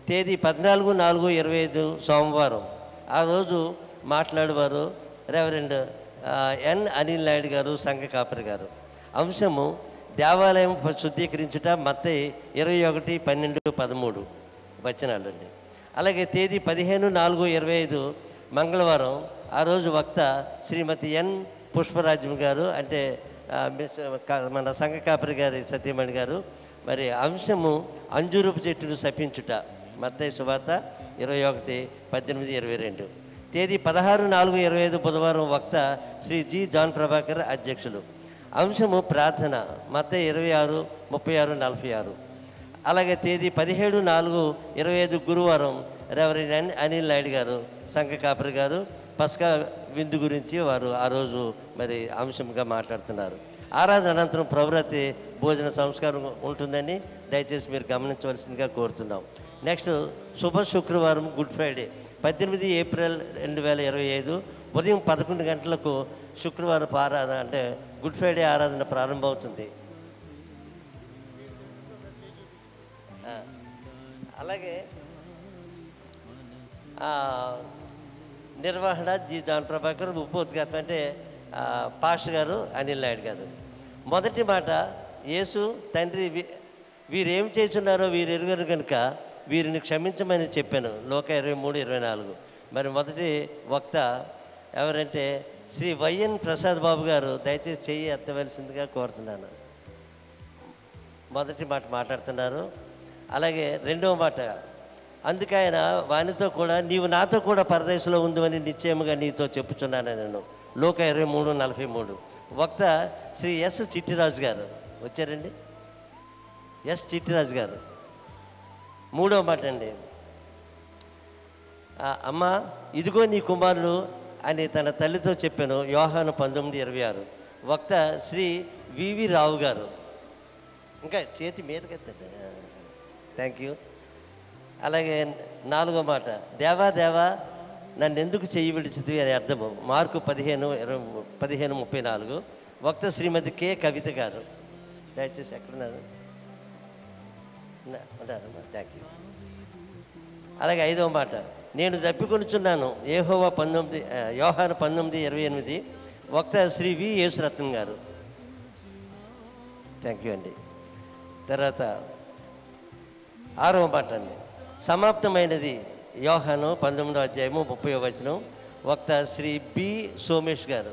తేదీ 14/4/25 సోమవారం. ఆ రోజు మాట్లాడేవారు రెవరెండ్ ఎన్ అనిల్ నాయుడు గారు, సంఘ కాపరి గారు. అంశము దేవాలయం శుద్ధీకరించుట, మత్తయి 21:12-13 వచనాలు అండి. అలాగే తేదీ 15/4/25 మంగళవారం. ఆ రోజు వక్త శ్రీమతి ఎన్ పుష్పరాజ్యం గారు, అంటే మన సంఘ కాపరి గారి సత్యమణి గారు. మరి అంశము అంజూరపు చెట్టును శపించుట, మత్తయి సువార్త 21:18-22. తేదీ 16/4/25 బుధవారం. వక్త శ్రీ జి జాన్ ప్రభాకర్, అధ్యక్షులు. అంశము ప్రార్థన, మత్తయి 26:36-46. అలాగే తేదీ 17/4/25 గురువారం. రెవరెండ్ అనిల్ నాయుడు గారు, సంఘ కాపరి గారు, పస్కా విందు గురించి వారు ఆ రోజు మరి అంశంగా మాట్లాడుతున్నారు. ఆరాధన అనంతరం ప్రభురాత్రి భోజన సంస్కారం ఉంటుందని దయచేసి మీరు గమనించవలసిందిగా కోరుతున్నాం. నెక్స్ట్ శుభ శుక్రవారం, గుడ్ ఫ్రైడే, 18 ఏప్రిల్ 2025 ఉదయం 11 గంటలకు శుక్రవారం ఆరాధన అంటే గుడ్ ఫ్రైడే ఆరాధన ప్రారంభమవుతుంది. అలాగే నిర్వహణ జి జాన్ ప్రభాకర్, ఉపోద్ఘాతం అంటే పాస్టర్ గారు అనిల్ నాయుడు గారు. మొదటి మాట, యేసు తండ్రి వీరేం చేస్తున్నారో వీరు ఎరుగరు కనుక వీరిని క్షమించమని చెప్పాను, లోక 23:24. మరి మొదటి వక్త ఎవరంటే శ్రీ వైఎన్ ప్రసాద్ బాబు గారు. దయచేసి చెయ్యి ఎత్తవలసిందిగా కోరుతున్నాను. మొదటి మాట మాట్లాడుతున్నారు. అలాగే రెండవ మాట, అందుకే ఆయన వానితో కూడా నీవు నాతో కూడా పరదేశంలో ఉందని నిశ్చయముగా నీతో చెప్పుచున్నాను నేను, లోక 23:43. వక్త శ్రీ ఎస్ చిట్టిరాజు గారు వచ్చారండి. ఎస్ చిట్టిరాజు గారు. మూడవ మాట అండి, అమ్మ ఇదిగో నీ కుమారుడు అని తన తల్లితో చెప్పాను, యోహాను 19:26. వక్త శ్రీ వివి రావు గారు. ఇంకా చేతి మీదకెత్తండి. Thank you. అలాగే నాలుగో మాట, దేవా దేవా నన్ను ఎందుకు చెయ్యి విడిచితివి అని అర్థము, మార్కు 15:34. వక్త శ్రీమతి కె కవిత గారు. దయచేసి ఎక్కడున్నారు? ఉంటారమ్మా, థ్యాంక్ యూ. అలాగే ఐదవ మాట, నేను తప్పికొనుచున్నాను, యెహోవా యోహాను 19:28. వక్త శ్రీ వి యేసురత్నం గారు. థ్యాంక్ యూ అండి. తర్వాత ఆరవ మాట అండి, సమాప్తమైనది, యోహాను 19:30. వక్త శ్రీ బి సోమేష్ గారు.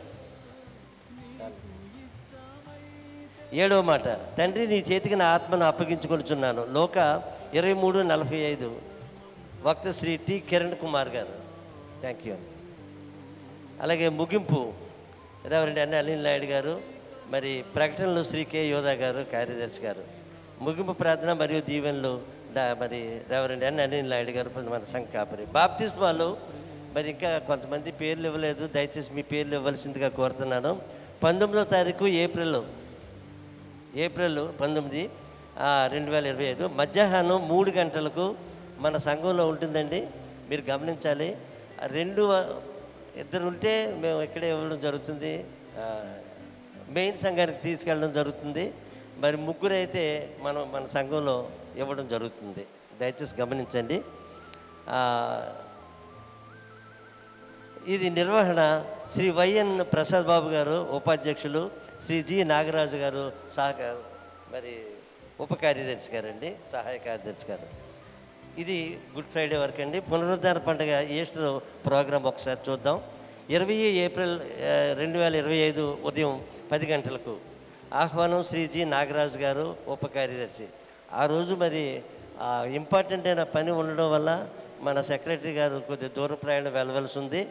ఏడవ మాట, తండ్రి నీ చేతికి నా ఆత్మను అప్పగించుకొనుచున్నాను, లోక 23:45. వక్త శ్రీ టి కిరణ్ కుమార్ గారు. థ్యాంక్ యూ అండి. అలాగే ముగింపు రెవరెండ్ ఎన్ అనిల్ నాయుడు గారు. మరి ప్రకటనలు శ్రీ కె యోధా గారు, కార్యదర్శి గారు. ముగింపు ప్రార్థన మరియు దీవెనలు మరి రెవరెండ్ ఎన్ అనిల్ నాయుడు గారు, మన సంఘ కాపరి. బాప్తిస్మాలు మరి ఇంకా కొంతమంది పేర్లు ఇవ్వలేదు, దయచేసి మీ పేర్లు ఇవ్వాల్సిందిగా కోరుతున్నాను. 19వ తారీఖు ఏప్రిల్ 19, 2025 మధ్యాహ్నం 3 గంటలకు మన సంఘంలో ఉంటుందండి. మీరు గమనించాలి. ఇద్దరు ఉంటే మేము ఇక్కడే ఇవ్వడం జరుగుతుంది, మెయిన్ సంఘానికి తీసుకెళ్ళడం జరుగుతుంది. మరి ముగ్గురు అయితే మన సంఘంలో ఇవ్వడం జరుగుతుంది. దయచేసి గమనించండి. ఇది నిర్వహణ శ్రీ వైఎన్ ప్రసాద్ బాబు గారు, ఉపాధ్యక్షులు. శ్రీ జి నాగరాజు గారు, మరి ఉప కార్యదర్శి గారండి, సహాయ కార్యదర్శి గారు. ఇది గుడ్ ఫ్రైడే వరకు అండి. పునరుద్ధాన పండుగ ఈస్టర్ ప్రోగ్రాం ఒకసారి చూద్దాం. 20 ఏప్రిల్ 2025 ఉదయం 10 గంటలకు ఆహ్వానం శ్రీ జి నాగరాజు గారు, ఉప కార్యదర్శి. ఆ రోజు మరి ఇంపార్టెంట్ అయిన పని ఉండడం వల్ల మన సెక్రటరీ గారు కొద్ది దూర ప్రయాణం వెళ్ళవలసి ఉంది.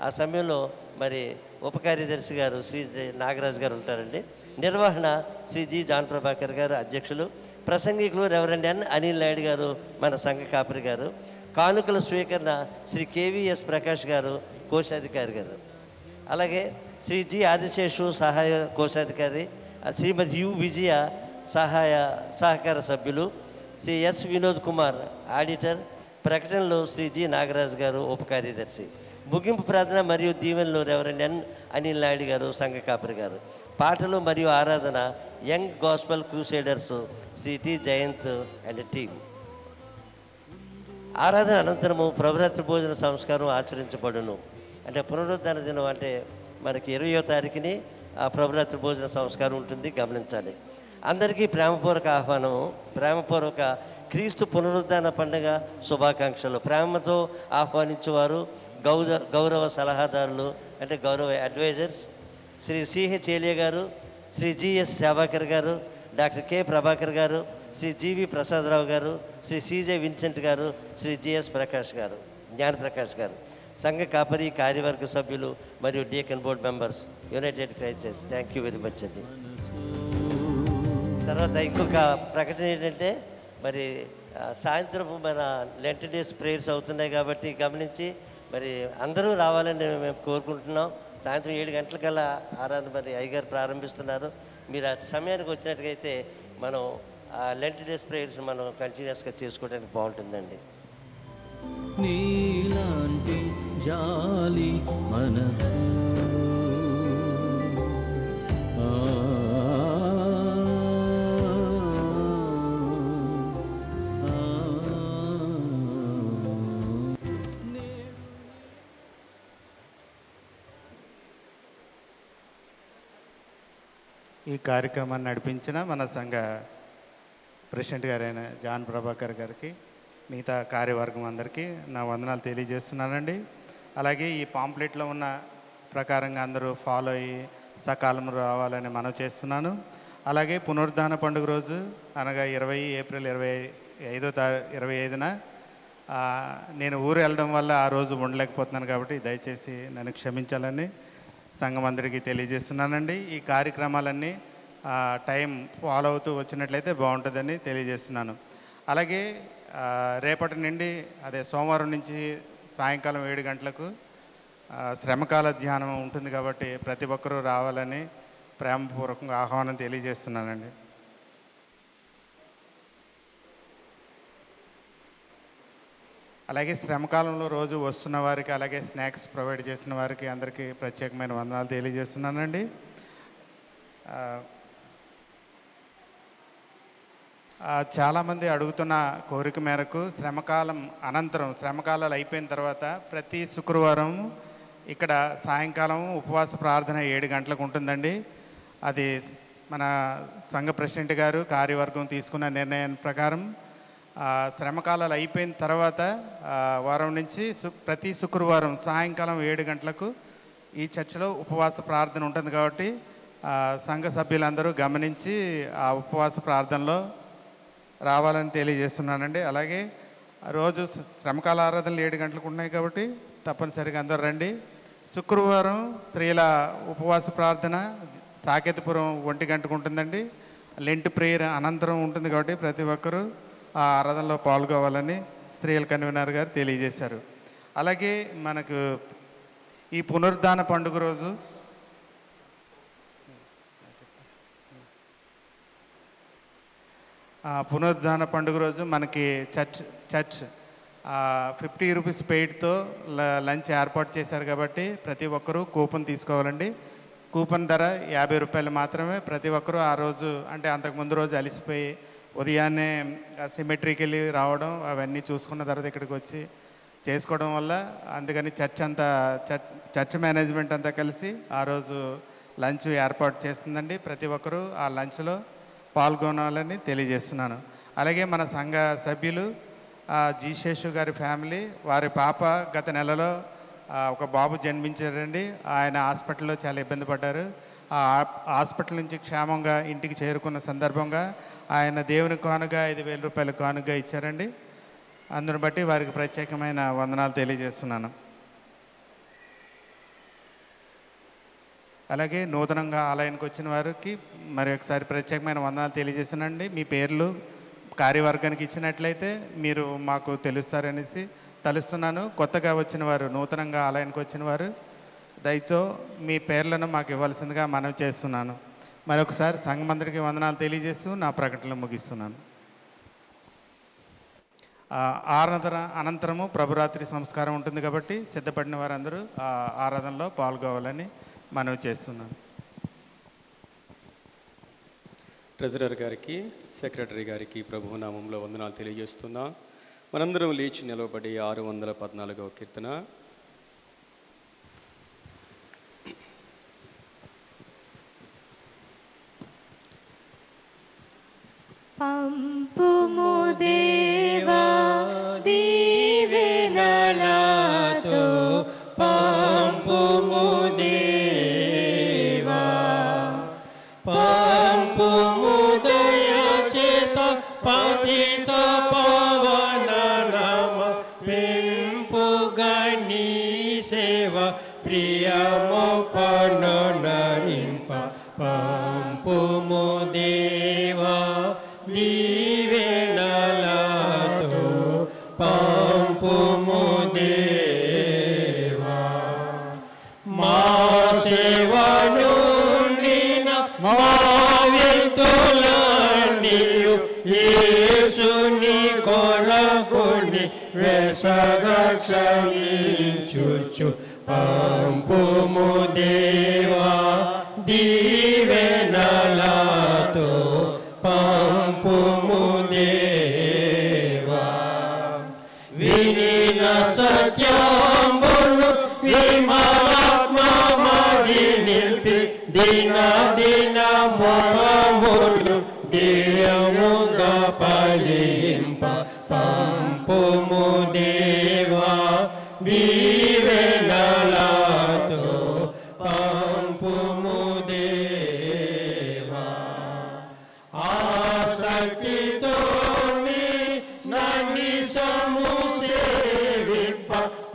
ఆ సమయంలో మరి ఉప కార్యదర్శి గారు శ్రీ నాగరాజు గారు ఉంటారండి. నిర్వహణ శ్రీ జి జాన్ ప్రభాకర్ గారు అధ్యక్షులు. ప్రసంగికులు రెవరెండ్ ఎన్ అనిల్ నాయుడు గారు, మన సంఘ కాపరి గారు. కానుకల స్వీకరణ శ్రీ కేవీఎస్ ప్రకాష్ గారు, కోశాధికారి గారు. అలాగే శ్రీ జి ఆదిశేషు సహాయ కోశాధికారి, శ్రీమతి యు విజయ సహకార సభ్యులు, శ్రీ ఎస్ వినోద్ కుమార్ ఆడిటర్. ప్రకటనలో శ్రీ జి నాగరాజు గారు, ఉప కార్యదర్శి. ముగింపు ప్రార్థన మరియు దీవెనలు రెవరెండ్ ఎన్ అనిల్ నాయుడు గారు, సంఘ కాపరి గారు. పాటలు మరియు ఆరాధన young gospel crusaders Shri T Jayant and team. ఆరాధన అనంతరము ప్రభురాత్రి భోజన సంస్కారం ఆచరించబడును. అంటే పునరుద్ధాన దినం అంటే మనకి 20వ తారీఖుని ఆ ప్రభురాత్రి భోజన సంస్కారం ఉంటుంది, గమనించాలి. అందరికీ ప్రేమపూర్వక ఆహ్వానం, ప్రేమపూర్వక క్రీస్తు పునరుద్ధాన పండుగ శుభాకాంక్షలు. ప్రేమతో ఆహ్వానించేవారు గౌరవ సలహాదారులు, అంటే గౌరవ అడ్వైజర్స్ శ్రీ సిహెచ్ ఏలియా గారు, శ్రీ జిఎస్ సేవాకర్ గారు, డాక్టర్ కె ప్రభాకర్ గారు, శ్రీ జీవి ప్రసాదరావు గారు, శ్రీ సిజే విన్సెంట్ గారు, శ్రీ జిఎస్ ప్రకాష్ గారు, జ్ఞానప్రకాష్ గారు. సంఘ కాపరి కార్యవర్గ సభ్యులు మరియు డీకన్ బోర్డ్ మెంబర్స్, యునైటెడ్ క్రైస్టర్స్. థ్యాంక్ యూ వెరీ మచ్ అండి. తర్వాత ఇంకొక ప్రకటన ఏంటంటే మరి సాయంత్రం మన లెంట్ డేస్ ప్రేయర్స్ అవుతున్నాయి కాబట్టి గమనించి మరి అందరూ రావాలని మేము కోరుకుంటున్నాం. సాయంత్రం 7 గంటలకల్లా ఆరాధన మరి అయ్యగారు ప్రారంభిస్తున్నారు. మీరు ఆ సమయానికి వచ్చినట్టుగైతే మనం ఆ లెంట్ డేస్ ప్రేయర్స్ మనం కంటిన్యూస్గా చేసుకోవడానికి బాగుంటుందండి. నీలాంటి జాలి మనసు ఈ కార్యక్రమాన్ని నడిపించిన మన సంఘ ప్రెసిడెంట్ గారైన జాన్ ప్రభాకర్ గారికి, మిగతా కార్యవర్గం అందరికీ నా వందనాలు తెలియజేస్తున్నానండి. అలాగే ఈ పాంప్లెట్లో ఉన్న ప్రకారంగా అందరూ ఫాలో అయ్యి సకాలంలో రావాలని మనవి చేస్తున్నాను. అలాగే పునరుద్ధాన పండుగ రోజు అనగా 20 ఏప్రిల్ 25న నేను ఊరు వెళ్ళడం వల్ల ఆ రోజు ఉండలేకపోతున్నాను కాబట్టి దయచేసి నన్ను క్షమించాలని సంఘం అందరికీ తెలియజేస్తున్నానండి. ఈ కార్యక్రమాలన్నీ టైం ఫాలో అవుతూ వచ్చినట్లయితే బాగుంటుందని తెలియజేస్తున్నాను. అలాగే రేపటి నుండి అదే సోమవారం నుంచి సాయంకాలం 7 గంటలకు శ్రమకాల ధ్యానం ఉంటుంది కాబట్టి ప్రతి ఒక్కరూ రావాలని ప్రేమపూర్వకంగా ఆహ్వానం తెలియజేస్తున్నానండి. అలాగే శ్రమకాలంలో రోజు వస్తున్న వారికి, అలాగే స్నాక్స్ ప్రొవైడ్ చేసిన వారికి అందరికీ ప్రత్యేకమైన వందనాలు తెలియజేస్తున్నానండి. చాలామంది అడుగుతున్న కోరిక మేరకు శ్రమకాలం అనంతరం, శ్రమకాలాలు అయిపోయిన తర్వాత ప్రతి శుక్రవారం ఇక్కడ సాయంకాలం ఉపవాస ప్రార్థన 7 గంటలకు ఉంటుందండి. అది మన సంఘ ప్రెసిడెంట్ గారు కార్యవర్గం తీసుకున్న నిర్ణయం ప్రకారం శ్రమకాలాలు అయిపోయిన తర్వాత వారం నుంచి ప్రతి శుక్రవారం సాయంకాలం 7 గంటలకు ఈ చర్చిలో ఉపవాస ప్రార్థన ఉంటుంది కాబట్టి సంఘ సభ్యులందరూ గమనించి ఆ ఉపవాస ప్రార్థనలో రావాలని తెలియజేస్తున్నానండి. అలాగే రోజు శ్రమకాల ఆరాధనలు 7 గంటలకు ఉన్నాయి కాబట్టి తప్పనిసరిగా అందరూ రండి. శుక్రవారం స్త్రీల ఉపవాస ప్రార్థన సాకేతపురం 1 గంటకు ఉంటుందండి. లెంట్ ప్రేయర్ అనంతరం ఉంటుంది కాబట్టి ప్రతి ఒక్కరూ ఆ ఆరాధనలో పాల్గొవాలని స్త్రీల కన్వీనర్ గారు తెలియజేశారు. అలాగే మనకు ఈ పునరుద్ధాన పండుగ రోజు పునరుద్ధాన పండుగ రోజు మనకి చర్చ్ 50 రూపీస్ పెయిడ్తో లంచ్ ఏర్పాటు చేశారు కాబట్టి ప్రతి ఒక్కరూ కూపన్ తీసుకోవాలండి. కూపన్ ధర 50 రూపాయలు మాత్రమే. ప్రతి ఒక్కరూ ఆ రోజు అంటే అంతకుముందు రోజు అలిసిపోయి ఉదయాన్నే సిమెట్రీకి వెళ్ళి రావడం అవన్నీ చూసుకున్న తర్వాత ఇక్కడికి వచ్చి చేసుకోవడం వల్ల అందుకని చర్చ్ మేనేజ్మెంట్ అంతా కలిసి ఆ రోజు లంచ్ ఏర్పాటు చేస్తుందండి. ప్రతి ఒక్కరూ ఆ లంచ్లో పాల్గొనాలని తెలియజేస్తున్నాను. అలాగే మన సంఘ సభ్యులు జీశేషు గారి ఫ్యామిలీ, వారి పాప గత నెలలో ఒక బాబు జన్మించారండి. ఆయన హాస్పిటల్లో చాలా ఇబ్బంది పడ్డారు. ఆ హాస్పిటల్ నుంచి క్షేమంగా ఇంటికి చేరుకున్న సందర్భంగా ఆయన దేవుని కానుక 5,000 రూపాయల కానుక ఇచ్చారండి. అందును బట్టి వారికి ప్రత్యేకమైన వందనాలు తెలియజేస్తున్నాను. అలాగే నూతనంగా ఆలయానికి వచ్చిన వారికి మరి ఒకసారి ప్రత్యేకమైన వందనాలు తెలియజేస్తున్నానండి. మీ పేర్లు కార్యవర్గానికి ఇచ్చినట్లయితే మీరు మాకు తెలుస్తారనేసి తలుస్తున్నాను. కొత్తగా వచ్చిన వారు, నూతనంగా ఆలయానికి వచ్చిన వారు దయతో మీ పేర్లను మాకు ఇవ్వాల్సిందిగా మనవి చేస్తున్నాను. మరొకసారి సంఘమందరికి వందనాలు తెలియజేస్తూ నా ప్రకటనలు ముగిస్తున్నాను. ఆరాధన అనంతరము ప్రభురాత్రి సంస్కారం ఉంటుంది కాబట్టి సిద్ధపడిన వారందరూ ఆ ఆరాధనలో పాల్గొవాలని మనవి చేస్తున్నాను. ట్రెజరర్ గారికి, సెక్రటరీ గారికి ప్రభు నామంలో వందనాలు తెలియజేస్తున్నా. మనందరం లేచి నిలవబడి 614వ కీర్తన. పంపుము దేవా దీవెనలతో, పంపుము దేవా, పంపుము దయచేత పతిత పవన నమ పెంపుగని సేవ ప్రియము పనరింప. పంపుము దేవా దీవెనలతో, పంపుము దేవా. మా సేవను మా వింతులనియు యేసుని కొరకుని వెసగా క్షమించుచు. పంపుము దేవా దీవెనలతో, పంపుము దేవా. వినిన సత్యమును విమలాత్మమది నిలిపి దిన దిన మొరములు దివ్యముగా ఫలింప. పంపుము దేవా దీవెనలతో, పంపుము దేవా. ఆసక్తితో నన్నిసము సేవింప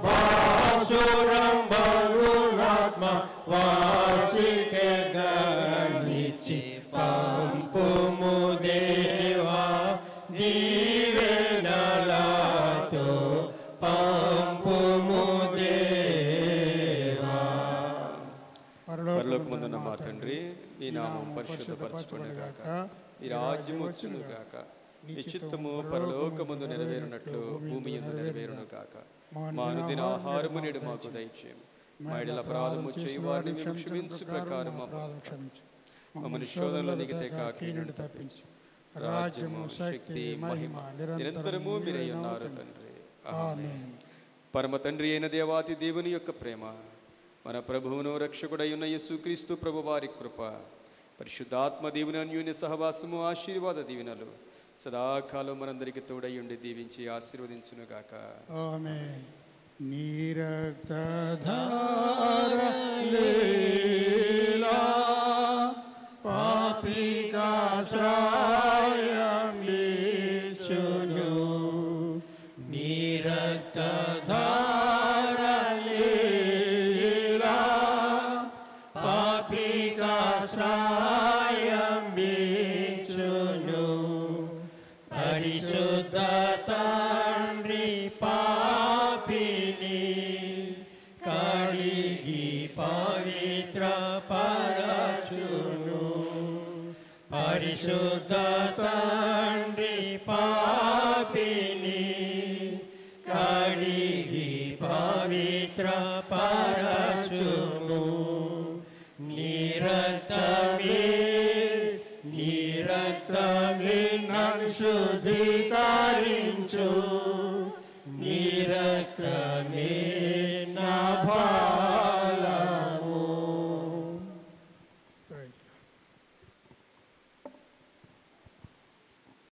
బాసురం బరుణాత్మ వాసికే గణించి. పంపుము దేవా దీవెనలతో, పంపుము దేవా. పరలోకమందున్న మా తండ్రి, మీ నామం పరిశుద్ధపరచుకొనుగాక, మీ రాజ్యం వచ్చునుగాక, మీ చిత్తము పరలోకమందు నెరవేరునట్లు భూమి యందు నెరవేరునుగాక. మా అనుదిన ఆహారము నేడు మాకు దయచేయము. మా యెడల అపరాధము చేయు వారిని మేము క్షమించు ప్రకారం మమ్మల్ని శోధనలో దిగితే కీడును తప్పించు. రాజ్యము, శక్తి, మహిమ నిరంతరము మీరే ఉన్నారు తండ్రి. ఆమేన్. పరమ తండ్రి అయిన దేవాతి దేవుని యొక్క ప్రేమ, మన ప్రభువును రక్షకుడై ఉన్న యేసుక్రీస్తు ప్రభు వారి కృప, పరిశుద్ధాత్మ దేవుని అన్యోన్య సహవాసము, ఆశీర్వాద దీవెనలు సదాకాలం మనందరికీ తోడై ఉండి దీవించి ఆశీర్వదించునుగాక. ఆమేన్. నీ రక్తధారలీలా పాపికాశ్రయమిచ్చును. నీ రక్తధారలీలా పాపికాశ్రయమిచ్చును. పరిశుద్ధ తండ్రి పాపిని కడిగి పవిత్ర పరచును. పరిశుద్ధ తండ్రి పాపిని కడిగి పవిత్ర పరచును.